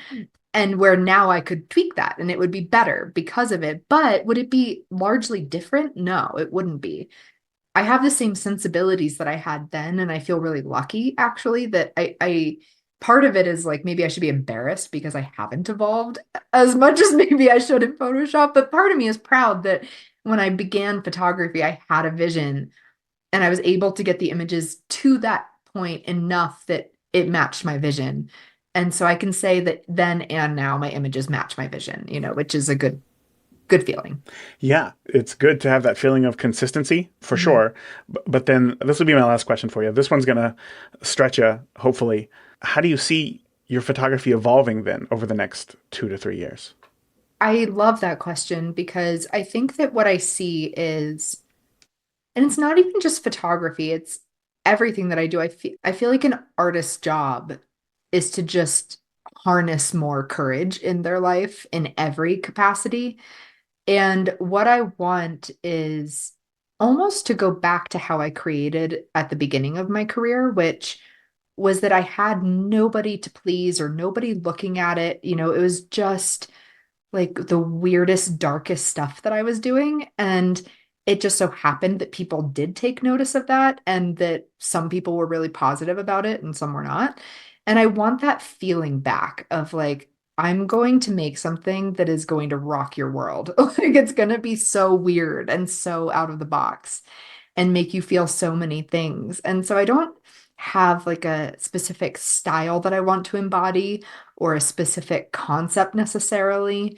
And where now I could tweak that and it would be better because of it. But would it be largely different? No, it wouldn't be. I have the same sensibilities that I had then, and I feel really lucky actually that I part of it is like maybe I should be embarrassed because I haven't evolved as much as maybe I should in Photoshop, but part of me is proud that when I began photography, I had a vision and I was able to get the images to that point enough that it matched my vision. And so I can say that then and now my images match my vision, which is a good feeling. Yeah, it's good to have that feeling of consistency for Mhm. sure. But then this will be my last question for you. This one's going to stretch you, hopefully. How do you see your photography evolving then over the next 2 to 3 years? I love that question because I think that what I see is, and it's not even just photography, it's everything that I do. I feel like an artist's job is to just harness more courage in their life in every capacity. And what I want is almost to go back to how I created at the beginning of my career, which was that I had nobody to please or nobody looking at it. It was just like the weirdest, darkest stuff that I was doing. And it just so happened that people did take notice of that and that some people were really positive about it and some were not. And I want that feeling back of like, I'm going to make something that is going to rock your world. Like it's going to be so weird and so out of the box and make you feel so many things. And so I don't have like a specific style that I want to embody or a specific concept necessarily.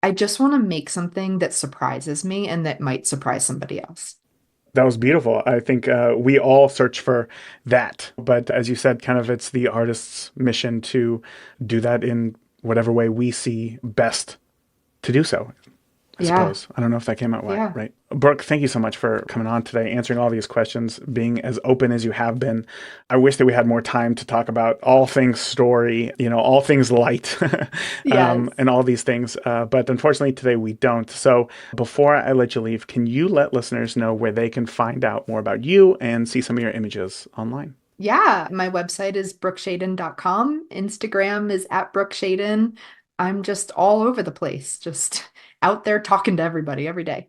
I just want to make something that surprises me and that might surprise somebody else. That was beautiful. I think we all search for that. But as you said, kind of it's the artist's mission to do that in whatever way we see best to do so. I Yeah. suppose. I don't know if that came out Yeah. right. Brooke, thank you so much for coming on today, answering all these questions, being as open as you have been. I wish that we had more time to talk about all things story, all things light, Yes. and all these things. But unfortunately, today we don't. So before I let you leave, can you let listeners know where they can find out more about you and see some of your images online? Yeah. My website is brookeshaden.com. Instagram is at Brooke Shaden. I'm just all over the place, just out there talking to everybody every day.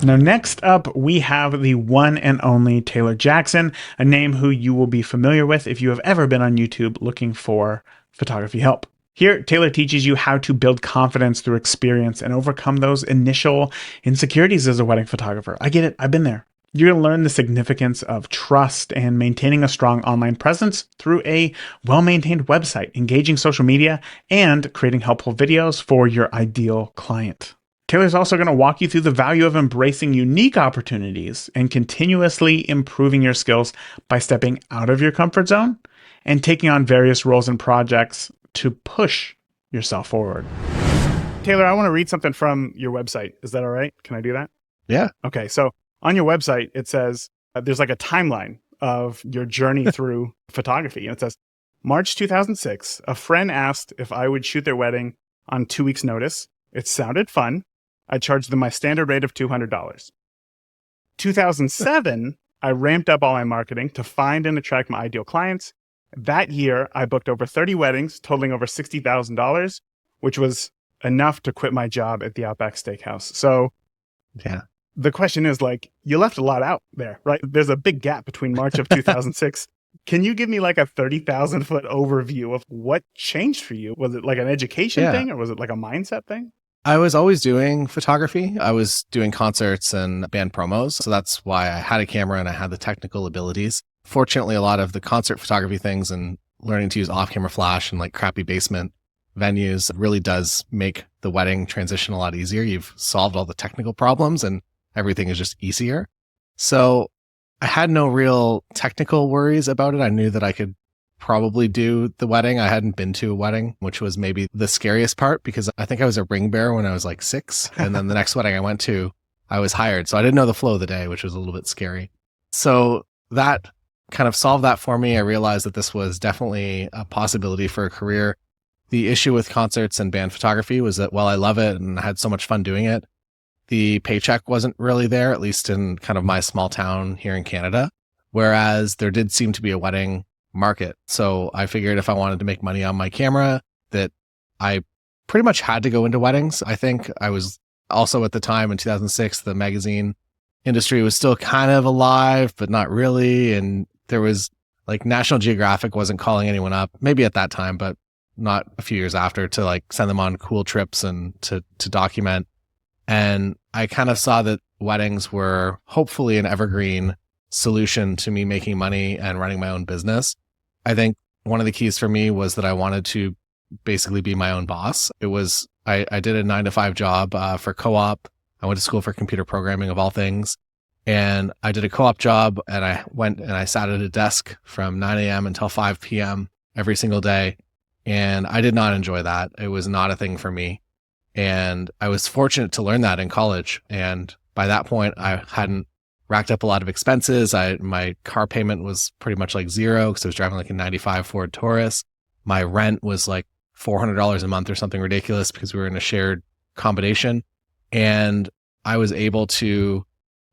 Now, next up, we have the one and only Taylor Jackson, a name who you will be familiar with if you have ever been on YouTube looking for photography help. Here, Taylor teaches you how to build confidence through experience and overcome those initial insecurities as a wedding photographer. I get it. I've been there. You're going to learn the significance of trust and maintaining a strong online presence through a well-maintained website, engaging social media, and creating helpful videos for your ideal client. Taylor's also going to walk you through the value of embracing unique opportunities and continuously improving your skills by stepping out of your comfort zone and taking on various roles and projects to push yourself forward. Taylor, I want to read something from your website. Is that all right? Can I do that? Yeah. Okay. So on your website, it says there's like a timeline of your journey through photography. And it says, March 2006, a friend asked if I would shoot their wedding on 2 weeks' notice. It sounded fun. I charged them my standard rate of $200. 2007, I ramped up all my marketing to find and attract my ideal clients. That year, I booked over 30 weddings, totaling over $60,000, which was enough to quit my job at the Outback Steakhouse. So Yeah. the question is, like, you left a lot out there, right? There's a big gap between March of 2006. Can you give me like a 30,000 foot overview of what changed for you? Was it like an education thing, or was it like a mindset thing? I was always doing photography. I was doing concerts and band promos. So that's why I had a camera and I had the technical abilities. Fortunately, a lot of the concert photography things and learning to use off-camera flash and like crappy basement venues really does make the wedding transition a lot easier. You've solved all the technical problems and everything is just easier. So I had no real technical worries about it. I knew that I could probably do the wedding. I hadn't been to a wedding, which was maybe the scariest part because I think I was a ring bearer when I was like 6. And then the next wedding I went to, I was hired. So I didn't know the flow of the day, which was a little bit scary. So that kind of solved that for me. I realized that this was definitely a possibility for a career. The issue with concerts and band photography was that while I love it and I had so much fun doing it, the paycheck wasn't really there, at least in kind of my small town here in Canada, whereas there did seem to be a wedding market. So I figured if I wanted to make money on my camera, that I pretty much had to go into weddings. I think I was also at the time in 2006, the magazine industry was still kind of alive, but not really. And there was like National Geographic wasn't calling anyone up, maybe at that time, but not a few years after, to like send them on cool trips and to document. And I kind of saw that weddings were hopefully an evergreen solution to me making money and running my own business. I think one of the keys for me was that I wanted to basically be my own boss. It was, I did a 9-to-5 job for co-op. I went to school for computer programming of all things. And I did a co-op job and I went and I sat at a desk from 9 a.m. until 5 p.m. every single day. And I did not enjoy that. It was not a thing for me. And I was fortunate to learn that in college. And by that point, I hadn't racked up a lot of expenses. My car payment was pretty much like zero because I was driving like a 95 Ford Taurus. My rent was like $400 a month or something ridiculous because we were in a shared combination. And I was able to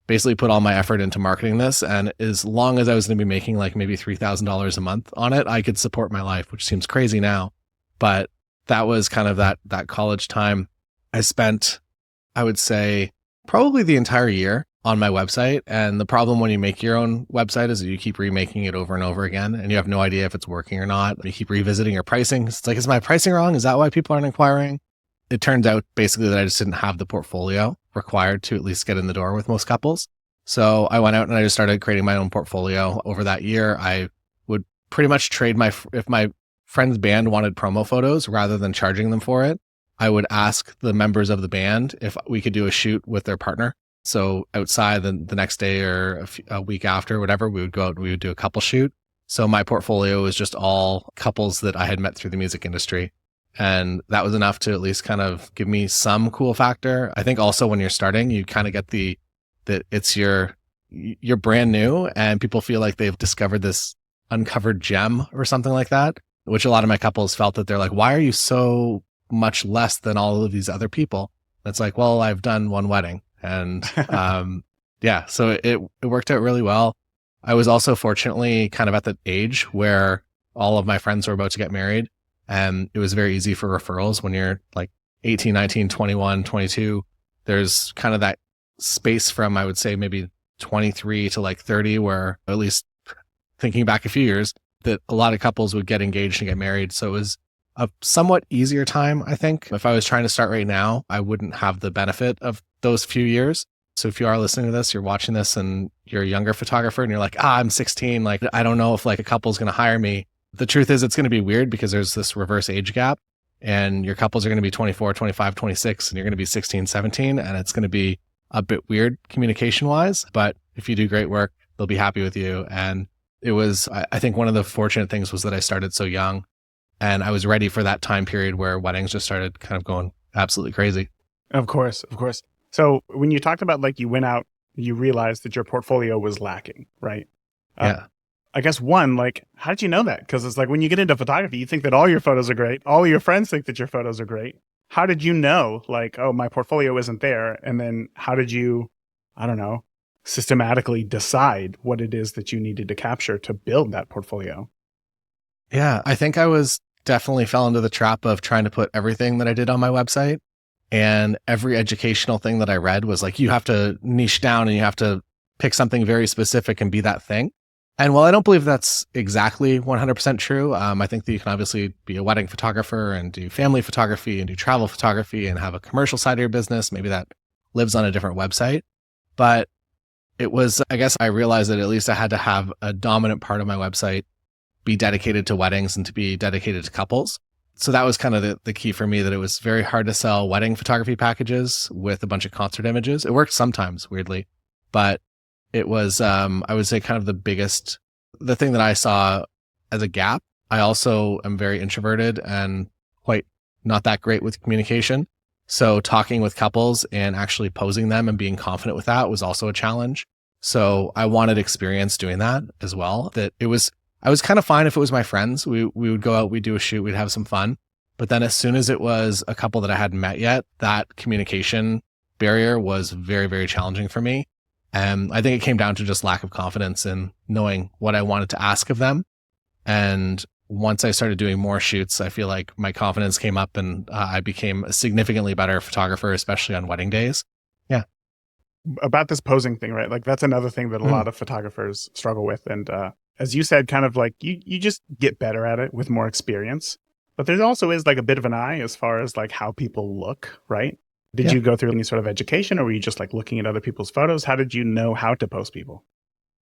basically put all my effort into marketing this. And as long as I was going to be making like maybe $3,000 a month on it, I could support my life, which seems crazy now. But that was kind of that college time. I spent, I would say, probably the entire year on my website. And the problem when you make your own website is that you keep remaking it over and over again, and you have no idea if it's working or not. You keep revisiting your pricing. It's like, is my pricing wrong? Is that why people aren't inquiring? It turns out basically that I just didn't have the portfolio required to at least get in the door with most couples. So I went out and I just started creating my own portfolio. Over that year, I would pretty much trade if my friend's band wanted promo photos rather than charging them for it, I would ask the members of the band if we could do a shoot with their partner. So outside the next day or a week after, whatever, we would go out and we would do a couple shoot. So my portfolio was just all couples that I had met through the music industry. And that was enough to at least kind of give me some cool factor. I think also when you're starting, you kind of get that it's you're brand new and people feel like they've discovered this uncovered gem or something like that, which a lot of my couples felt that they're like, why are you so much less than all of these other people? It's like, well, I've done one wedding. And yeah, so it worked out really well. I was also fortunately kind of at the age where all of my friends were about to get married. And it was very easy for referrals when you're like 18, 19, 21, 22. There's kind of that space from, I would say, maybe 23 to like 30, where at least thinking back a few years, that a lot of couples would get engaged and get married. So it was a somewhat easier time, I think. If I was trying to start right now, I wouldn't have the benefit of those few years. So if you are listening to this, you're watching this and you're a younger photographer and you're like, I'm 16, like, I don't know if like a couple's going to hire me. The truth is it's going to be weird because there's this reverse age gap and your couples are going to be 24, 25, 26, and you're going to be 16, 17. And it's going to be a bit weird communication wise, but if you do great work, they'll be happy with you. And it was, I think one of the fortunate things was that I started so young. And I was ready for that time period where weddings just started kind of going absolutely crazy. Of course, of course. So when you talked about like you went out, you realized that your portfolio was lacking, right? Uh, Yeah. I guess one, like, how did you know that? Because it's like when you get into photography, you think that all your photos are great. All of your friends think that your photos are great. How did you know, like, oh, my portfolio isn't there? And then how did you, I don't know, systematically decide what it is that you needed to capture to build that portfolio? Yeah. I think I was definitely fell into the trap of trying to put everything that I did on my website. And every educational thing that I read was like, you have to niche down and you have to pick something very specific and be that thing. And while I don't believe that's exactly 100% true, I think that you can obviously be a wedding photographer and do family photography and do travel photography and have a commercial side of your business. Maybe that lives on a different website. But it was, I guess I realized that at least I had to have a dominant part of my website be dedicated to weddings and to be dedicated to couples. So that was kind of the key for me, that it was very hard to sell wedding photography packages with a bunch of concert images. It worked sometimes, weirdly, but it was, I would say, kind of the thing that I saw as a gap. I also am very introverted and quite not that great with communication. So talking with couples and actually posing them and being confident with that was also a challenge. So I wanted experience doing that as well. I was kind of fine if it was my friends. We would go out, we'd do a shoot, we'd have some fun. But then as soon as it was a couple that I hadn't met yet, that communication barrier was very, very challenging for me. And I think it came down to just lack of confidence in knowing what I wanted to ask of them. And once I started doing more shoots, I feel like my confidence came up and I became a significantly better photographer, especially on wedding days. Yeah. About this posing thing, right? Like that's another thing that a lot of photographers struggle with. And as you said, kind of like you just get better at it with more experience. But there also is like a bit of an eye as far as like how people look, right? Did you go through any sort of education, or were you just like looking at other people's photos? How did you know how to post people?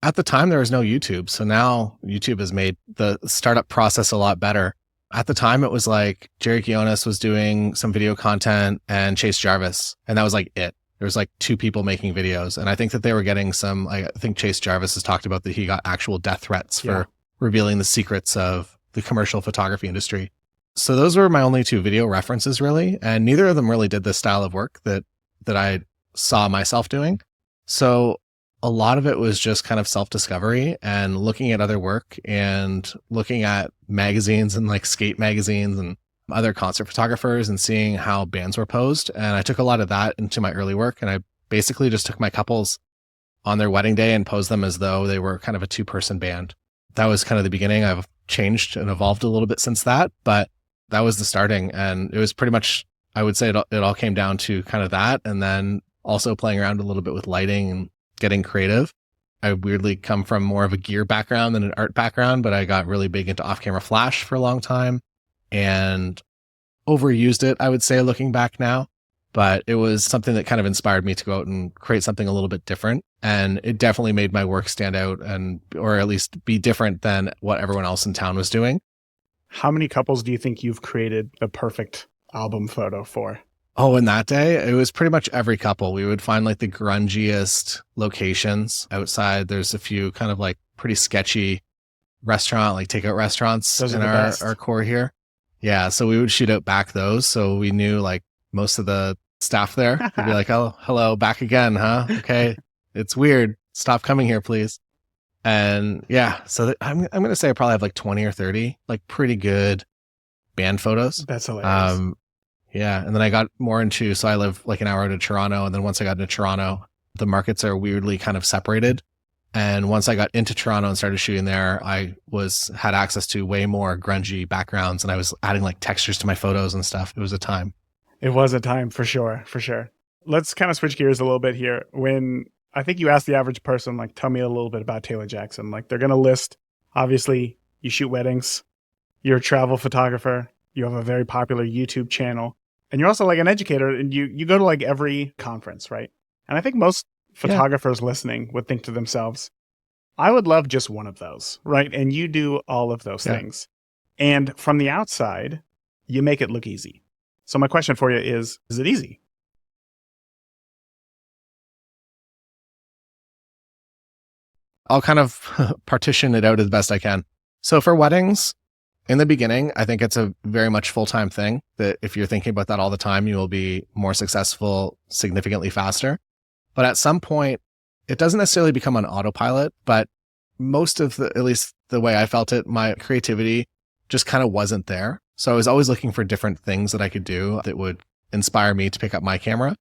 At the time, there was no YouTube. So now YouTube has made the startup process a lot better. At the time, it was like Jerry Kionis was doing some video content and Chase Jarvis. And that was like it. There was like two people making videos. And I think that they were getting some, I think Chase Jarvis has talked about that he got actual death threats for revealing the secrets of the commercial photography industry. So those were my only two video references, really. And neither of them really did this style of work that I saw myself doing. So a lot of it was just kind of self-discovery and looking at other work and looking at magazines and like skate magazines and other concert photographers and seeing how bands were posed. And I took a lot of that into my early work. And I basically just took my couples on their wedding day and posed them as though they were kind of a two-person band. That was kind of the beginning. I've changed and evolved a little bit since that, but that was the starting. And it was pretty much, I would say it all came down to kind of that. And then also playing around a little bit with lighting and getting creative. I weirdly come from more of a gear background than an art background, but I got really big into off-camera flash for a long time and overused it, I would say, looking back now. But it was something that kind of inspired me to go out and create something a little bit different. And it definitely made my work stand out or at least be different than what everyone else in town was doing. How many couples do you think you've created the perfect album photo for? Oh, in that day, it was pretty much every couple. We would find like the grungiest locations outside. There's a few kind of like pretty sketchy like takeout restaurants in our core here. Yeah. So we would shoot out back those. So we knew like most of the staff there. We'd be like, oh, hello, back again, huh? Okay. It's weird. Stop coming here, please. And yeah, so I'm going to say I probably have like 20 or 30, like pretty good band photos. That's hilarious. Yeah. And then I got more into, so I live like an hour out of Toronto. And then once I got into Toronto, the markets are weirdly kind of separated. And once I got into Toronto and started shooting there, I had access to way more grungy backgrounds and I was adding like textures to my photos and stuff. It was a time. It was a time for sure. For sure. Let's kind of switch gears a little bit here. When I think you ask the average person, like, tell me a little bit about Taylor Jackson. Like, they're going to list, obviously, you shoot weddings, you're a travel photographer, you have a very popular YouTube channel, and you're also like an educator, and you go to like every conference, right? And I think most photographers listening would think to themselves, I would love just one of those, right? And you do all of those things. And from the outside, you make it look easy. So my question for you is it easy? I'll kind of partition it out as best I can. So for weddings, In the beginning, I think it's a very much full-time thing that if you're thinking about that all the time, you will be more successful significantly faster. But at some point, it doesn't necessarily become an autopilot, but most of at least the way I felt it, my creativity just kind of wasn't there. So I was always looking for different things that I could do that would inspire me to pick up my camera.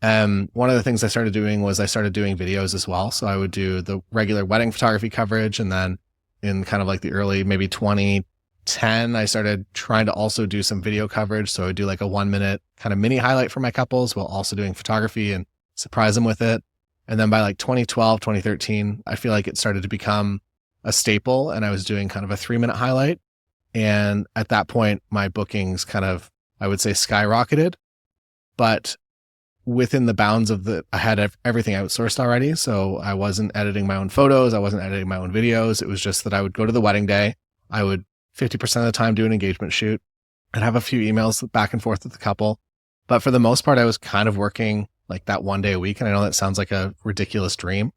One of the things I started doing was I started doing videos as well. So I would do the regular wedding photography coverage. And then in kind of like the early, maybe 2010, I started trying to also do some video coverage. So I would do like a 1-minute kind of mini highlight for my couples while also doing photography and surprise them with it. And then by like 2012, 2013, I feel like it started to become a staple and I was doing kind of a 3-minute highlight. And at that point, my bookings kind of, I would say, skyrocketed. But within the bounds of I had everything outsourced already. So I wasn't editing my own photos. I wasn't editing my own videos. It was just that I would go to the wedding day. I would 50% of the time do an engagement shoot and have a few emails back and forth with the couple. But for the most part, I was kind of working like that 1 day a week. And I know that sounds like a ridiculous dream,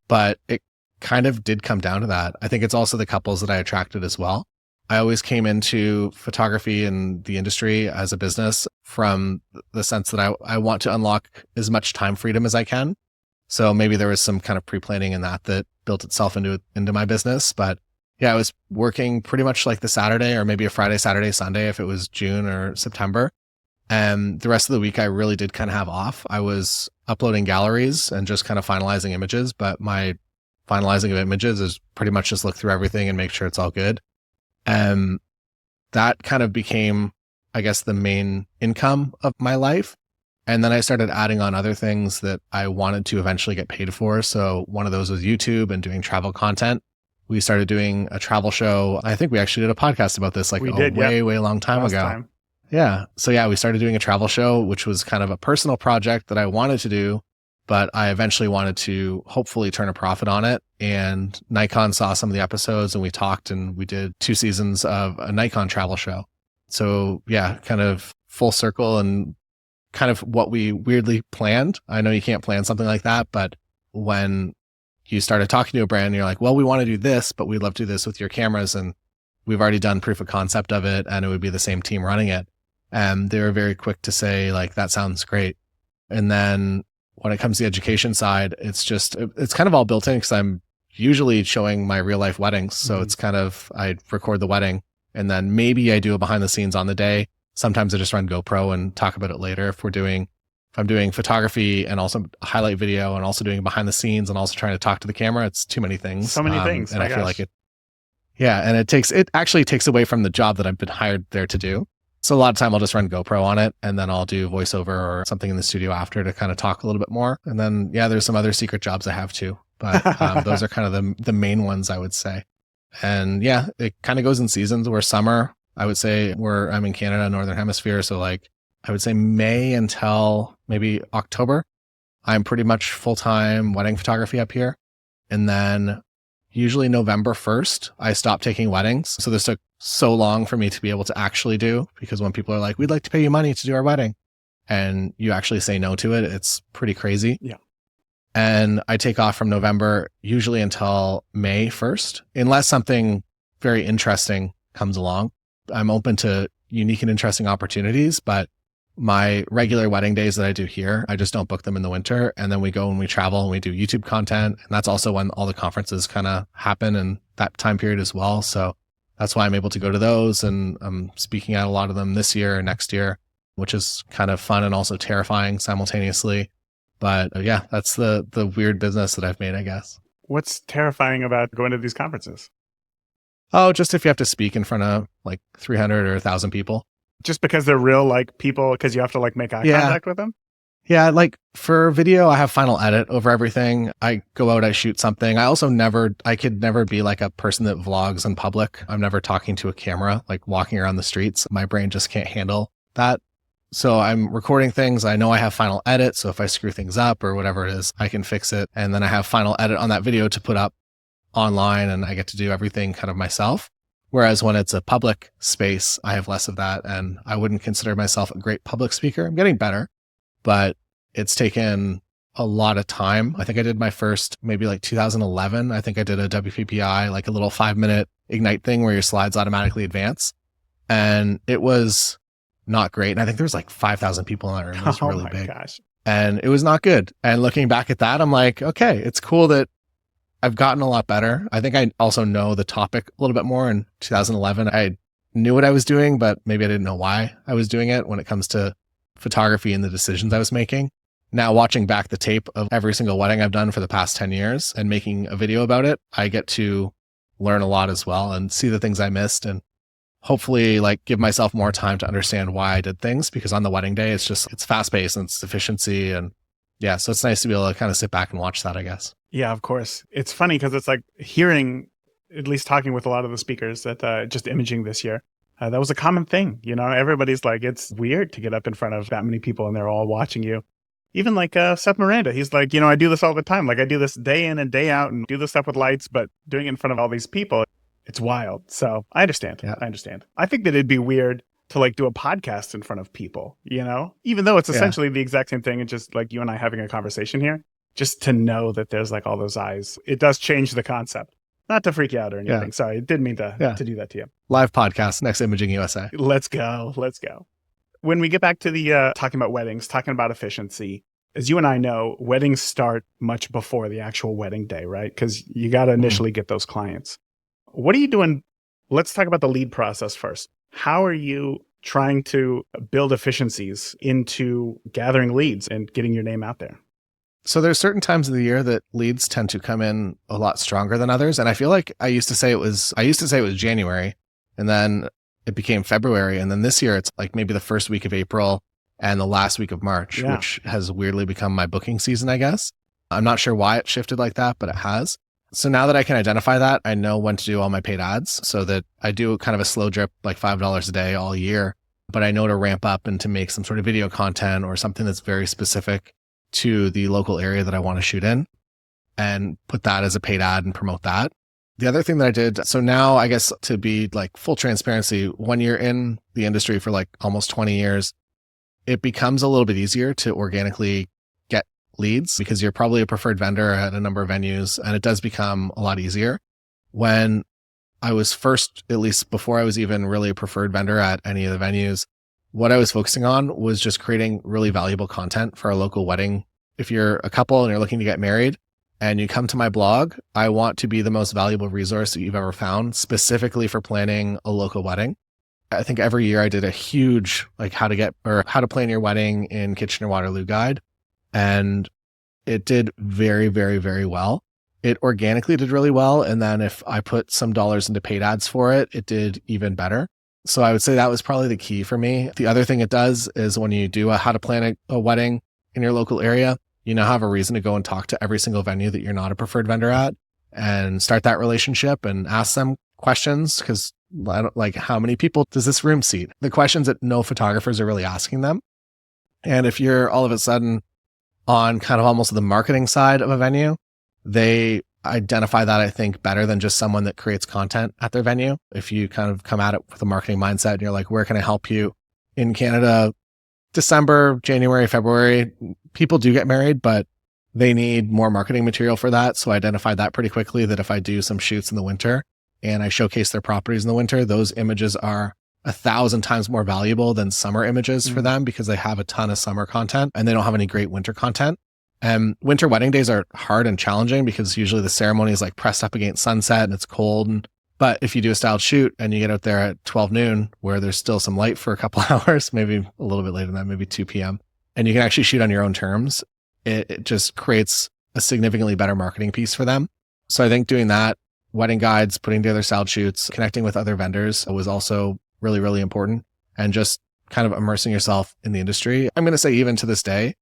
but it kind of did come down to that. I think it's also the couples that I attracted as well. I always came into photography and the industry as a business from the sense that I want to unlock as much time freedom as I can. So maybe there was some kind of pre-planning in that built itself into my business. But yeah, I was working pretty much like the Saturday or maybe a Friday, Saturday, Sunday if it was June or September. And the rest of the week, I really did kind of have off. I was uploading galleries and just kind of finalizing images. But my finalizing of images is pretty much just look through everything and make sure it's all good. That kind of became, I guess, the main income of my life. And then I started adding on other things that I wanted to eventually get paid for. So one of those was YouTube and doing travel content. We started doing a travel show. I think we actually did a podcast about this like way long time ago. Yeah. So yeah, we started doing a travel show, which was kind of a personal project that I wanted to do, but I eventually wanted to hopefully turn a profit on it. And Nikon saw some of the episodes and we talked and we did 2 seasons of a Nikon travel show. So yeah, kind of full circle and kind of what we weirdly planned. I know you can't plan something like that, but when you started talking to a brand and you're like, well, we want to do this, but we'd love to do this with your cameras. And we've already done proof of concept of it and it would be the same team running it. And they were very quick to say like, that sounds great. And then when it comes to the education side, it's kind of all built in because I'm usually showing my real life weddings. So it's kind of, I record the wedding and then maybe I do a behind the scenes on the day. Sometimes I just run GoPro and talk about it later. If I'm doing photography and also highlight video and also doing behind the scenes and also trying to talk to the camera, it's too many things. So many things. And I feel like and it actually takes away from the job that I've been hired there to do. So a lot of time I'll just run GoPro on it and then I'll do voiceover or something in the studio after to kind of talk a little bit more. And then, yeah, there's some other secret jobs I have too, but those are kind of the main ones I would say. And yeah, it kind of goes in seasons where summer, I would say I'm in Canada, Northern Hemisphere. So like, I would say May until maybe October, I'm pretty much full-time wedding photography up here. And then usually November 1st, I stop taking weddings. So this took so long for me to be able to actually do, because when people are like, we'd like to pay you money to do our wedding, and you actually say no to it, it's pretty crazy. Yeah. And I take off from November usually until May 1st, unless something very interesting comes along. I'm open to unique and interesting opportunities, but my regular wedding days that I do here, I just don't book them in the winter. And then we go and we travel and we do YouTube content. And that's also when all the conferences kind of happen in that time period as well. So that's why I'm able to go to those. And I'm speaking at a lot of them this year or next year, which is kind of fun and also terrifying simultaneously. But yeah, that's the weird business that I've made, I guess. What's terrifying about going to these conferences? Oh, just if you have to speak in front of like 300 or 1,000 people. Just because they're real like people, because you have to like make eye contact with them? Yeah, like for video, I have final edit over everything. I go out, I shoot something. I could never be like a person that vlogs in public. I'm never talking to a camera, like walking around the streets. My brain just can't handle that. So I'm recording things. I know I have final edit. So if I screw things up or whatever it is, I can fix it. And then I have final edit on that video to put up online and I get to do everything kind of myself. Whereas when it's a public space, I have less of that. And I wouldn't consider myself a great public speaker. I'm getting better, but it's taken a lot of time. I think I did my first maybe like 2011. I think I did a WPPI, like a little 5-minute Ignite thing where your slides automatically advance. And it was not great. And I think there was like 5,000 people in that room. It was really big. Gosh. And it was not good. And looking back at that, I'm like, okay, it's cool that I've gotten a lot better. I think I also know the topic a little bit more. In 2011, I knew what I was doing, but maybe I didn't know why I was doing it when it comes to photography and the decisions I was making. Now, watching back the tape of every single wedding I've done for the past 10 years and making a video about it, I get to learn a lot as well and see the things I missed and hopefully like give myself more time to understand why I did things, because on the wedding day, it's fast paced and it's efficiency. And yeah, so it's nice to be able to kind of sit back and watch that, I guess. Yeah, of course. It's funny because it's like hearing, at least talking with a lot of the speakers that just imaging this year, that was a common thing. You know, everybody's like, it's weird to get up in front of that many people and they're all watching you. Even like Seth Miranda, he's like, I do this all the time. Like I do this day in and day out and do this stuff with lights, but doing it in front of all these people, it's wild. So I understand. Yeah. I understand. I think that it'd be weird to like do a podcast in front of people, even though it's essentially the exact same thing. It's just like you and I having a conversation here, just to know that there's like all those eyes. It does change the concept. Not to freak you out or anything. Yeah. Sorry, didn't mean to do that to you. Live podcast, Next Imaging USA. Let's go. When we get back to the talking about weddings, talking about efficiency, as you and I know, weddings start much before the actual wedding day, right? Because you got to initially get those clients. What are you doing? Let's talk about the lead process first. How are you trying to build efficiencies into gathering leads and getting your name out there? So there's certain times of the year that leads tend to come in a lot stronger than others. And I feel like I used to say it was January, and then it became February. And then this year it's like maybe the first week of April and the last week of March, which has weirdly become my booking season, I guess. I'm not sure why it shifted like that, but it has. So now that I can identify that, I know when to do all my paid ads, so that I do kind of a slow drip, like $5 a day all year, but I know to ramp up and to make some sort of video content or something that's very specific to the local area that I want to shoot in and put that as a paid ad and promote that. The other thing that I did, so now I guess to be like full transparency, when you're in the industry for like almost 20 years, it becomes a little bit easier to organically get leads because you're probably a preferred vendor at a number of venues, and it does become a lot easier. When I was first, at least before I was even really a preferred vendor at any of the venues, what I was focusing on was just creating really valuable content for a local wedding. If you're a couple and you're looking to get married and you come to my blog, I want to be the most valuable resource that you've ever found specifically for planning a local wedding. I think every year I did a huge like how to plan your wedding in Kitchener-Waterloo guide. And it did very, very, very well. It organically did really well. And then if I put some dollars into paid ads for it, it did even better. So I would say that was probably the key for me. The other thing it does is when you do how to plan a wedding in your local area, you now have a reason to go and talk to every single venue that you're not a preferred vendor at and start that relationship and ask them questions, because like, how many people does this room seat? The questions that no photographers are really asking them. And if you're all of a sudden on kind of almost the marketing side of a venue, they identify that, I think, better than just someone that creates content at their venue. If you kind of come at it with a marketing mindset and you're like, where can I help you? In Canada, December, January, February, people do get married, but they need more marketing material for that. So I identified that pretty quickly, that if I do some shoots in the winter and I showcase their properties in the winter, those images are 1,000 times more valuable than summer images for them, because they have a ton of summer content and they don't have any great winter content. And winter wedding days are hard and challenging because usually the ceremony is like pressed up against sunset and it's cold. But if you do a styled shoot and you get out there at 12 noon where there's still some light for a couple hours, maybe a little bit later than that, maybe 2 p.m., and you can actually shoot on your own terms, it just creates a significantly better marketing piece for them. So I think doing that, wedding guides, putting together styled shoots, connecting with other vendors was also really, really important, and just kind of immersing yourself in the industry. I'm going to say even to this day,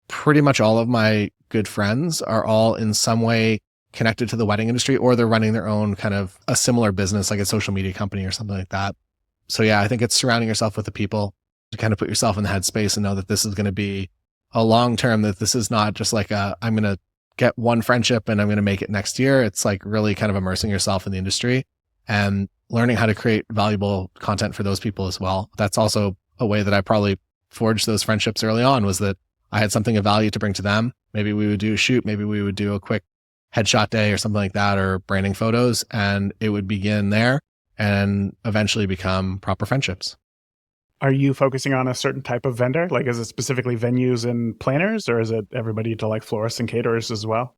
pretty much all of my good friends are all in some way connected to the wedding industry, or they're running their own kind of a similar business, like a social media company or something like that. So yeah, I think it's surrounding yourself with the people to kind of put yourself in the headspace and know that this is going to be a long term, that this is not just like I'm going to get one friendship and I'm going to make it next year. It's like really kind of immersing yourself in the industry and learning how to create valuable content for those people as well. That's also a way that I probably forged those friendships early on, was that I had something of value to bring to them. Maybe we would do a shoot. Maybe we would do a quick headshot day or something like that, or branding photos. And it would begin there and eventually become proper friendships. Are you focusing on a certain type of vendor? Like, is it specifically venues and planners, or is it everybody to like florists and caterers as well?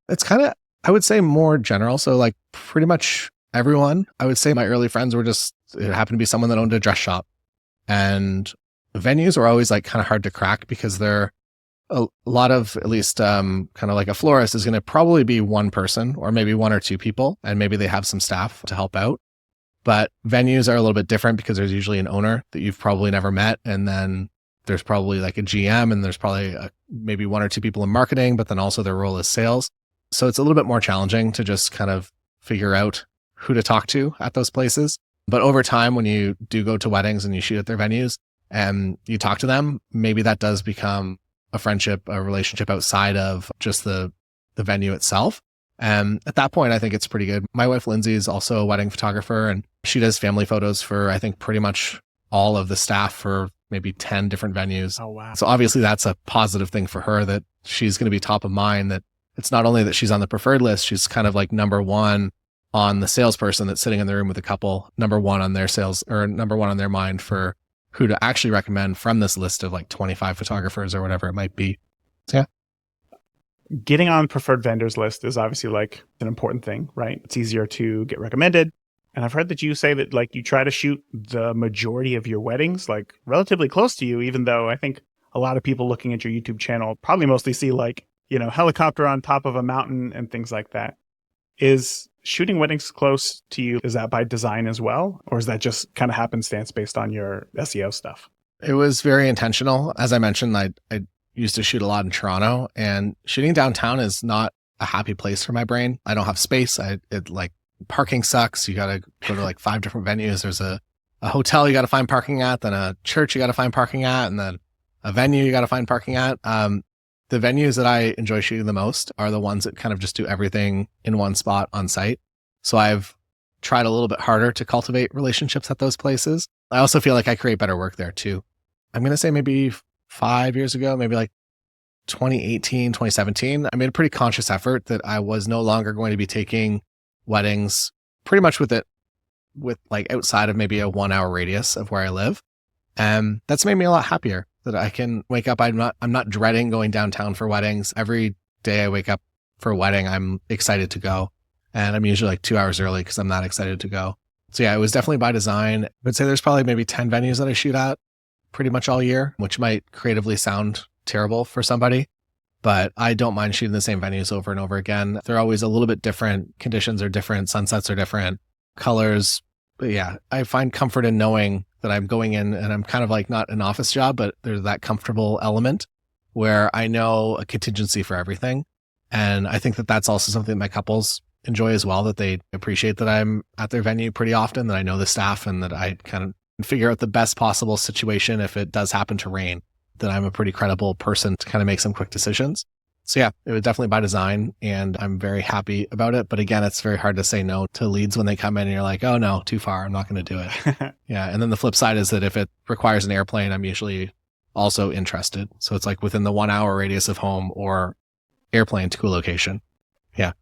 It's kind of, I would say, more general. So like pretty much everyone. I would say my early friends were just, it happened to be someone that owned a dress shop. And venues were always like kind of hard to crack because they're a lot of, at least kind of like a florist is going to probably be one person or maybe one or two people, and maybe they have some staff to help out. But venues are a little bit different because there's usually an owner that you've probably never met. And then there's probably like a GM, and there's probably maybe one or two people in marketing, but then also their role is sales. So it's a little bit more challenging to just kind of figure out who to talk to at those places. But over time, when you do go to weddings and you shoot at their venues and you talk to them, maybe that does become a friendship, a relationship outside of just the venue itself. And at that point, I think it's pretty good. My wife, Lindsay, is also a wedding photographer, and she does family photos for, I think, pretty much all of the staff for maybe 10 different venues. Oh, wow. So obviously that's a positive thing for her, that she's going to be top of mind, that it's not only that she's on the preferred list, she's kind of like number one on the salesperson that's sitting in the room with a couple, number one on their sales, or number one on their mind for who to actually recommend from this list of like 25 photographers or whatever it might be. So, yeah. Getting on preferred vendors list is obviously like an important thing, right? It's easier to get recommended. And I've heard that you say that like you try to shoot the majority of your weddings like relatively close to you, even though I think a lot of people looking at your YouTube channel probably mostly see like, you know, helicopter on top of a mountain and things like that. Is shooting weddings close to you, is that by design as well? Or is that just kind of happenstance based on your SEO stuff? It was very intentional. As I mentioned, I used to shoot a lot in Toronto, and shooting downtown is not a happy place for my brain. I don't have space. It like parking sucks. You got to go to like 5 different venues. There's a hotel you got to find parking at, then a church you got to find parking at, and then a venue you got to find parking at. The venues that I enjoy shooting the most are the ones that kind of just do everything in one spot on site. So I've tried a little bit harder to cultivate relationships at those places. I also feel like I create better work there too. I'm going to say maybe 5 years ago, maybe like 2018, 2017, I made a pretty conscious effort that I was no longer going to be taking weddings pretty much with like outside of maybe a 1 hour radius of where I live. And that's made me a lot happier that I can wake up. I'm not dreading going downtown for weddings. Every day I wake up for a wedding, I'm excited to go. And I'm usually like 2 hours early because I'm that excited to go. So yeah, it was definitely by design. I would say there's probably maybe 10 venues that I shoot at pretty much all year, which might creatively sound terrible for somebody, but I don't mind shooting the same venues over and over again. They're always a little bit different. Conditions are different. Sunsets are different. Colors. But yeah, I find comfort in knowing that I'm going in and I'm kind of like not an office job, but there's that comfortable element where I know a contingency for everything. And I think that that's also something that my couples enjoy as well, that they appreciate that I'm at their venue pretty often, that I know the staff, and that I kind of figure out the best possible situation if it does happen to rain, that I'm a pretty credible person to kind of make some quick decisions. So yeah, it was definitely by design, and I'm very happy about it. But again, it's very hard to say no to leads when they come in and you're like, oh no, too far. I'm not going to do it. Yeah. And then the flip side is that if it requires an airplane, I'm usually also interested. So it's like within the 1 hour radius of home or airplane to a location. Yeah.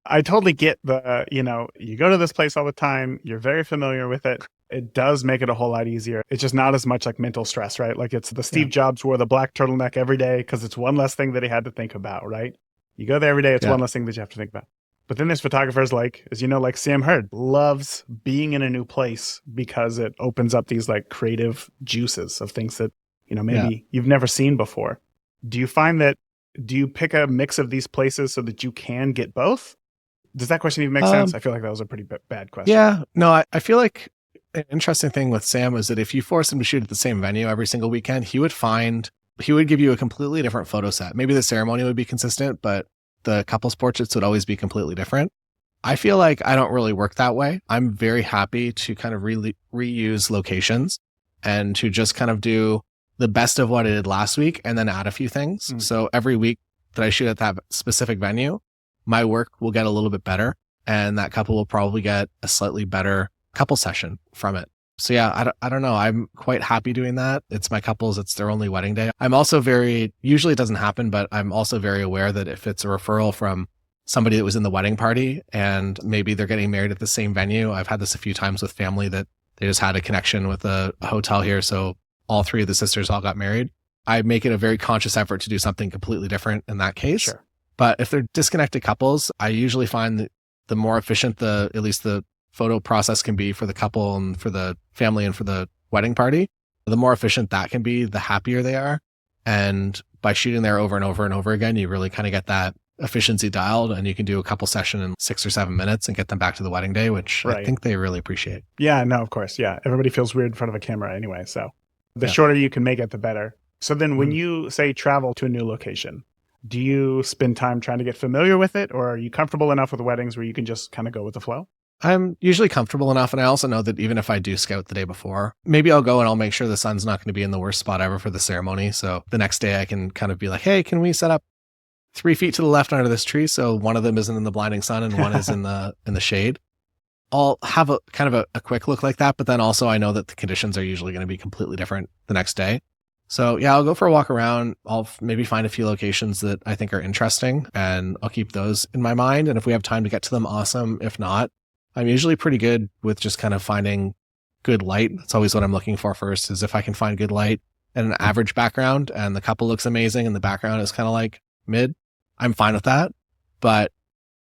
I totally get the, you go to this place all the time. You're very familiar with it. It does make it a whole lot easier. It's just not as much like mental stress, right? Like it's the Steve Jobs wore the black turtleneck every day because it's one less thing that he had to think about, right? You go there every day. It's one less thing that you have to think about. But then there's photographers like, as you know, like Sam Hurd loves being in a new place because it opens up these like creative juices of things that, maybe you've never seen before. Do you pick a mix of these places so that you can get both? Does that question even make sense? I feel like that was a pretty bad question. Yeah, no, I feel like an interesting thing with Sam was that if you force him to shoot at the same venue every single weekend, he would give you a completely different photo set. Maybe the ceremony would be consistent, but the couple's portraits would always be completely different. I feel like I don't really work that way. I'm very happy to kind of reuse locations and to just kind of do the best of what I did last week and then add a few things. So every week that I shoot at that specific venue, my work will get a little bit better, and that couple will probably get a slightly better couple session from it. So yeah, I don't know. I'm quite happy doing that. It's my couples. It's their only wedding day. I'm also usually it doesn't happen, but I'm also very aware that if it's a referral from somebody that was in the wedding party and maybe they're getting married at the same venue. I've had this a few times with family that they just had a connection with a hotel here. So all three of the sisters all got married. I make it a very conscious effort to do something completely different in that case. Sure. But if they're disconnected couples, I usually find that the more efficient at least the photo process can be for the couple and for the family and for the wedding party, the more efficient that can be, the happier they are. And by shooting there over and over and over again, you really kind of get that efficiency dialed, and you can do a couple session in 6 or 7 minutes and get them back to the wedding day, which I think they really appreciate. Yeah, no, of course. Yeah. Everybody feels weird in front of a camera anyway. So the shorter you can make it, the better. So then when you say travel to a new location, do you spend time trying to get familiar with it, or are you comfortable enough with weddings where you can just kind of go with the flow? I'm usually comfortable enough. And I also know that even if I do scout the day before, maybe I'll go and I'll make sure the sun's not going to be in the worst spot ever for the ceremony. So the next day I can kind of be like, hey, can we set up 3 feet to the left under this tree so one of them isn't in the blinding sun and one is in the shade? I'll have a kind of a quick look like that, but then also I know that the conditions are usually going to be completely different the next day. So yeah, I'll go for a walk around. I'll maybe find a few locations that I think are interesting and I'll keep those in my mind. And if we have time to get to them, awesome. If not, I'm usually pretty good with just kind of finding good light. That's always what I'm looking for first, is if I can find good light and an average background and the couple looks amazing and the background is kind of like mid, I'm fine with that. But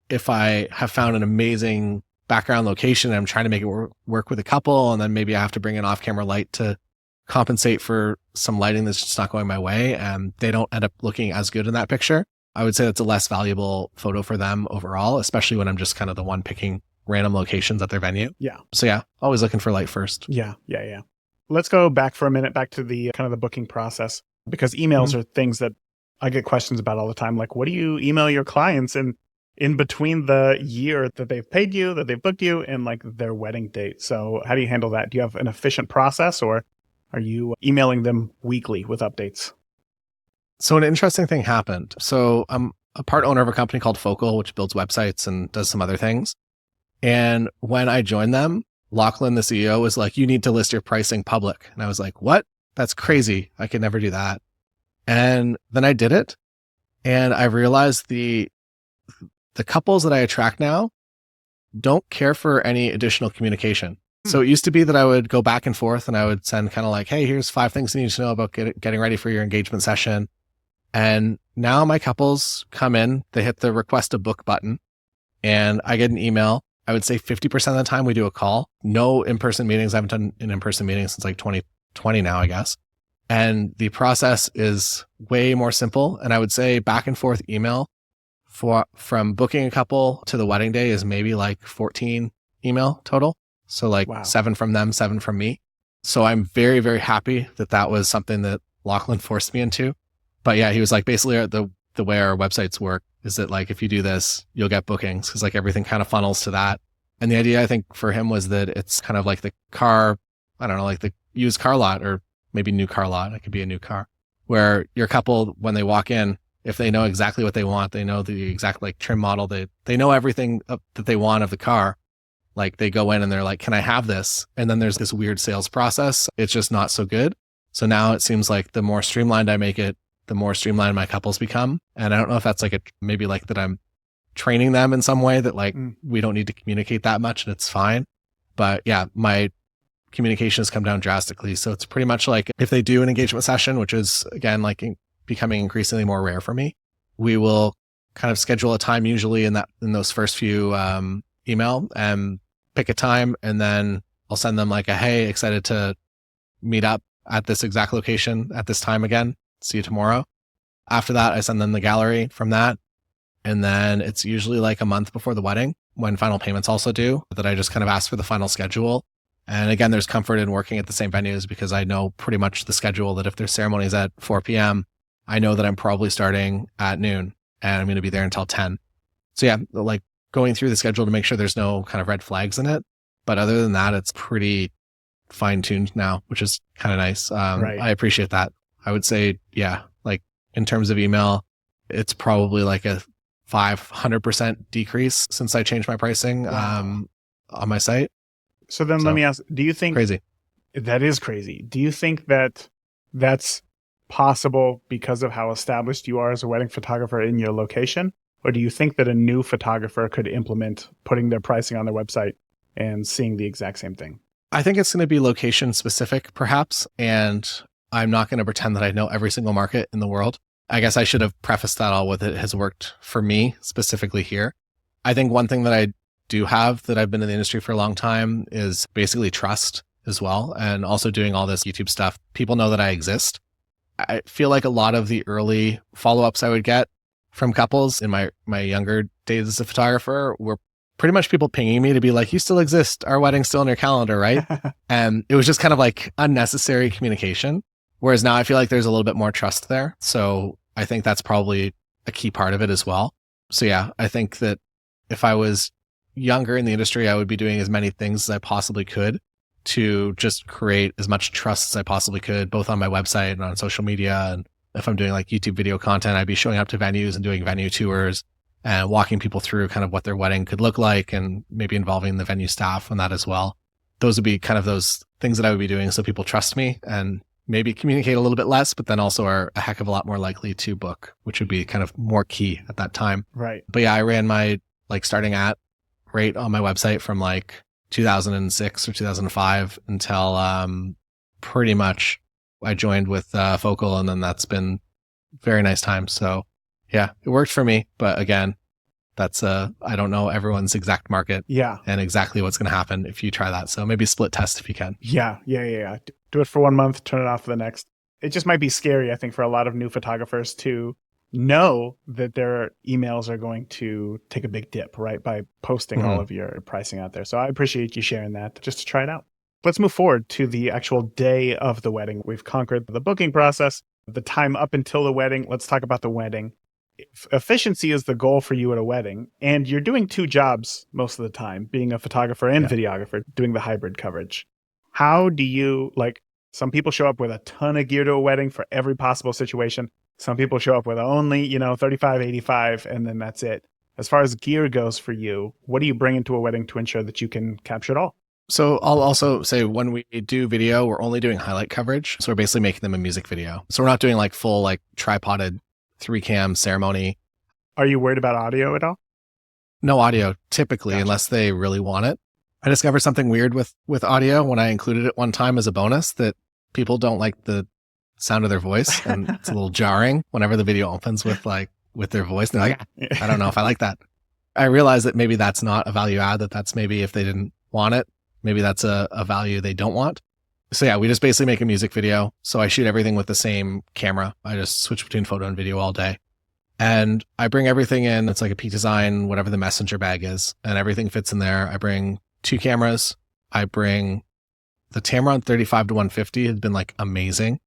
if I have found an amazing background location and I'm trying to make it work with a couple, and then maybe I have to bring an off-camera light to compensate for some lighting that's just not going my way and they don't end up looking as good in that picture, I would say that's a less valuable photo for them overall, especially when I'm just kind of the one picking random locations at their venue. Yeah. So yeah, always looking for light first. Yeah. Let's go back for a minute, back to the kind of the booking process, because emails are things that I get questions about all the time. Like, what do you email your clients in between the year that they've paid you, that they've booked you, and like their wedding date? So how do you handle that? Do you have an efficient process, or are you emailing them weekly with updates? So an interesting thing happened. So I'm a part owner of a company called Focal, which builds websites and does some other things. And when I joined them, Lachlan, the CEO, was like, you need to list your pricing public. And I was like, what? That's crazy. I could never do that. And then I did it. And I realized the couples that I attract now don't care for any additional communication. So it used to be that I would go back and forth and I would send kind of like, hey, here's 5 things you need to know about getting ready for your engagement session. And now my couples come in, they hit the request a book button, and I get an email. I would say 50% of the time we do a call. No in-person meetings. I haven't done an in-person meeting since like 2020 now, I guess. And the process is way more simple. And I would say back and forth email from booking a couple to the wedding day is maybe like 14 email total. So like 7 from them, 7 from me. So I'm very, very happy that was something that Lachlan forced me into. But yeah, he was like, basically the way our websites work is that like, if you do this, you'll get bookings, because like everything kind of funnels to that. And the idea I think for him was that it's kind of like the car, I don't know, like the used car lot, or maybe new car lot. It could be a new car, where your couple, when they walk in, if they know exactly what they want, they know the exact like trim model, they know everything that they want of the car. Like they go in and they're like, can I have this? And then there's this weird sales process. It's just not so good. So now it seems like the more streamlined I make it, the more streamlined my couples become. And I don't know if that's like maybe like that I'm training them in some way that like we don't need to communicate that much and it's fine. But yeah, my communication has come down drastically. So it's pretty much like if they do an engagement session, which is again, like becoming increasingly more rare for me, we will kind of schedule a time usually in those first few email and pick a time. And then I'll send them like hey, excited to meet up at this exact location at this time again. See you tomorrow. After that, I send them the gallery from that. And then it's usually like a month before the wedding, when final payments also due, that I just kind of ask for the final schedule. And again, there's comfort in working at the same venues because I know pretty much the schedule, that if their ceremony is at 4 p.m., I know that I'm probably starting at noon and I'm going to be there until 10. So yeah, like going through the schedule to make sure there's no kind of red flags in it. But other than that, it's pretty fine-tuned now, which is kind of nice. Right. I appreciate that. I would say, yeah, like in terms of email, it's probably like a 500% decrease since I changed my pricing on my site. So then let me ask, do you think crazy? That is crazy. Do you think that that's possible because of how established you are as a wedding photographer in your location? Or do you think that a new photographer could implement putting their pricing on their website and seeing the exact same thing? I think it's going to be location specific, perhaps. And I'm not going to pretend that I know every single market in the world. I guess I should have prefaced that all with it has worked for me specifically here. I think one thing that I do have that I've been in the industry for a long time is basically trust as well. And also doing all this YouTube stuff. People know that I exist. I feel like a lot of the early follow-ups I would get from couples in my younger days as a photographer were pretty much people pinging me to be like, you still exist. Our wedding's still on your calendar, right? And it was just kind of like unnecessary communication. Whereas now I feel like there's a little bit more trust there. So I think that's probably a key part of it as well. So yeah, I think that if I was younger in the industry, I would be doing as many things as I possibly could to just create as much trust as I possibly could, both on my website and on social media. And if I'm doing like YouTube video content, I'd be showing up to venues and doing venue tours and walking people through kind of what their wedding could look like and maybe involving the venue staff on that as well. Those would be kind of those things that I would be doing so people trust me and maybe communicate a little bit less, but then also are a heck of a lot more likely to book, which would be kind of more key at that time. Right. But yeah, I ran my like starting at rate on my website from like 2006 or 2005 until pretty much I joined with Focal, and then that's been very nice time. So yeah, it worked for me. But again, that's I don't know everyone's exact market and exactly what's going to happen if you try that. So maybe split test if you can. Yeah. Do it for 1 month, turn it off for the next. It just might be scary, I think, for a lot of new photographers to know that their emails are going to take a big dip, right? By posting all of your pricing out there. So I appreciate you sharing that just to try it out. Let's move forward to the actual day of the wedding. We've conquered the booking process, the time up until the wedding. Let's talk about the wedding. If efficiency is the goal for you at a wedding, and you're doing two jobs most of the time, being a photographer and videographer, doing the hybrid coverage. How do you, like, some people show up with a ton of gear to a wedding for every possible situation. Some people show up with only, 35, 85, and then that's it. As far as gear goes for you, what do you bring into a wedding to ensure that you can capture it all? So I'll also say when we do video, we're only doing highlight coverage. So we're basically making them a music video. So we're not doing like full like tripoded 3-cam ceremony. Are you worried about audio at all? No audio typically, unless they really want it. I discovered something weird with audio when I included it one time as a bonus, that people don't like the sound of their voice, and it's a little jarring whenever the video opens with their voice. They're like, I don't know if I like that. I realized that maybe that's not a value add, that's maybe if they didn't want it, maybe that's a value they don't want. So yeah, we just basically make a music video. So I shoot everything with the same camera. I just switch between photo and video all day. And I bring everything in. It's like a Peak Design, whatever the messenger bag is, and everything fits in there. I bring 2 cameras. I bring the Tamron 35 to 150 has been like amazing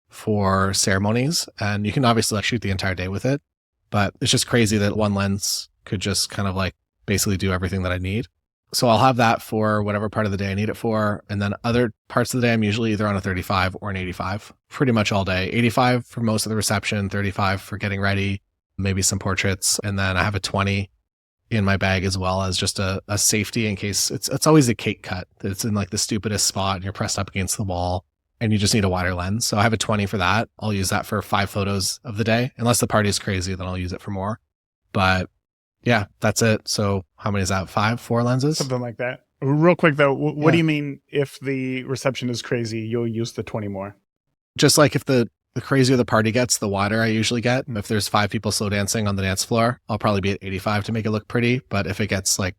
for ceremonies. And you can obviously like shoot the entire day with it, but it's just crazy that one lens could just kind of like basically do everything that I need. So I'll have that for whatever part of the day I need it for. And then other parts of the day, I'm usually either on a 35 or an 85, pretty much all day. 85 for most of the reception, 35 for getting ready, maybe some portraits. And then I have a 20 in my bag as well as just a safety in case it's always a cake cut. It's in like the stupidest spot and you're pressed up against the wall and you just need a wider lens. So I have a 20 for that. I'll use that for 5 photos of the day. Unless the party is crazy, then I'll use it for more. But yeah, that's it. So how many is that? 4 lenses? Something like that. Real quick though, what do you mean if the reception is crazy, you'll use the 20 more? Just like if the crazier the party gets, the wider I usually get. If there's 5 people slow dancing on the dance floor, I'll probably be at 85 to make it look pretty. But if it gets like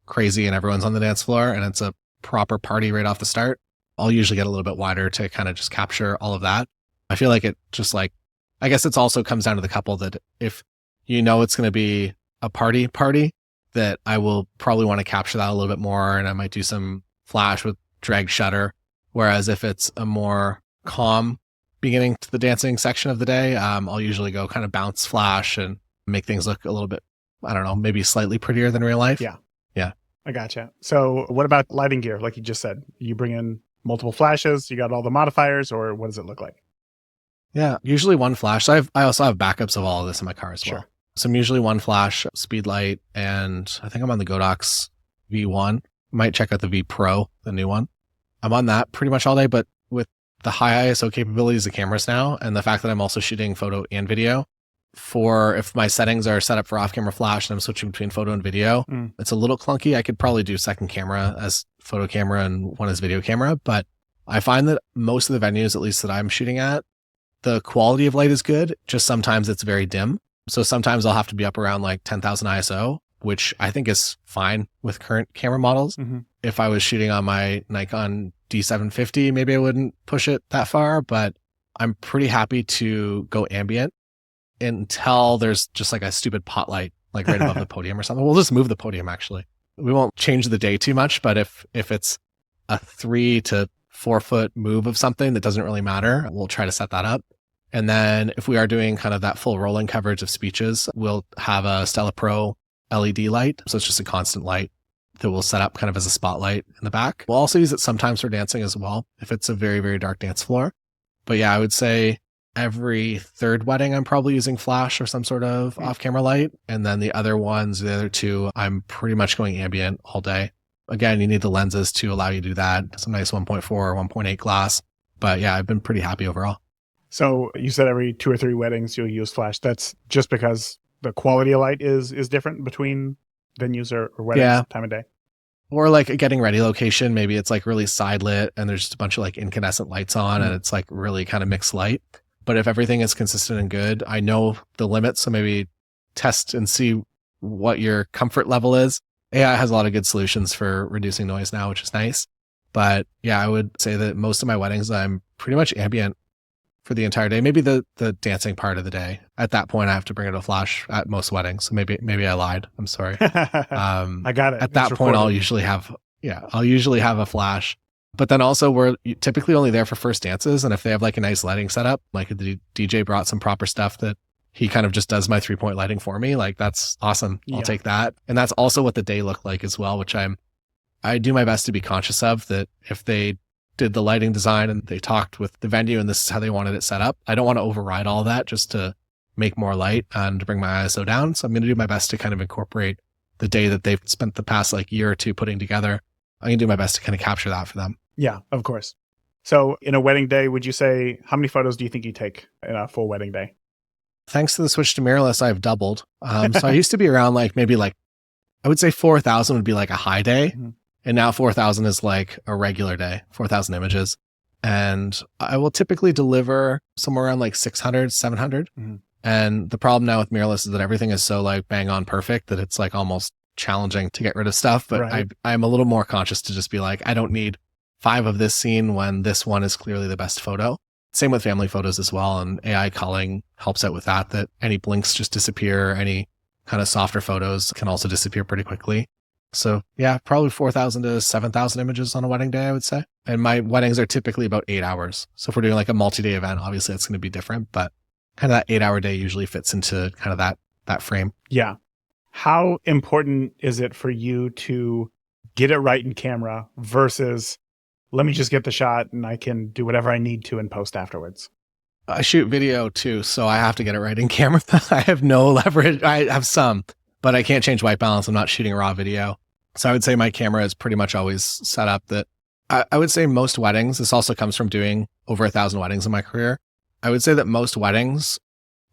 crazy and everyone's on the dance floor and it's a proper party right off the start, I'll usually get a little bit wider to kind of just capture all of that. I feel like it just like, I guess it's also comes down to the couple that if you know it's going to be a party, that I will probably want to capture that a little bit more. And I might do some flash with drag shutter. Whereas if it's a more calm beginning to the dancing section of the day, I'll usually go kind of bounce flash and make things look a little bit, I don't know, maybe slightly prettier than real life. Yeah. Yeah. I gotcha. So what about lighting gear? Like you just said, you bring in multiple flashes, you got all the modifiers, or what does it look like? Yeah. Usually one flash. I also have backups of all of this in my car as well. So I'm usually one flash, speed light, and I think I'm on the Godox V1. Might check out the V Pro, the new one. I'm on that pretty much all day, but with the high ISO capabilities of cameras now, and the fact that I'm also shooting photo and video, for if my settings are set up for off-camera flash and I'm switching between photo and video, it's a little clunky. I could probably do second camera as photo camera and one as video camera, but I find that most of the venues, at least that I'm shooting at, the quality of light is good. Just sometimes it's very dim. So sometimes I'll have to be up around like 10,000 ISO, which I think is fine with current camera models. If I was shooting on my Nikon D750, maybe I wouldn't push it that far, but I'm pretty happy to go ambient until there's just like a stupid pot light, like right above the podium or something. We'll just move the podium actually. We won't change the day too much, but if it's a 3 to 4 foot move of something that doesn't really matter, we'll try to set that up. And then if we are doing kind of that full rolling coverage of speeches, we'll have a Stella Pro LED light. So it's just a constant light that we'll set up kind of as a spotlight in the back. We'll also use it sometimes for dancing as well, if it's a very, very dark dance floor. But yeah, I would say every third wedding, I'm probably using flash or some sort of off-camera light. And then the other two, I'm pretty much going ambient all day. Again, you need the lenses to allow you to do that. Some nice 1.4 or 1.8 glass. But yeah, I've been pretty happy overall. So you said every 2 or 3 weddings you'll use flash. That's just because the quality of light is different between venues or weddings, time of day? Or like a getting ready location, maybe it's like really side lit and there's just a bunch of like incandescent lights on and it's like really kind of mixed light. But if everything is consistent and good, I know the limits. So maybe test and see what your comfort level is. AI has a lot of good solutions for reducing noise now, which is nice. But yeah, I would say that most of my weddings, I'm pretty much ambient for the entire day. Maybe the dancing part of the day. At that point, I have to bring it a flash at most weddings. So maybe I lied. I'm sorry. I got it. At that point, I'll usually have a flash. But then also we're typically only there for first dances. And if they have like a nice lighting setup, like the DJ brought some proper stuff that he kind of just does my 3-point lighting for me, like that's awesome. I'll take that. And that's also what the day looked like as well, which I do my best to be conscious of, that if they did the lighting design and they talked with the venue and this is how they wanted it set up, I don't want to override all that just to make more light and to bring my ISO down. So I'm going to do my best to kind of incorporate the day that they've spent the past like year or two putting together. I'm going to do my best to kind of capture that for them. Yeah, of course. So in a wedding day, would you say, how many photos do you think you take in a full wedding day? Thanks to the switch to mirrorless, I've doubled. So I used to be around like maybe like, I would say 4,000 would be like a high day. And now 4,000 is like a regular day, 4,000 images. And I will typically deliver somewhere around like 600, 700. And the problem now with mirrorless is that everything is so like bang on perfect that it's like almost challenging to get rid of stuff. But I'm a little more conscious to just be like, I don't need 5 of this scene when this one is clearly the best photo. Same with family photos as well. And AI culling helps out with that any blinks just disappear. Any kind of softer photos can also disappear pretty quickly. So yeah, probably 4,000 to 7,000 images on a wedding day, I would say. And my weddings are typically about 8 hours. So if we're doing like a multi-day event, obviously it's going to be different, but kind of that 8-hour day usually fits into kind of that frame. Yeah. How important is it for you to get it right in camera versus let me just get the shot and I can do whatever I need to in post afterwards? I shoot video too, so I have to get it right in camera. I have no leverage. I have some, but I can't change white balance. I'm not shooting raw video. So I would say my camera is pretty much always set up that I would say most weddings, this also comes from doing over 1,000 weddings in my career. I would say that most weddings,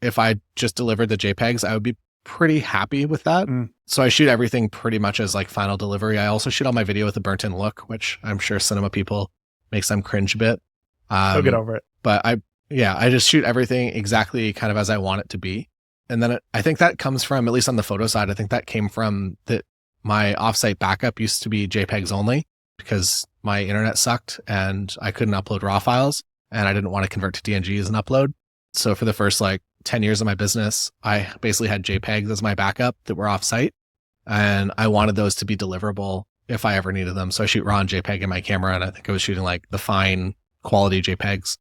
if I just delivered the JPEGs, I would be pretty happy with that. So I shoot everything pretty much as like final delivery. I also shoot all my video with a burnt in look, which I'm sure cinema people makes them cringe a bit. They'll get over it. But I just shoot everything exactly kind of as I want it to be. And then I think that comes from, at least on the photo side, I think that came from that my offsite backup used to be JPEGs only because my internet sucked and I couldn't upload raw files and I didn't want to convert to DNG as an upload. So for the first like 10 years of my business, I basically had JPEGs as my backup that were offsite. And I wanted those to be deliverable if I ever needed them. So I shoot raw and JPEG in my camera. And I think I was shooting like the fine quality JPEGs.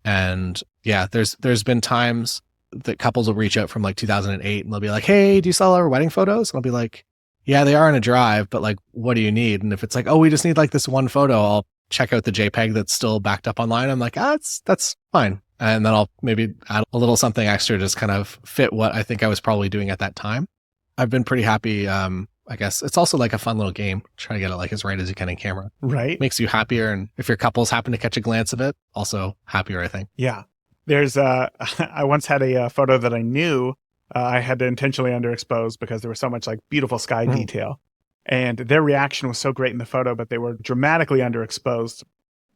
And yeah, there's been times that couples will reach out from like 2008 and they'll be like, hey, do you sell our wedding photos? And I'll be like, yeah, they are in a drive, but like, what do you need? And if it's like, oh, we just need like this one photo, I'll check out the JPEG that's still backed up online. I'm like, that's fine. And then I'll maybe add a little something extra to just kind of fit what I think I was probably doing at that time. I've been pretty happy. I guess it's also like a fun little game. Try to get it like as right as you can in camera. Right. Makes you happier. And if your couples happen to catch a glance of it, also happier, I think. Yeah. There's I once had a photo that I knew I had to intentionally underexpose because there was so much like beautiful sky detail. And their reaction was so great in the photo, but they were dramatically underexposed.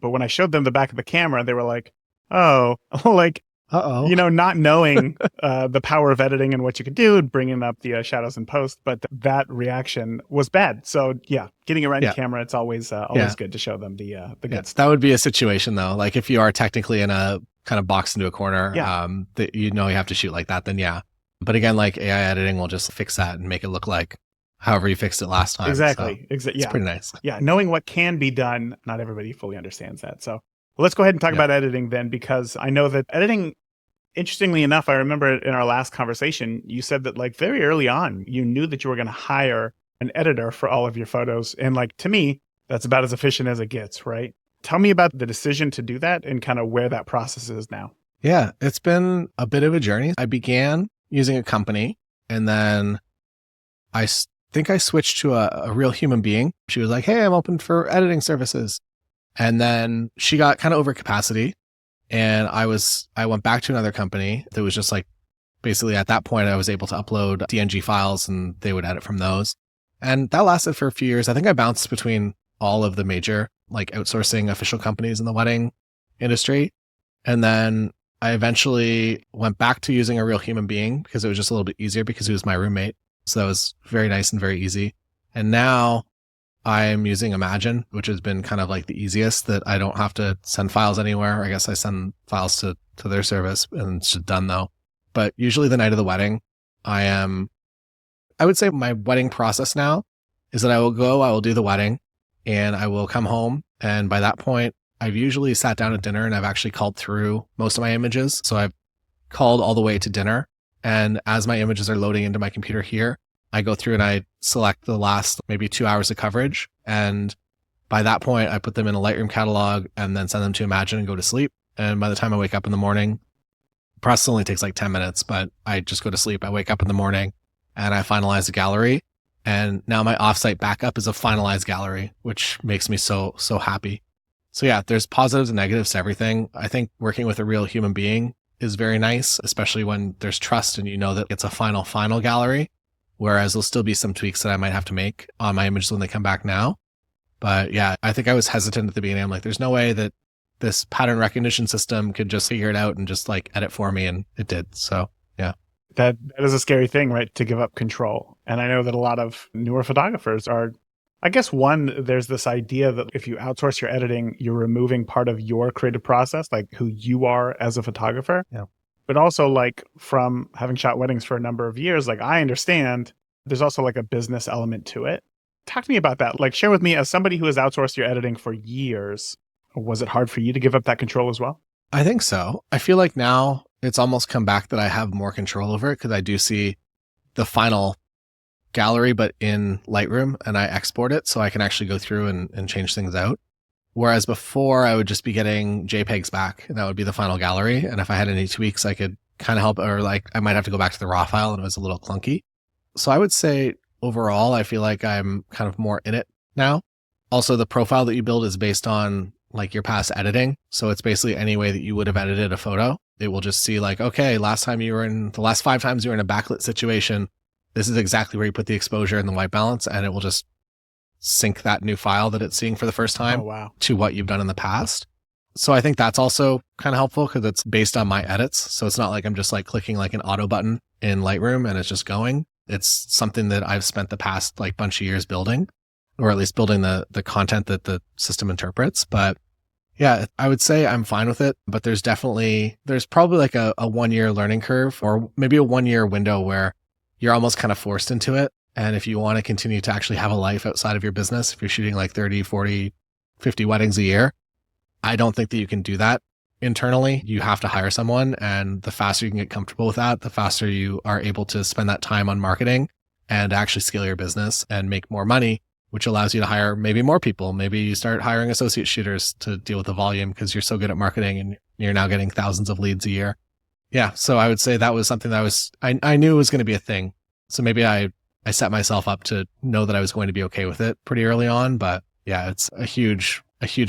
But when I showed them the back of the camera, they were like, oh, like, Uh-oh. you know, not knowing the power of editing and what you could do and bringing up the shadows in post. But that reaction was bad. So yeah, getting it right in camera, it's always good to show them the good stuff. That would be a situation though. Like if you are technically in a kind of boxed into a corner, that you know you have to shoot like that, then yeah. But again, like AI editing will just fix that and make it look like however you fixed it last time. Exactly. So it's pretty nice. Yeah. Knowing what can be done, not everybody fully understands that. So let's go ahead and talk about editing then, because I know that editing, interestingly enough, I remember in our last conversation, you said that like very early on, you knew that you were going to hire an editor for all of your photos. And like, to me, that's about as efficient as it gets, right? Tell me about the decision to do that and kind of where that process is now. Yeah, it's been a bit of a journey. I began using a company, and then I think I switched to a real human being. She was like, hey, I'm open for editing services. And then she got kind of over capacity. And I went back to another company that was just like, basically at that point, I was able to upload DNG files and they would edit from those. And that lasted for a few years. I think I bounced between all of the major like outsourcing official companies in the wedding industry. And then I eventually went back to using a real human being because it was just a little bit easier because he was my roommate. So that was very nice and very easy. And now I'm using Imagine, which has been kind of like the easiest, that I don't have to send files anywhere. I guess I send files to their service and it's just done though. But usually the night of the wedding, I would say my wedding process now is that I will do the wedding and I will come home. And by that point, I've usually sat down at dinner and I've actually culled through most of my images. So I've culled all the way to dinner. And as my images are loading into my computer here, I go through and I select the last maybe 2 hours of coverage. And by that point, I put them in a Lightroom catalog and then send them to Imagine and go to sleep. And by the time I wake up in the morning, the process only takes like 10 minutes, but I just go to sleep. I wake up in the morning and I finalize the gallery. And now my offsite backup is a finalized gallery, which makes me so happy. So yeah, there's positives and negatives to everything. I think working with a real human being is very nice, especially when there's trust and you know that it's a final gallery. Whereas there'll still be some tweaks that I might have to make on my images when they come back now. But yeah, I think I was hesitant at the beginning. I'm like, there's no way that this pattern recognition system could just figure it out and just like edit for me. And it did. So yeah. That is a scary thing, right? To give up control. And I know that a lot of newer photographers are, I guess there's this idea that if you outsource your editing, you're removing part of your creative process, like who you are as a photographer. Yeah. But also like from having shot weddings for a number of years, like I understand there's also like a business element to it. Talk to me about that. Like share with me, as somebody who has outsourced your editing for years, was it hard for you to give up that control as well? I think so. I feel like now it's almost come back that I have more control over it because I do see the final gallery, but in Lightroom, and I export it so I can actually go through and change things out. Whereas before I would just be getting JPEGs back and that would be the final gallery. And if I had any tweaks, I could kind of help, or like I might have to go back to the raw file and it was a little clunky. So I would say overall, I feel like I'm kind of more in it now. Also, the profile that you build is based on like your past editing. So it's basically any way that you would have edited a photo. It will just see like, okay, the last 5 times you were in a backlit situation, this is exactly where you put the exposure and the white balance. And it will just sync that new file that it's seeing for the first time to what you've done in the past. So I think that's also kind of helpful because it's based on my edits. So it's not like I'm just like clicking like an auto button in Lightroom and it's just going. It's something that I've spent the past like bunch of years building, or at least building the content that the system interprets. But yeah, I would say I'm fine with it, but there's probably like a 1 year learning curve, or maybe a 1 year window where you're almost kind of forced into it. And if you want to continue to actually have a life outside of your business, if you're shooting like 30, 40, 50 weddings a year, I don't think that you can do that internally. You have to hire someone. And the faster you can get comfortable with that, the faster you are able to spend that time on marketing and actually scale your business and make more money, which allows you to hire maybe more people. Maybe you start hiring associate shooters to deal with the volume because you're so good at marketing and you're now getting thousands of leads a year. Yeah. So I would say that was something that I knew was going to be a thing. So maybe I I set myself up to know that I was going to be okay with it pretty early on. But yeah, it's a huge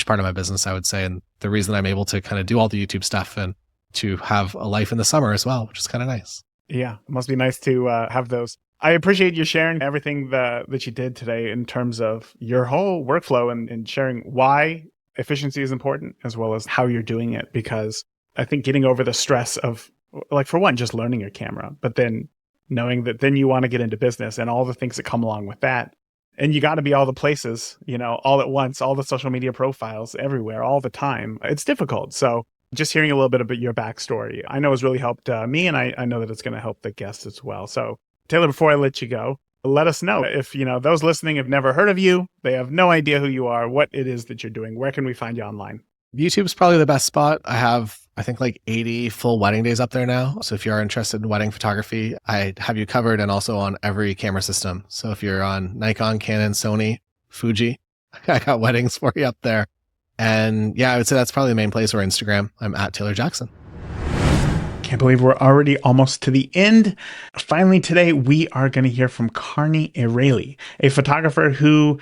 part of my business, I would say. And the reason I'm able to kind of do all the YouTube stuff and to have a life in the summer as well, which is kind of nice. Yeah, it must be nice to have those. I appreciate you sharing everything that you did today in terms of your whole workflow and sharing why efficiency is important as well as how you're doing it. Because I think getting over the stress of, like, for one, just learning your camera, but then knowing that then you want to get into business and all the things that come along with that. And you got to be all the places, all at once, all the social media profiles everywhere, all the time. It's difficult. So just hearing a little bit about your backstory, I know has really helped me, and I know that it's going to help the guests as well. So Taylor, before I let you go, let us know if, those listening have never heard of you, they have no idea who you are, what it is that you're doing. Where can we find you online? YouTube's probably the best spot. I have, I think, like 80 full wedding days up there now. So if you are interested in wedding photography, I have you covered, and also on every camera system. So if you're on Nikon, Canon, Sony, Fuji, I got weddings for you up there. And yeah, I would say that's probably the main place, or Instagram. I'm at Taylor Jackson. Can't believe we're already almost to the end. Finally, today, we are going to hear from Karni Arieli, a photographer who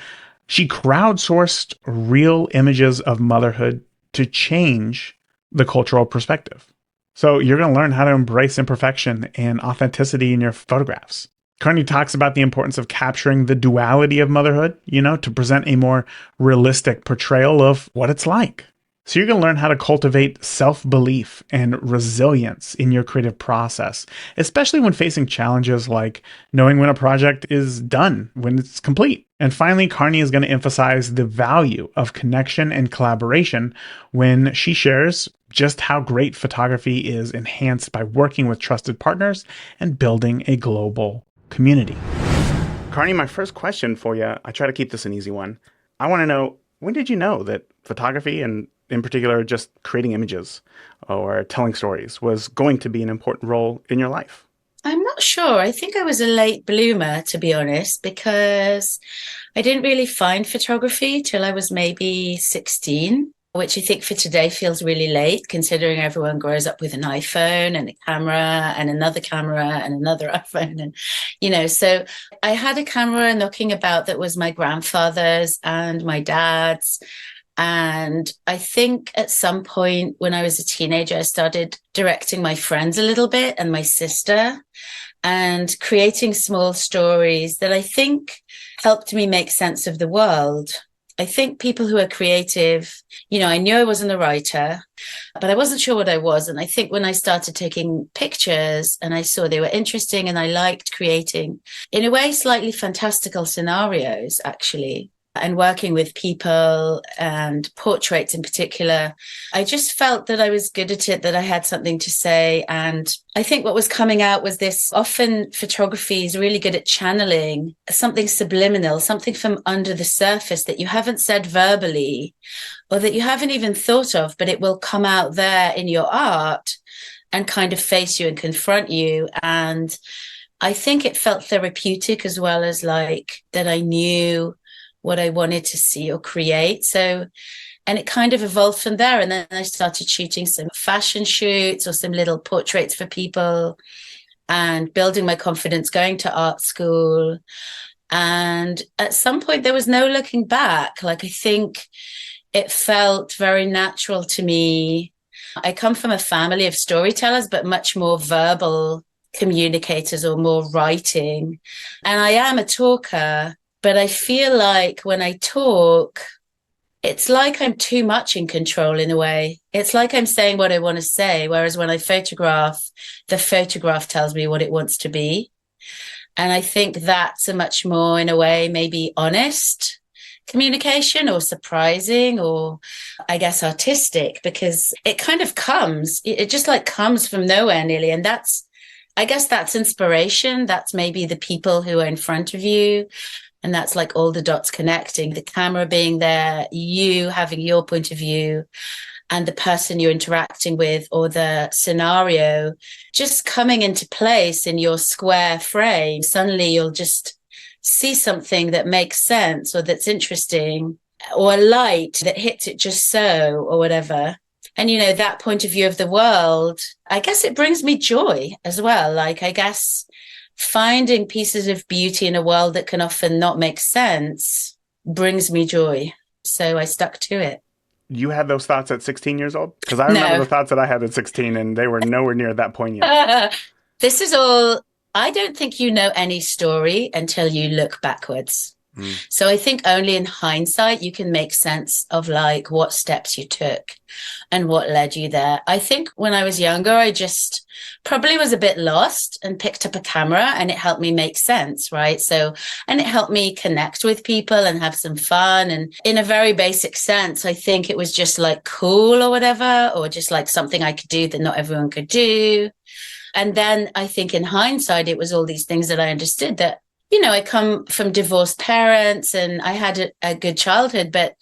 she crowdsourced real images of motherhood to change the cultural perspective. So you're going to learn how to embrace imperfection and authenticity in your photographs. Karni talks about the importance of capturing the duality of motherhood, to present a more realistic portrayal of what it's like. So you're going to learn how to cultivate self-belief and resilience in your creative process, especially when facing challenges like knowing when a project is done, when it's complete. And finally, Karni is going to emphasize the value of connection and collaboration when she shares just how great photography is enhanced by working with trusted partners and building a global community. Karni, my first question for you, I try to keep this an easy one. I want to know, when did you know that photography, and in particular just creating images or telling stories, was going to be an important role in your life? I'm not sure. I think I was a late bloomer, to be honest, because I didn't really find photography till I was maybe 16, which I think for today feels really late, considering everyone grows up with an iPhone and a camera and another camera and another iPhone. And, so I had a camera knocking about that was my grandfather's and my dad's. And I think at some point when I was a teenager, I started directing my friends a little bit and my sister, and creating small stories that I think helped me make sense of the world. I think people who are creative, I knew I wasn't a writer, but I wasn't sure what I was. And I think when I started taking pictures and I saw they were interesting and I liked creating, in a way, slightly fantastical scenarios, actually, and working with people and portraits in particular, I just felt that I was good at it, that I had something to say. And I think what was coming out was this: often photography is really good at channeling something subliminal, something from under the surface that you haven't said verbally or that you haven't even thought of, but it will come out there in your art and kind of face you and confront you. And I think it felt therapeutic, as well as like that I knew what I wanted to see or create. So, and it kind of evolved from there. And then I started shooting some fashion shoots or some little portraits for people and building my confidence, going to art school. And at some point there was no looking back. Like, I think it felt very natural to me. I come from a family of storytellers, but much more verbal communicators or more writing. And I am a talker. But I feel like when I talk, it's like I'm too much in control in a way. It's like I'm saying what I want to say. Whereas when I photograph, the photograph tells me what it wants to be. And I think that's a much more, in a way, maybe honest communication, or surprising, or I guess artistic, because it kind of comes, it just like comes from nowhere nearly. And I guess that's inspiration. That's maybe the people who are in front of you. And that's like all the dots connecting, the camera being there, you having your point of view, and the person you're interacting with, or the scenario just coming into place in your square frame. Suddenly you'll just see something that makes sense, or that's interesting, or a light that hits it just so, or whatever. And, that point of view of the world, I guess it brings me joy as well. Like, I guess finding pieces of beauty in a world that can often not make sense brings me joy. So I stuck to it. You had those thoughts at 16 years old? Because I remember No. the thoughts that I had at 16, and they were nowhere near that poignant. This is all, I don't think you know any story until you look backwards. So I think only in hindsight you can make sense of like what steps you took and what led you there. I think when I was younger, I just probably was a bit lost and picked up a camera, and it helped me make sense, right? So, and it helped me connect with people and have some fun. And in a very basic sense, I think it was just like cool or whatever, or just like something I could do that not everyone could do. And then I think in hindsight, it was all these things that I understood that, I come from divorced parents and I had a good childhood, but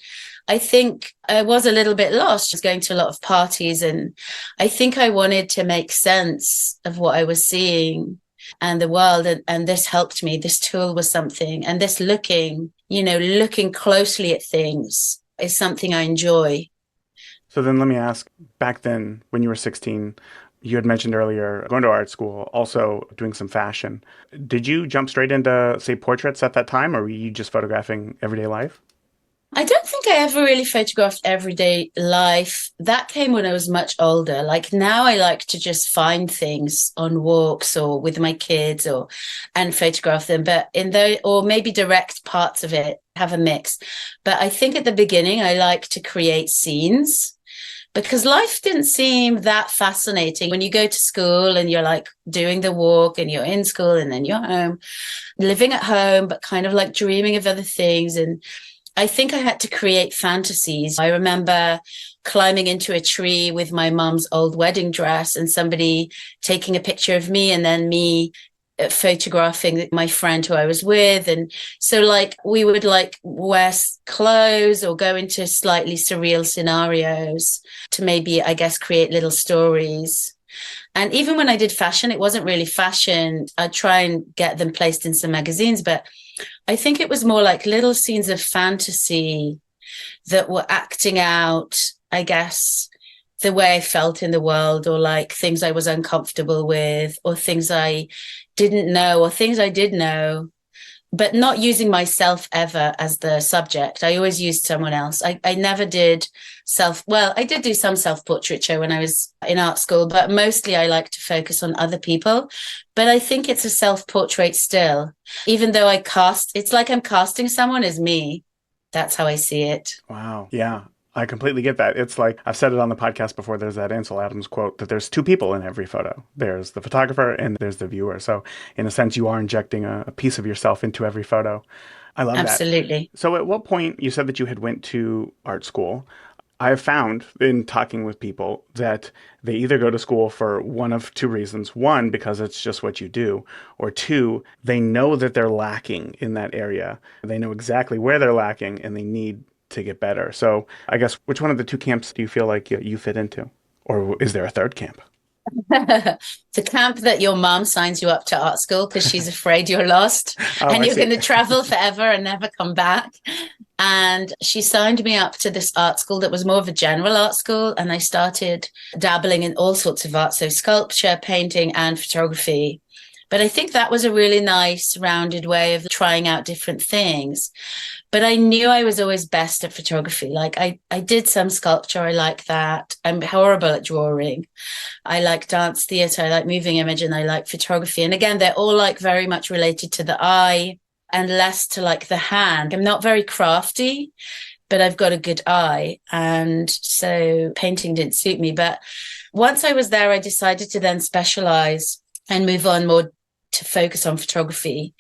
I think I was a little bit lost, just going to a lot of parties. And I think I wanted to make sense of what I was seeing and the world. And this helped me. This tool was something. And this looking closely at things is something I enjoy. So then let me ask, back then when you were 16, you had mentioned earlier going to art school, also doing some fashion. Did you jump straight into, say, portraits at that time, or were you just photographing everyday life? I don't think I ever really photographed everyday life. That came when I was much older. Like now I like to just find things on walks or with my kids and photograph them, or maybe direct parts of it, have a mix. But I think at the beginning I like to create scenes, because life didn't seem that fascinating. When you go to school and you're like doing the walk and you're in school and then you're home, living at home, but kind of like dreaming of other things. And I think I had to create fantasies. I remember climbing into a tree with my mom's old wedding dress and somebody taking a picture of me and then me photographing my friend who I was with. And so like we would like wear clothes or go into slightly surreal scenarios to maybe, I guess, create little stories. And even when I did fashion, it wasn't really fashion. I'd try and get them placed in some magazines, but I think it was more like little scenes of fantasy that were acting out, I guess, the way I felt in the world, or like things I was uncomfortable with, or things I didn't know, or things I did know, but not using myself ever as the subject. I always used someone else. I never did I did do some self-portraiture when I was in art school, but mostly I like to focus on other people. But I think it's a self-portrait still, even though it's like I'm casting someone as me. That's how I see it. Wow. Yeah. I completely get that. It's like, I've said it on the podcast before, there's that Ansel Adams quote that there's two people in every photo. There's the photographer and there's the viewer. So in a sense, you are injecting a piece of yourself into every photo. I love that. Absolutely. So at what point, you said that you had went to art school. I have found in talking with people that they either go to school for one of two reasons. One, because it's just what you do. Or two, they know that they're lacking in that area. They know exactly where they're lacking and they need to get better. So I guess, which one of the two camps do you feel like you fit into? Or is there a third camp? The camp that your mom signs you up to art school because she's afraid you're lost and you're going to travel forever and never come back. And she signed me up to this art school that was more of a general art school. And I started dabbling in all sorts of art. So sculpture, painting, and photography. But I think that was a really nice rounded way of trying out different things. But I knew I was always best at photography. Like I did some sculpture. I like that. I'm horrible at drawing. I like dance theater. I like moving image, and I like photography. And again, they're all like very much related to the eye and less to like the hand. I'm not very crafty, but I've got a good eye. And so painting didn't suit me. But once I was there, I decided to then specialize and move on more to focus on photography.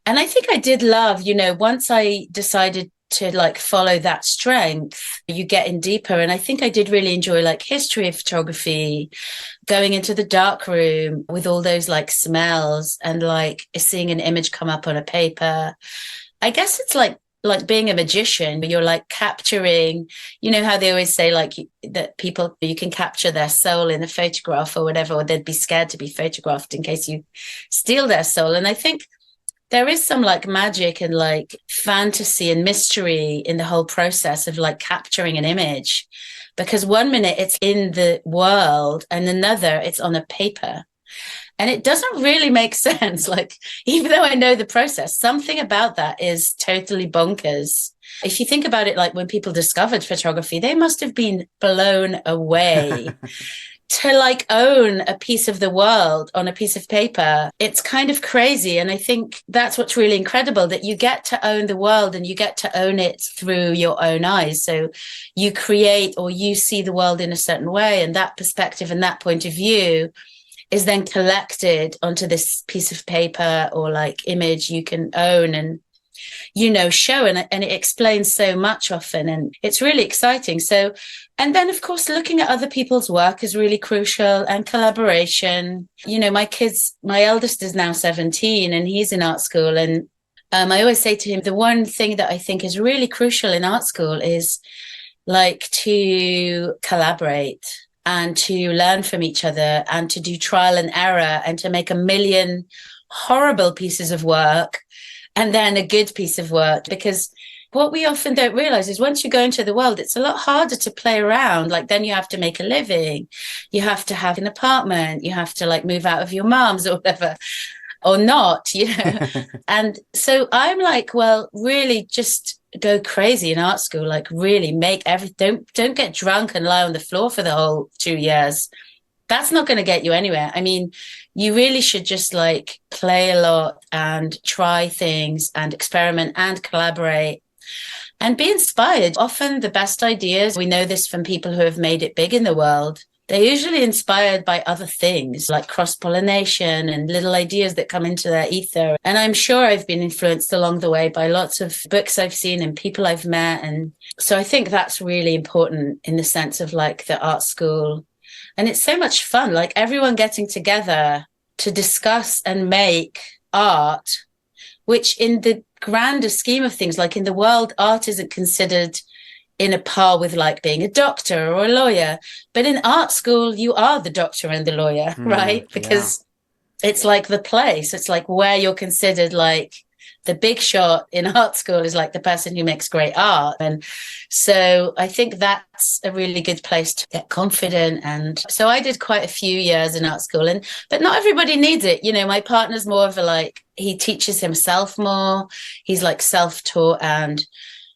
And I think I did love, once I decided to like follow that strength, you get in deeper. And I think I did really enjoy like history of photography, going into the dark room with all those like smells and like seeing an image come up on a paper. I guess it's like being a magician, but you're like capturing, how they always say like that people, you can capture their soul in a photograph or whatever, or they'd be scared to be photographed in case you steal their soul. And I think there is some like magic and like fantasy and mystery in the whole process of like capturing an image, because one minute it's in the world and another it's on a paper. And it doesn't really make sense. Like, even though I know the process, something about that is totally bonkers. If you think about it, like when people discovered photography, they must have been blown away to like own a piece of the world on a piece of paper. It's kind of crazy. And I think that's what's really incredible, that you get to own the world and you get to own it through your own eyes. So you create, or you see the world in a certain way, and that perspective and that point of view is then collected onto this piece of paper or like image you can own and, you know, show. And it explains so much often, and it's really exciting. So, and then of course, looking at other people's work is really crucial, and collaboration. You know, my eldest is now 17 and he's in art school. And I always say to him, the one thing that I think is really crucial in art school is like to collaborate and to learn from each other and to do trial and error and to make a million horrible pieces of work and then a good piece of work. Because what we often don't realize is once you go into the world, it's a lot harder to play around. Like, then you have to make a living, you have to have an apartment, you have to like move out of your mom's or whatever, or not, you know. And so I'm like, well, really just go crazy in art school, like really make everything, don't get drunk and lie on the floor for the whole 2 years. That's not going to get you anywhere. I mean, you really should just like play a lot and try things and experiment and collaborate and be inspired. Often the best ideas, we know this from people who have made it big in the world, they're usually inspired by other things like cross-pollination and little ideas that come into their ether. And I'm sure I've been influenced along the way by lots of books I've seen and people I've met. And so I think that's really important in the sense of like the art school. And it's so much fun, like everyone getting together to discuss and make art, which in the grander scheme of things, like in the world, art isn't considered in a par with like being a doctor or a lawyer. But in art school, you are the doctor and the lawyer, right? Because it's like the place, it's like where you're considered like the big shot in art school is like the person who makes great art. And so I think that's a really good place to get confident. And so I did quite a few years in art school, but not everybody needs it. You know, my partner's more of a like, he teaches himself more. He's like self-taught and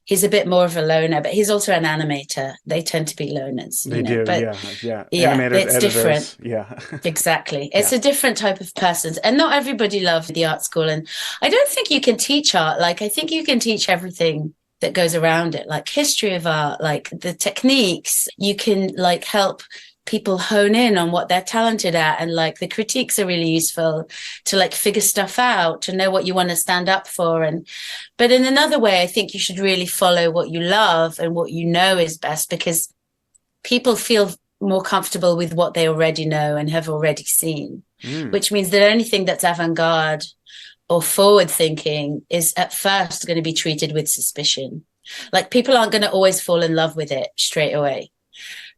he's a bit more of a loner, but he's also an animator. They tend to be loners. They do, but yeah. Yeah, Animators, it's editors, different. yeah. Exactly. It's a different type of person. And not everybody loves the art school. And I don't think you can teach art. Like, I think you can teach everything that goes around it, like history of art, like the techniques. You can like help people hone in on what they're talented at, and like the critiques are really useful to like figure stuff out, to know what you want to stand up for. And but in another way, I think you should really follow what you love and what you know is best, because people feel more comfortable with what they already know and have already seen, which means that anything that's avant-garde or forward thinking is at first going to be treated with suspicion. Like, people aren't going to always fall in love with it straight away.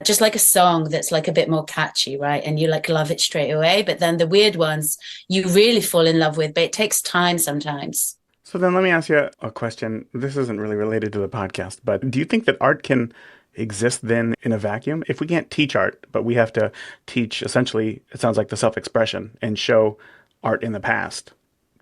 Just like a song that's like a bit more catchy, right? And you like love it straight away. But then the weird ones you really fall in love with, but it takes time sometimes. So then let me ask you a question. This isn't really related to the podcast, but do you think that art can exist then in a vacuum? If we can't teach art, but we have to teach essentially, it sounds like the self-expression and show art in the past.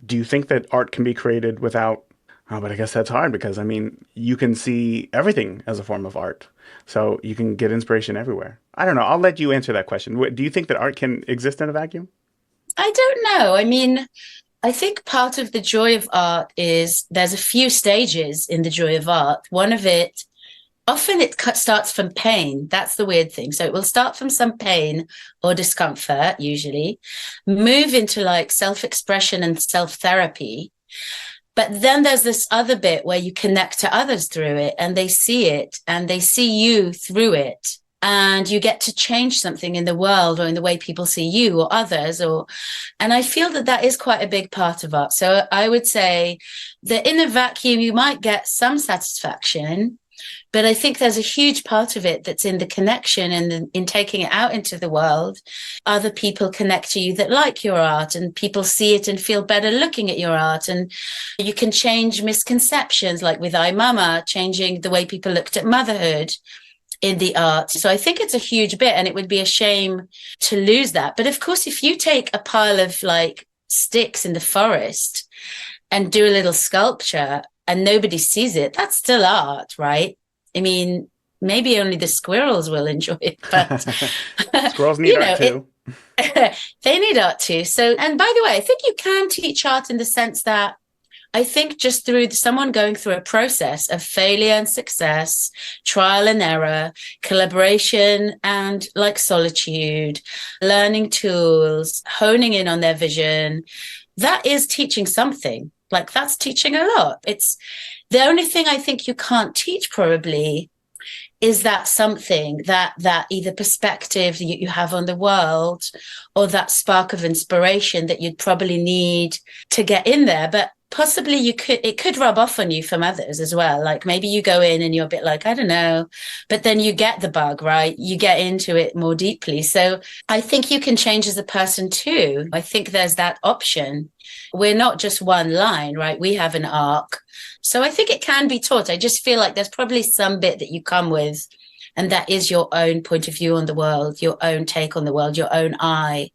Do you think that art can be created without, oh, but I guess that's hard because, I mean, you can see everything as a form of art. So you can get inspiration everywhere. I don't know. I'll let you answer that question. Do you think that art can exist in a vacuum? I don't know. I mean, I think part of the joy of art is there's a few stages in the joy of art. One of it, often it starts from pain. That's the weird thing. So it will start from some pain or discomfort, usually, move into like self-expression and self-therapy. But then there's this other bit where you connect to others through it, and they see it and they see you through it. And you get to change something in the world or in the way people see you or others. And I feel that that is quite a big part of art. So I would say that in a vacuum, you might get some satisfaction, but I think there's a huge part of it that's in the connection and in taking it out into the world. Other people connect to you that like your art, and people see it and feel better looking at your art. And you can change misconceptions, like with iMama, changing the way people looked at motherhood. in the art. So I think it's a huge bit, and it would be a shame to lose that. But of course, if you take a pile of like sticks in the forest and do a little sculpture and nobody sees it, that's still art, right? I mean, maybe only the squirrels will enjoy it, but Squirrels need art too. They need art too. So, and by the way, I think you can teach art in the sense that I think just through someone going through a process of failure and success, trial and error, collaboration and like solitude, learning tools, honing in on their vision, that is teaching something. Like that's teaching a lot. It's the only thing I think you can't teach probably is that something, that either perspective that you have on the world or that spark of inspiration that you'd probably need to get in there. But possibly it could rub off on you from others as well. Like maybe you go in and you're a bit like, I don't know, but then you get the bug, right? You get into it more deeply. So I think you can change as a person too. I think there's that option. We're not just one line, right? We have an arc. So I think it can be taught. I just feel like there's probably some bit that you come with, and that is your own point of view on the world, your own take on the world, your own eye.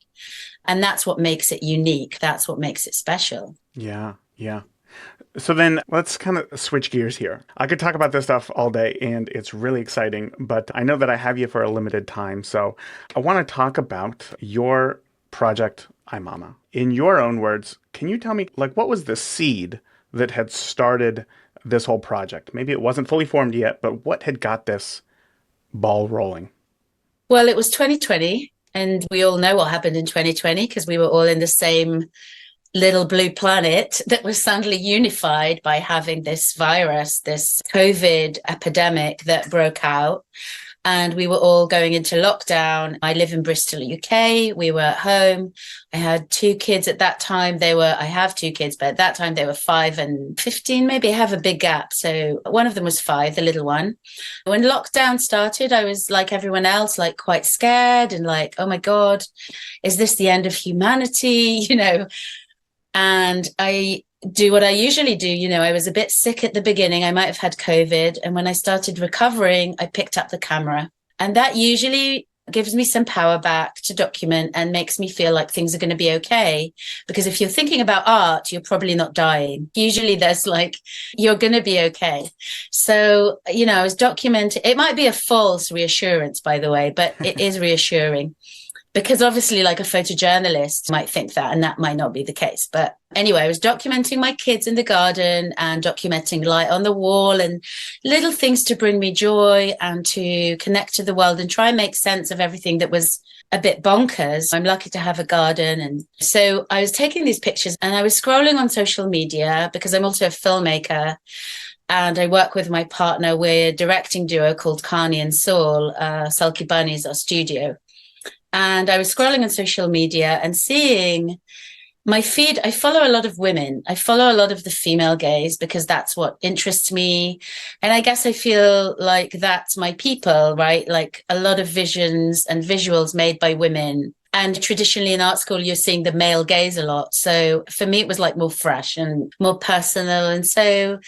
And that's what makes it unique. That's what makes it special. Yeah. Yeah. So then let's kind of switch gears here. I could talk about this stuff all day and it's really exciting, but I know that I have you for a limited time. So I want to talk about your project, iMama. In your own words, can you tell me, like, what was the seed that had started this whole project? Maybe it wasn't fully formed yet, but what had got this ball rolling? Well, it was 2020, and we all know what happened in 2020 because we were all in the same little blue planet that was suddenly unified by having this virus, this COVID epidemic that broke out. And we were all going into lockdown. I live in Bristol, UK. We were at home. I had 2 kids at that time. I have 2 kids, but at that time they were 5 and 15, maybe. I have a big gap. So one of them was 5, the little one. When lockdown started, I was like everyone else, like quite scared and like, oh my God, is this the end of humanity? And I do what I usually do. I was a bit sick at the beginning. I might have had COVID. And when I started recovering, I picked up the camera. And that usually gives me some power back to document and makes me feel like things are going to be okay. Because if you're thinking about art, you're probably not dying. Usually there's like, you're going to be okay. So, I was documenting. It might be a false reassurance, by the way, but it is reassuring. Because obviously, like a photojournalist might think that, and that might not be the case. But anyway, I was documenting my kids in the garden and documenting light on the wall and little things to bring me joy and to connect to the world and try and make sense of everything that was a bit bonkers. I'm lucky to have a garden. And so I was taking these pictures and I was scrolling on social media because I'm also a filmmaker. And I work with my partner. We're a directing duo called Karni and Sulky Bunny is our studio. And I was scrolling on social media and seeing my feed. I follow a lot of women. I follow a lot of the female gaze because that's what interests me. And I guess I feel like that's my people, right? Like a lot of visions and visuals made by women. And traditionally in art school, you're seeing the male gaze a lot. So for me, it was like more fresh and more personal. And so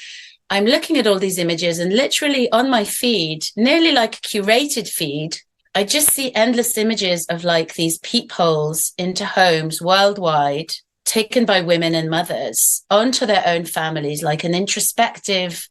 I'm looking at all these images and literally on my feed, nearly like a curated feed, I just see endless images of like these peepholes into homes worldwide taken by women and mothers onto their own families, like an introspective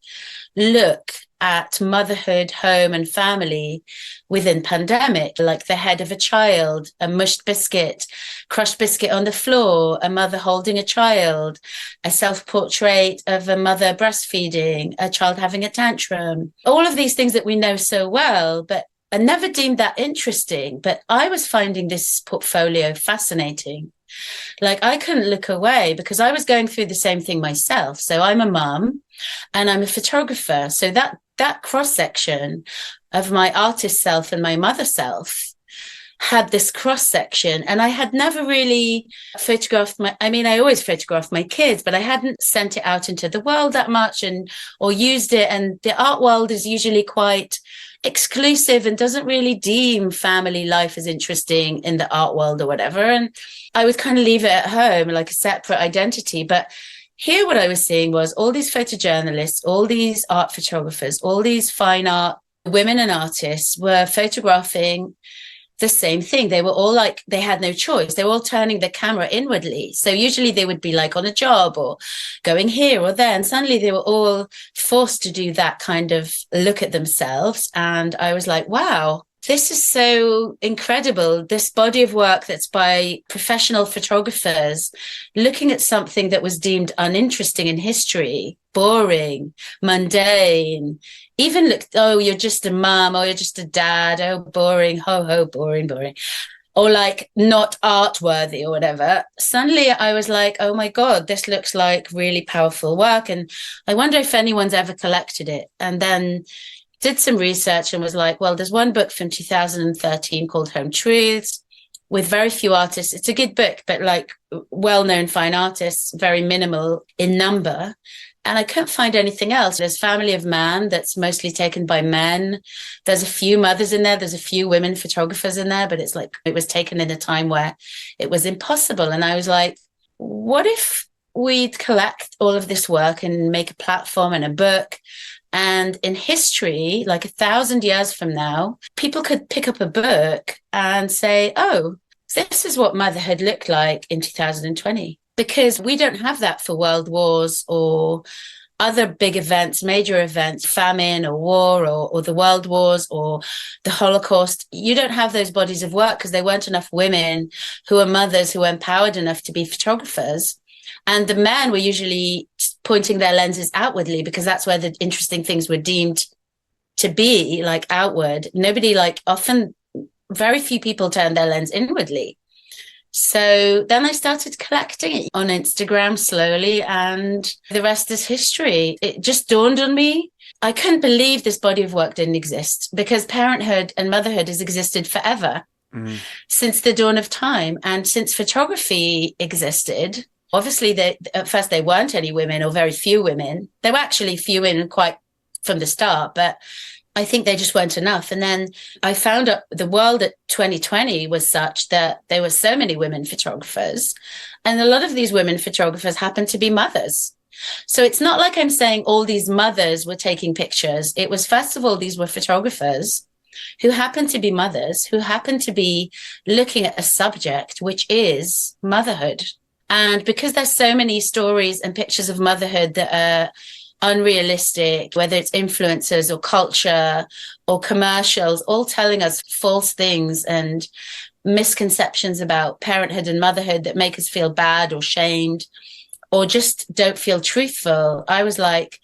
look at motherhood, home and family within pandemic, like the head of a child, a mushed biscuit, crushed biscuit on the floor, a mother holding a child, a self-portrait of a mother breastfeeding, a child having a tantrum, all of these things that we know so well, but I never deemed that interesting, but I was finding this portfolio fascinating. Like I couldn't look away because I was going through the same thing myself. So I'm a mum and I'm a photographer. So that cross-section of my artist self and my mother self had this cross-section, and I had never really photographed I always photographed my kids, but I hadn't sent it out into the world that much or used it. And the art world is usually quite exclusive and doesn't really deem family life as interesting in the art world or whatever. And I would kind of leave it at home like a separate identity. But here what I was seeing was all these photojournalists, all these art photographers, all these fine art women and artists were photographing the same thing. They were all like, they had no choice. They were all turning the camera inwardly. So usually they would be like on a job or going here or there. And suddenly they were all forced to do that kind of look at themselves. And I was like, wow, this is so incredible. This body of work that's by professional photographers looking at something that was deemed uninteresting in history, boring, mundane, even look, oh, you're just a mom, oh, you're just a dad, oh, boring, ho, ho, boring, boring, or like not art worthy or whatever. Suddenly I was like, oh my God, this looks like really powerful work. And I wonder if anyone's ever collected it. And then did some research and was like, well, there's one book from 2013 called Home Truths with very few artists. It's a good book, but like well-known fine artists, very minimal in number. And I couldn't find anything else. There's Family of Man that's mostly taken by men. There's a few mothers in there. There's a few women photographers in there, but it's like it was taken in a time where it was impossible. And I was like, what if we'd collect all of this work and make a platform and a book? And in history, like 1,000 years from now, people could pick up a book and say, oh, this is what motherhood looked like in 2020. Because we don't have that for world wars or other big events, major events, famine or war or the world wars or the Holocaust. You don't have those bodies of work because there weren't enough women who were mothers who were empowered enough to be photographers. And the men were usually pointing their lenses outwardly because that's where the interesting things were deemed to be, like outward. Nobody, like often, very few people turn their lens inwardly. So then I started collecting it on Instagram slowly, and the rest is history. It just dawned on me. I couldn't believe this body of work didn't exist because parenthood and motherhood has existed forever since the dawn of time. And since photography existed, obviously, at first there weren't any women or very few women. There were actually few women quite from the start, but I think they just weren't enough. And then I found out the world at 2020 was such that there were so many women photographers. And a lot of these women photographers happened to be mothers. So it's not like I'm saying all these mothers were taking pictures. It was, first of all, these were photographers who happened to be mothers, who happened to be looking at a subject, which is motherhood. And because there's so many stories and pictures of motherhood that are unrealistic, whether it's influencers or culture or commercials, all telling us false things and misconceptions about parenthood and motherhood that make us feel bad or shamed or just don't feel truthful. I was like,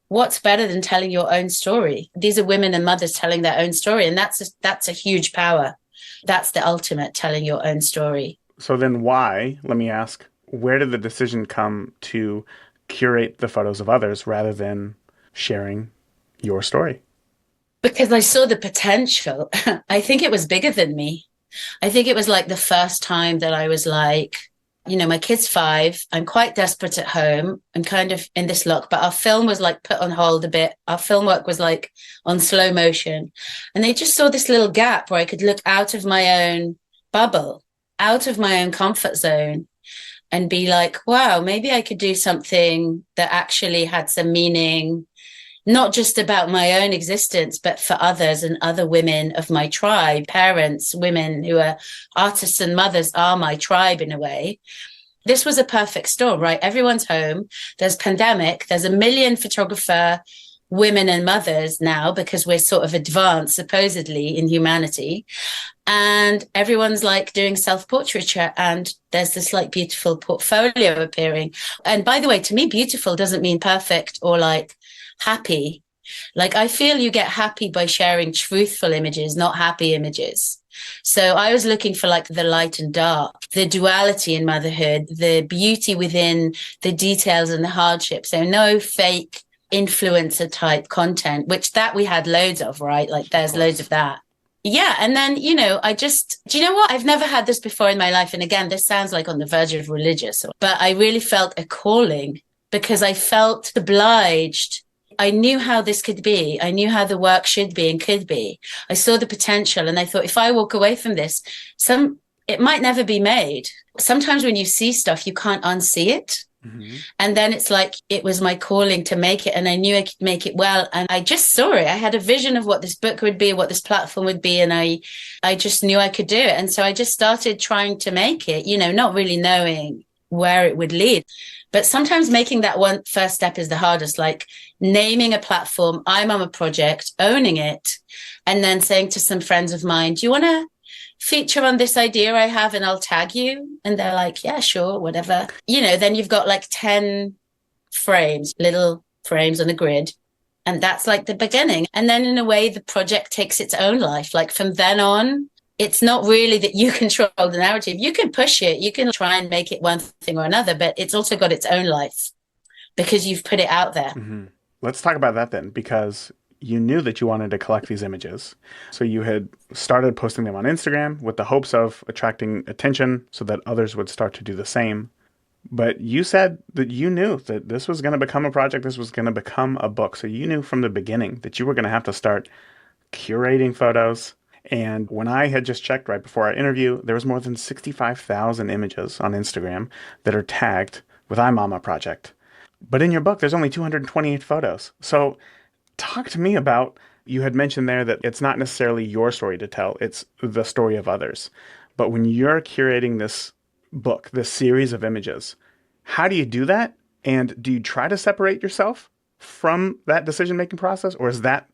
what's better than telling your own story? These are women and mothers telling their own story. And that's a huge power. That's the ultimate, telling your own story. So then why, let me ask, where did the decision come to curate the photos of others rather than sharing your story? Because I saw the potential. I think it was bigger than me. I think it was like the first time that I was like, you know, my kid's 5. I'm quite desperate at home. I'm kind of in this lock, but our film was like put on hold a bit. Our film work was like on slow motion. And they just saw this little gap where I could look out of my own bubble, out of my own comfort zone, and be like, wow, maybe I could do something that actually had some meaning, not just about my own existence, but for others and other women of my tribe, parents, women who are artists and mothers are my tribe in a way. This was a perfect storm, right? Everyone's home. There's pandemic. There's a million photographer women and mothers now because we're sort of advanced, supposedly, in humanity. And everyone's like doing self-portraiture, and there's this like beautiful portfolio appearing. And by the way, to me, beautiful doesn't mean perfect or like happy. Like I feel you get happy by sharing truthful images, not happy images. So I was looking for like the light and dark, the duality in motherhood, the beauty within the details and the hardship. So no fake influencer type content, which that we had loads of, right? Like there's loads of that. Yeah. And then, you know, do you know what? I've never had this before in my life. And again, this sounds like on the verge of religious, but I really felt a calling because I felt obliged. I knew how this could be. I knew how the work should be and could be. I saw the potential and I thought, if I walk away from this, it might never be made. Sometimes when you see stuff, you can't unsee it. And then it's like, it was my calling to make it, and I knew I could make it well. And I just saw it. I had a vision of what this book would be, what this platform would be. And I just knew I could do it. And so I just started trying to make it, not really knowing where it would lead. But sometimes making that one first step is the hardest, like naming a platform, I'm on a project, owning it, and then saying to some friends of mine, do you want to feature on this idea I have and I'll tag you? And they're like, yeah, sure, whatever. Then you've got like 10 frames, little frames on a grid. And that's like the beginning. And then in a way, the project takes its own life. Like from then on, it's not really that you control the narrative. You can push it. You can try and make it one thing or another, but it's also got its own life because you've put it out there. Let's talk about that then, because you knew that you wanted to collect these images. So you had started posting them on Instagram with the hopes of attracting attention so that others would start to do the same. But you said that you knew that this was going to become a project, this was going to become a book. So you knew from the beginning that you were going to have to start curating photos. And when I had just checked right before our interview, there was more than 65,000 images on Instagram that are tagged with iMama Project. But in your book, there's only 228 photos. So talk to me about, you had mentioned there that it's not necessarily your story to tell, it's the story of others. But when you're curating this book, this series of images, how do you do that? And do you try to separate yourself from that decision-making process? Or is that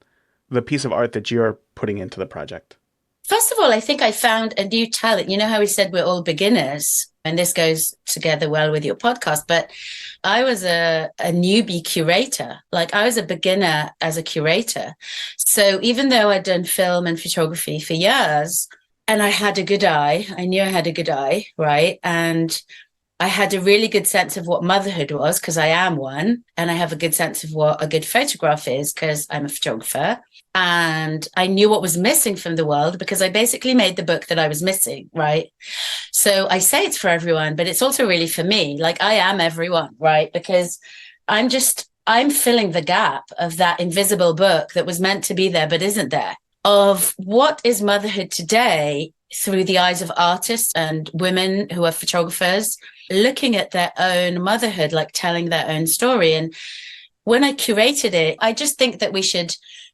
the piece of art that you're putting into the project? First of all, I think I found a new talent. You know how we said we're all beginners, and this goes together well with your podcast, but I was a newbie curator. Like I was a beginner as a curator. So even though I'd done film and photography for years, and I had a good eye, I knew I had a good eye, right? And I had a really good sense of what motherhood was, because I am one, and I have a good sense of what a good photograph is, because I'm a photographer. And I knew what was missing from the world because I basically made the book that I was missing, right? So I say it's for everyone, but it's also really for me. Like I am everyone, right? Because I'm filling the gap of that invisible book that was meant to be there but isn't there, of what is motherhood today through the eyes of artists and women who are photographers, looking at their own motherhood, like telling their own story. And when I curated it, I just think that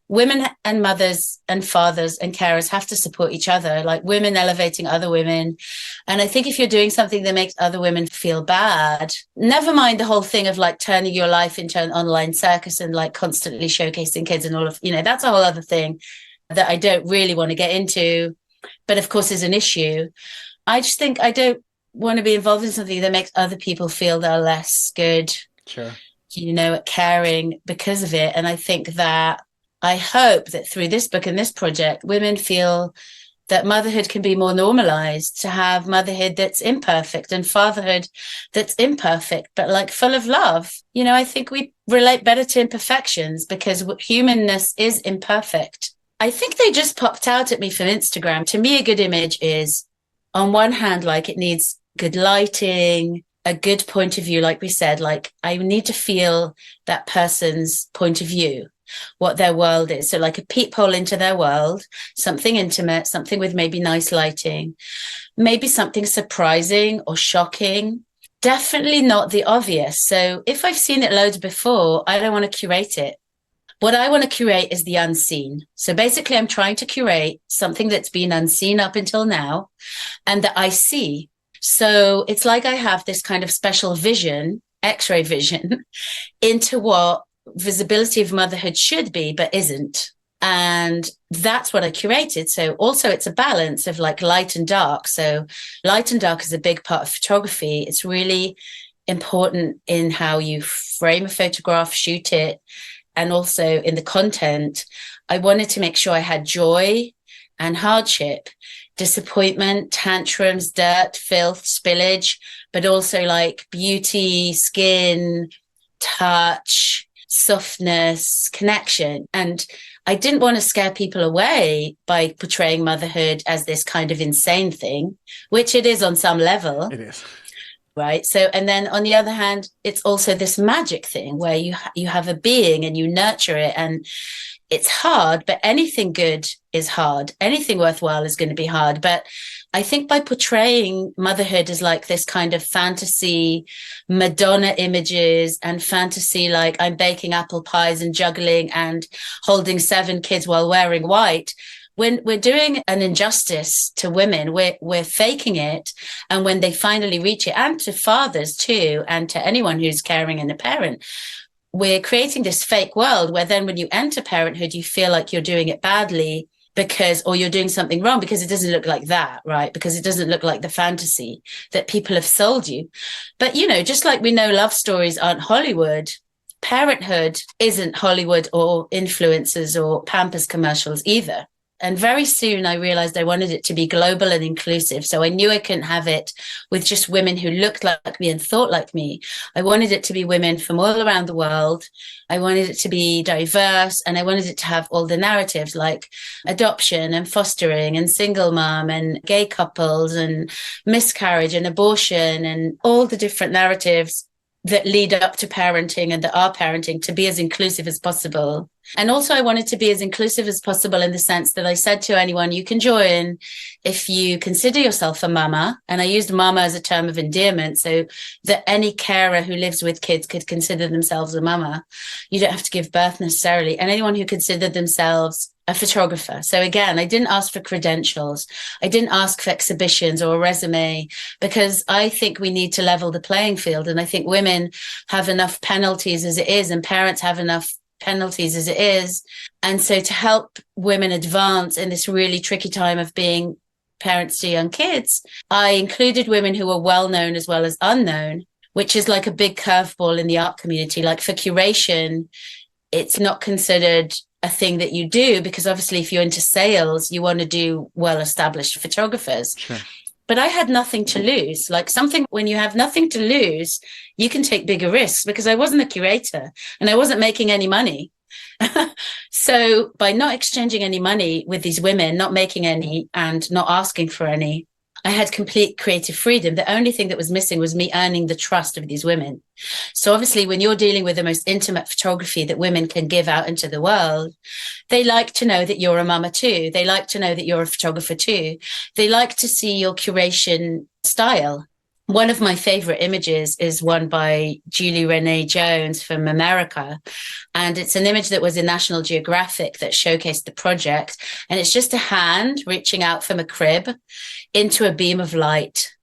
women and mothers and fathers and carers have to support each other, like women elevating other women. And I think if you're doing something that makes other women feel bad, never mind the whole thing of like turning your life into an online circus and like constantly showcasing kids and all of, that's a whole other thing that I don't really want to get into, but of course is an issue. I just think I don't want to be involved in something that makes other people feel they're less good, Sure. At caring because of it. And I think that I hope that through this book and this project, women feel that motherhood can be more normalized, to have motherhood that's imperfect and fatherhood that's imperfect, but like full of love. I think we relate better to imperfections because humanness is imperfect. I think they just popped out at me from Instagram. To me, a good image is, on one hand, like it needs good lighting, a good point of view, like we said, like I need to feel that person's point of view, what their world is. So like a peephole into their world, something intimate, something with maybe nice lighting, maybe something surprising or shocking, definitely not the obvious. So if I've seen it loads before, I don't want to curate it. What I want to curate is the unseen. So basically I'm trying to curate something that's been unseen up until now and that I see. So it's like I have this kind of special vision, X-ray vision, into what visibility of motherhood should be, but isn't. And that's what I curated. So also it's a balance of like light and dark. So light and dark is a big part of photography. It's really important in how you frame a photograph, shoot it, and also in the content. I wanted to make sure I had joy and hardship, disappointment, tantrums, dirt, filth, spillage, but also like beauty, skin, touch, softness, connection. And I didn't want to scare people away by portraying motherhood as this kind of insane thing, which it is on some level. It is. Right. So, and then on the other hand, it's also this magic thing where you have a being and you nurture it, and it's hard, but anything good is hard. Anything worthwhile is going to be hard. But I think by portraying motherhood as like this kind of fantasy, Madonna images and fantasy, like I'm baking apple pies and juggling and holding 7 kids while wearing white, when we're doing an injustice to women, we're faking it. And when they finally reach it, and to fathers too, and to anyone who's caring and a parent, we're creating this fake world where then when you enter parenthood, you feel like you're doing it badly or you're doing something wrong because it doesn't look like that, right? Because it doesn't look like the fantasy that people have sold you. But, just like we know love stories aren't Hollywood, parenthood isn't Hollywood or influencers or Pampers commercials either. And very soon I realized I wanted it to be global and inclusive. So I knew I couldn't have it with just women who looked like me and thought like me. I wanted it to be women from all around the world. I wanted it to be diverse, and I wanted it to have all the narratives like adoption and fostering and single mom and gay couples and miscarriage and abortion and all the different narratives that lead up to parenting and that are parenting, to be as inclusive as possible. And also I wanted to be as inclusive as possible in the sense that I said to anyone, you can join if you consider yourself a mama. And I used mama as a term of endearment so that any carer who lives with kids could consider themselves a mama. You don't have to give birth necessarily. And anyone who considered themselves a photographer. So again, I didn't ask for credentials. I didn't ask for exhibitions or a resume, because I think we need to level the playing field. And I think women have enough penalties as it is, and parents have enough penalties as it is. And so to help women advance in this really tricky time of being parents to young kids, I included women who were well known as well as unknown, which is like a big curveball in the art community. Like for curation, it's not considered a thing that you do, because obviously if you're into sales, you want to do well-established photographers. Sure. But I had nothing to lose. Like something, when you have nothing to lose, you can take bigger risks, because I wasn't a curator and I wasn't making any money. So by not exchanging any money with these women, not making any and not asking for any, I had complete creative freedom. The only thing that was missing was me earning the trust of these women. So obviously when you're dealing with the most intimate photography that women can give out into the world, they like to know that you're a mama too. They like to know that you're a photographer too. They like to see your curation style. One of my favorite images is one by Julie Renee Jones from America. And it's an image that was in National Geographic that showcased the project. And it's just a hand reaching out from a crib into a beam of light.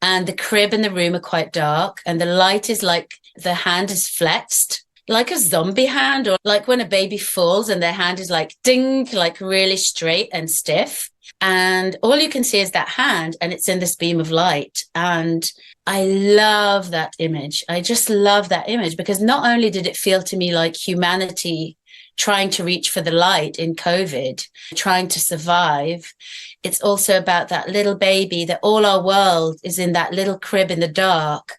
And the crib and the room are quite dark. And the light is like the hand is flexed, like a zombie hand, or like when a baby falls and their hand is like ding, like really straight and stiff. And all you can see is that hand, and it's in this beam of light. And I love that image. I just love that image, because not only did it feel to me like humanity trying to reach for the light in COVID, trying to survive, it's also about that little baby, that all our world is in that little crib in the dark.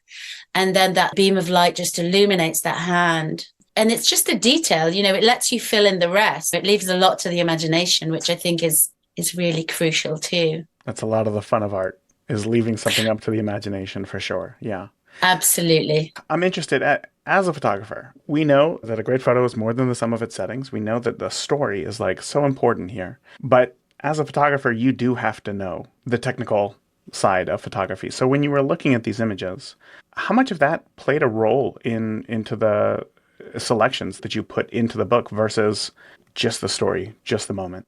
And then that beam of light just illuminates that hand. And it's just a detail, it lets you fill in the rest. It leaves a lot to the imagination, which I think is really crucial too. That's a lot of the fun of art, is leaving something up to the imagination, for sure. Yeah. Absolutely. I'm interested, as a photographer, we know that a great photo is more than the sum of its settings. We know that the story is like so important here. But as a photographer, you do have to know the technical side of photography. So when you were looking at these images, how much of that played a role into the selections that you put into the book versus just the story, just the moment?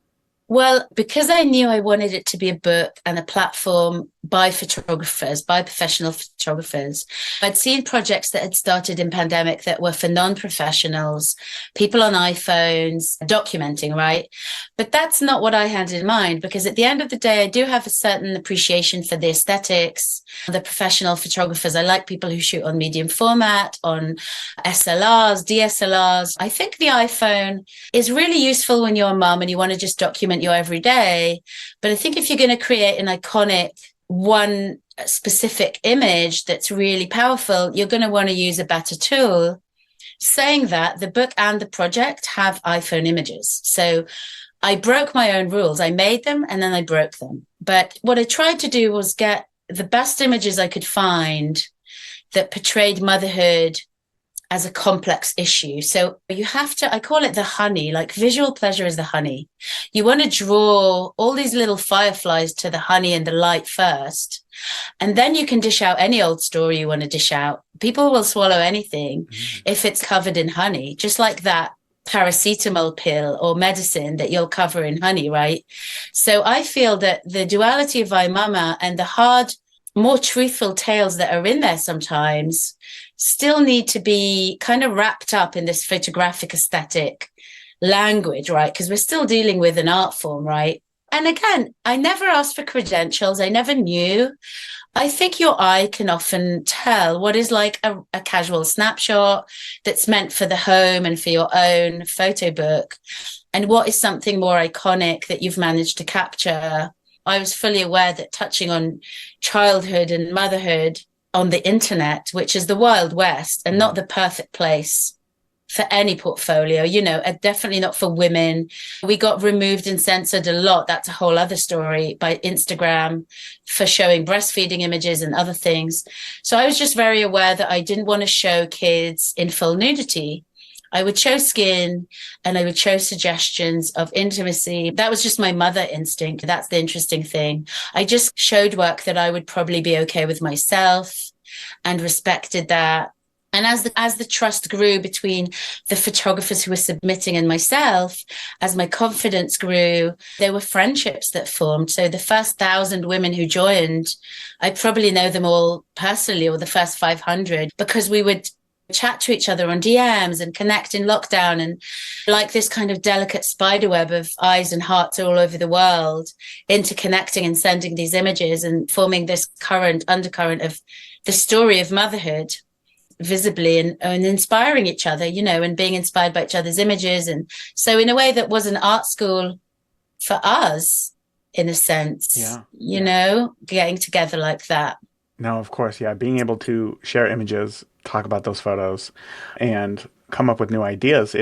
Well, because I knew I wanted it to be a book and a platform by photographers, by professional photographers, I'd seen projects that had started in pandemic that were for non-professionals, people on iPhones, documenting, right? But that's not what I had in mind, because at the end of the day, I do have a certain appreciation for the aesthetics, the professional photographers. I like people who shoot on medium format, on SLRs, DSLRs. I think the iPhone is really useful when you're a mom and you want to just document your everyday. But I think if you're going to create an iconic one specific image that's really powerful, you're going to want to use a better tool. Saying that, the book and the project have iPhone images. So I broke my own rules. I made them and then I broke them. But what I tried to do was get the best images I could find that portrayed motherhood as a complex issue. So you have to, I call it the honey, like visual pleasure is the honey. You want to draw all these little fireflies to the honey and the light first. And then you can dish out any old story you want to dish out. People will swallow anything if it's covered in honey, just like that paracetamol pill or medicine that you'll cover in honey, right? So I feel that the duality of Mama and the hard, more truthful tales that are in there sometimes still need to be kind of wrapped up in this photographic aesthetic language, right? Because we're still dealing with an art form, right? And again, I never asked for credentials. I never knew. I think your eye can often tell what is like a casual snapshot that's meant for the home and for your own photo book, and what is something more iconic that you've managed to capture. I was fully aware that touching on childhood and motherhood on the internet, which is the Wild West and not the perfect place for any portfolio, definitely not for women. We got removed and censored a lot. That's a whole other story by Instagram for showing breastfeeding images and other things. So I was just very aware that I didn't want to show kids in full nudity. I would show skin and I would show suggestions of intimacy. That was just my mother instinct. That's the interesting thing. I just showed work that I would probably be okay with myself and respected that. And as the trust grew between the photographers who were submitting and myself, as my confidence grew, there were friendships that formed. So the first 1,000 women who joined, I probably know them all personally, or the first 500, because we would chat to each other on DMs and connect in lockdown, and like this kind of delicate spiderweb of eyes and hearts all over the world, interconnecting and sending these images and forming this undercurrent of the story of motherhood visibly and inspiring each other, and being inspired by each other's images. And so in a way that was an art school for us, in a sense, getting together like that. No, of course. Yeah. Being able to share images, talk about those photos, and come up with new ideas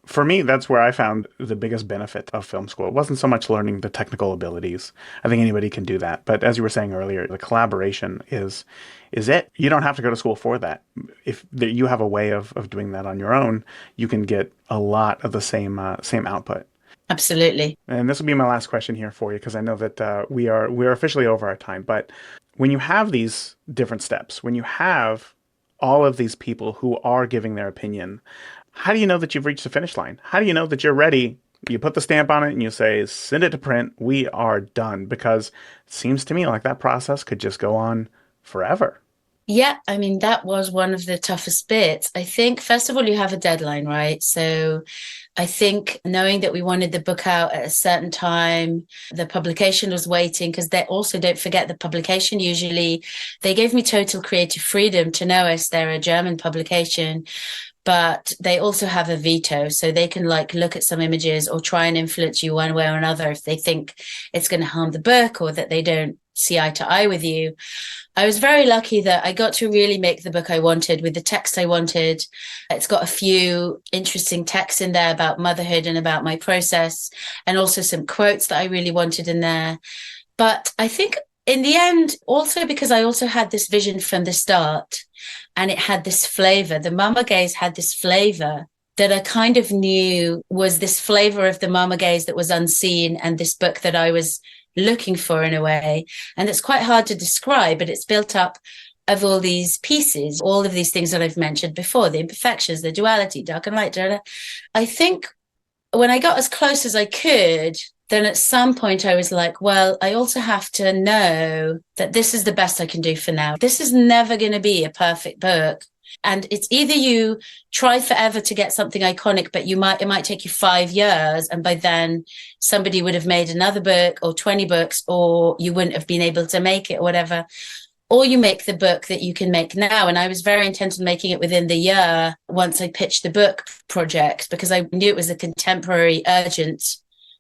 for me, that's where I found the biggest benefit of film school. It wasn't so much learning the technical abilities. I think anybody can do that. But as you were saying earlier, the collaboration is it. You don't have to go to school for that. If you have a way of doing that on your own, you can get a lot of the same output. Absolutely. And this will be my last question here for you, because I know that we're officially over our time. But when you have these different steps, when you have all of these people who are giving their opinion, how do you know that you've reached the finish line? How do you know that you're ready? You put the stamp on it and you say, send it to print. We are done. Because it seems to me like that process could just go on forever. Yeah, that was one of the toughest bits. I think, first of all, you have a deadline, right? So I think knowing that we wanted the book out at a certain time, the publication was waiting, because they also, don't forget, the publication usually, they gave me total creative freedom to know as they're a German publication, but they also have a veto. So they can look at some images or try and influence you one way or another if they think it's going to harm the book or that they don't see eye to eye with you. I was very lucky that I got to really make the book I wanted with the text I wanted. It's got a few interesting texts in there about motherhood and about my process, and also some quotes that I really wanted in there. But I think in the end, also because I also had this vision from the start, and it had this flavor. The mama gaze had this flavor that I kind of knew was this flavor of the mama gaze that was unseen, and this book that I was looking for in a way. And it's quite hard to describe, but it's built up of all these pieces, all of these things that I've mentioned before, the imperfections, the duality, dark and light. I think when I got as close as I could, then at some point I was like, well, I also have to know that this is the best I can do for now. This is never going to be a perfect book. And it's either you try forever to get something iconic, but it might take you 5 years. And by then somebody would have made another book or 20 books, or you wouldn't have been able to make it or whatever. Or you make the book that you can make now. And I was very intent on making it within the year once I pitched the book project, because I knew it was a contemporary, urgent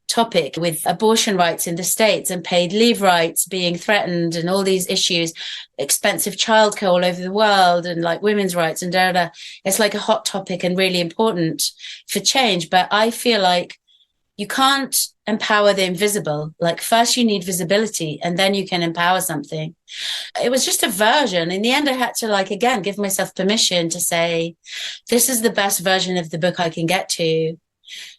topic with abortion rights in the States and paid leave rights being threatened and all these issues, expensive childcare all over the world, and women's rights and It's like a hot topic and really important for change. But I feel like you can't empower the invisible. Like first you need visibility and then you can empower something. It was just a version. In the end, I had to like, again, give myself permission to say, this is the best version of the book I can get to.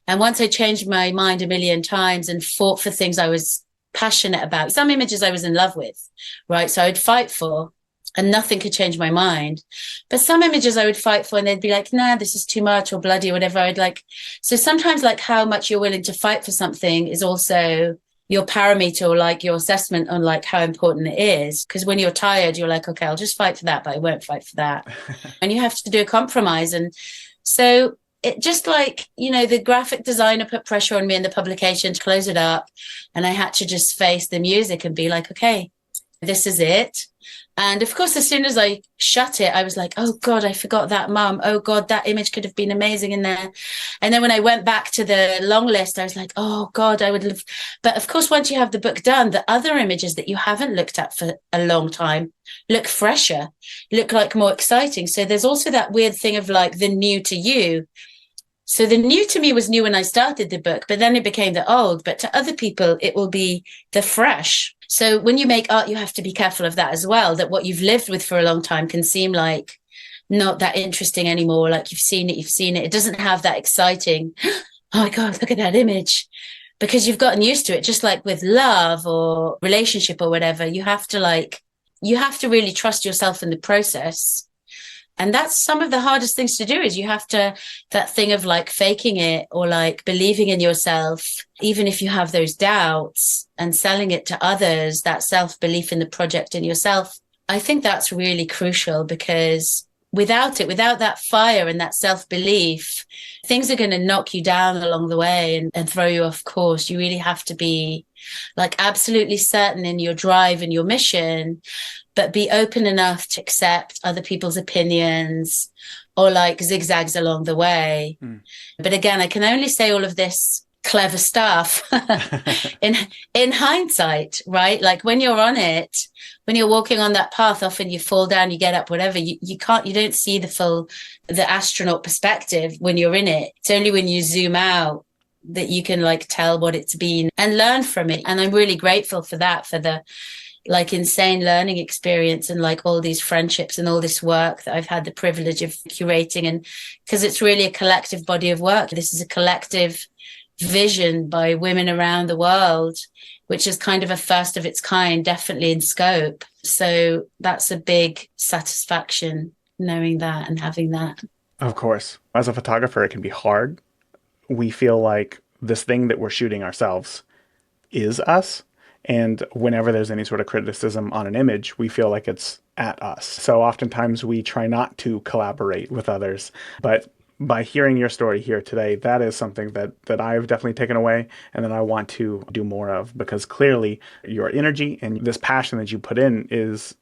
And once I changed my mind a million times and fought for things I was passionate about, some images I was in love with, right? So I'd fight for, and nothing could change my mind. But some images I would fight for and they'd be like, nah, this is too much or bloody or whatever. I'd like, so sometimes like how much you're willing to fight for something is also your parameter or like your assessment on like how important it is. Because when you're tired, you're like, okay, I'll just fight for that, but I won't fight for that. And you have to do a compromise. And so it just like, you know, the graphic designer put pressure on me in the publication to close it up. And I had to just face the music and be like, okay, this is it. And of course, as soon as I shut it, I was like, oh God, I forgot that, Mum. Oh God, that image could have been amazing in there. And then when I went back to the long list, I was like, oh God, I would love. But of course, once you have the book done, the other images that you haven't looked at for a long time look fresher, look like more exciting. So there's also that weird thing of like the new to you. So the new to me was new when I started the book, but then it became the old. But to other people, it will be the fresh. So when you make art, you have to be careful of that as well, that what you've lived with for a long time can seem like not that interesting anymore. Like you've seen it. It doesn't have that exciting, oh my God, look at that image. Because you've gotten used to it, just like with love or relationship or whatever. You have to really trust yourself in the process. And that's some of the hardest things to do is you have to, that thing of like faking it or like believing in yourself, even if you have those doubts and selling it to others, that self-belief in the project and yourself. I think that's really crucial because without that fire and that self-belief, things are going to knock you down along the way and throw you off course. You really have to be like absolutely certain in your drive and your mission, but be open enough to accept other people's opinions or like zigzags along the way. But again, I can only say all of this clever stuff in hindsight, right? Like when you're on it, when you're walking on that path, often you fall down, you get up, whatever. You don't see the astronaut perspective when you're in it. It's only when you zoom out that you can like tell what it's been and learn from it. And I'm really grateful for that, for the like insane learning experience and like all these friendships and all this work that I've had the privilege of curating. And because it's really a collective body of work. This is a collective vision by women around the world, which is kind of a first of its kind, definitely in scope. So that's a big satisfaction knowing that and having that. Of course. As a photographer, it can be hard. We feel like this thing that we're shooting ourselves is us. And whenever there's any sort of criticism on an image, we feel like it's at us. So oftentimes we try not to collaborate with others. But by hearing your story here today, that is something that I've definitely taken away and that I want to do more of, because clearly your energy and this passion that you put in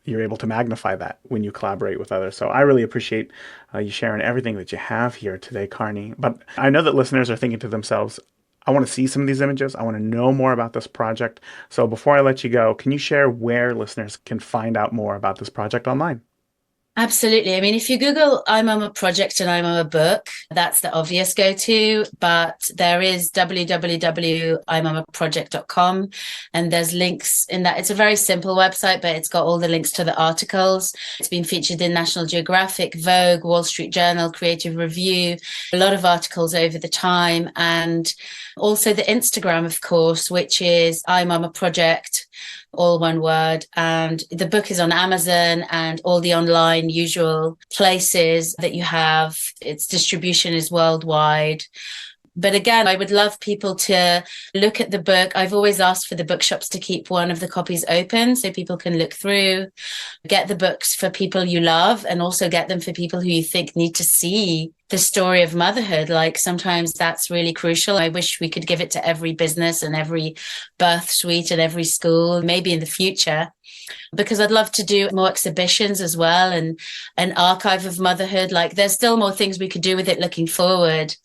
you're able to magnify that when you collaborate with others. So I really appreciate you sharing everything that you have here today, Karni. But I know that listeners are thinking to themselves, I want to see some of these images. I want to know more about this project. So before I let you go, can you share where listeners can find out more about this project online? Absolutely. I mean, if you Google I'm on a project and I'm on a book, that's the obvious go-to, but there is www.imamaproject.com and there's links in that. It's a very simple website, but it's got all the links to the articles. It's been featured in National Geographic, Vogue, Wall Street Journal, Creative Review, a lot of articles over the time. And also the Instagram, of course, which is I'm on a project, all one word. And the book is on Amazon and all the online usual places that you have. Its distribution is worldwide. But again, I would love people to look at the book. I've always asked for the bookshops to keep one of the copies open so people can look through, get the books for people you love, and also get them for people who you think need to see the story of motherhood. Like sometimes that's really crucial. I wish we could give it to every business and every birth suite and every school, maybe in the future, because I'd love to do more exhibitions as well and an archive of motherhood. Like there's still more things we could do with it looking forward.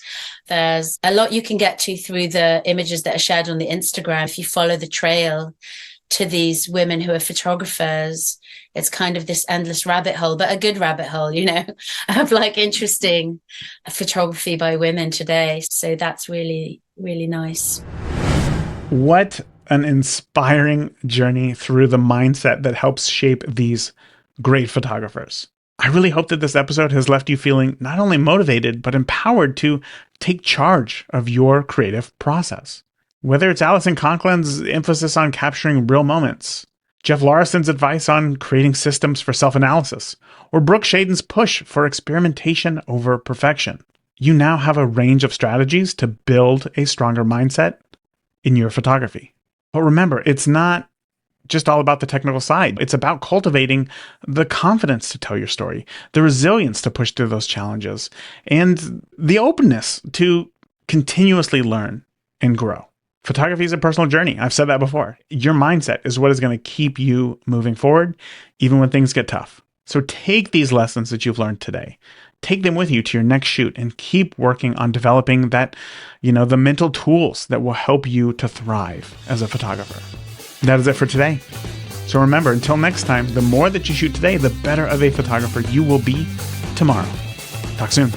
There's a lot you can get to through the images that are shared on the Instagram. If you follow the trail to these women who are photographers, it's kind of this endless rabbit hole, but a good rabbit hole, you know, of like interesting photography by women today. So that's really really nice. What an inspiring journey through the mindset that helps shape these great photographers. I really hope that this episode has left you feeling not only motivated, but empowered to take charge of your creative process. Whether it's Alison Conklin's emphasis on capturing real moments, Jeff Larason's advice on creating systems for self-analysis, or Brooke Shaden's push for experimentation over perfection, you now have a range of strategies to build a stronger mindset in your photography. But remember, it's not just all about the technical side. It's about cultivating the confidence to tell your story, the resilience to push through those challenges, and the openness to continuously learn and grow. Photography is a personal journey. I've said that before. Your mindset is what is going to keep you moving forward, even when things get tough. So take these lessons that you've learned today, take them with you to your next shoot, and keep working on developing that, the mental tools that will help you to thrive as a photographer. That is it for today. So remember, until next time, the more that you shoot today, the better of a photographer you will be tomorrow. Talk soon.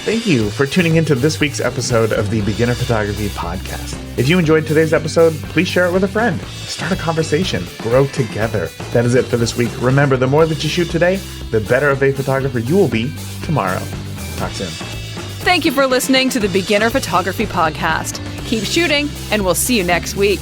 Thank you for tuning into this week's episode of the Beginner Photography Podcast. If you enjoyed today's episode, please share it with a friend. Start a conversation. Grow together. That is it for this week. Remember, the more that you shoot today, the better of a photographer you will be tomorrow. Talk soon. Thank you for listening to the Beginner Photography Podcast. Keep shooting, and we'll see you next week.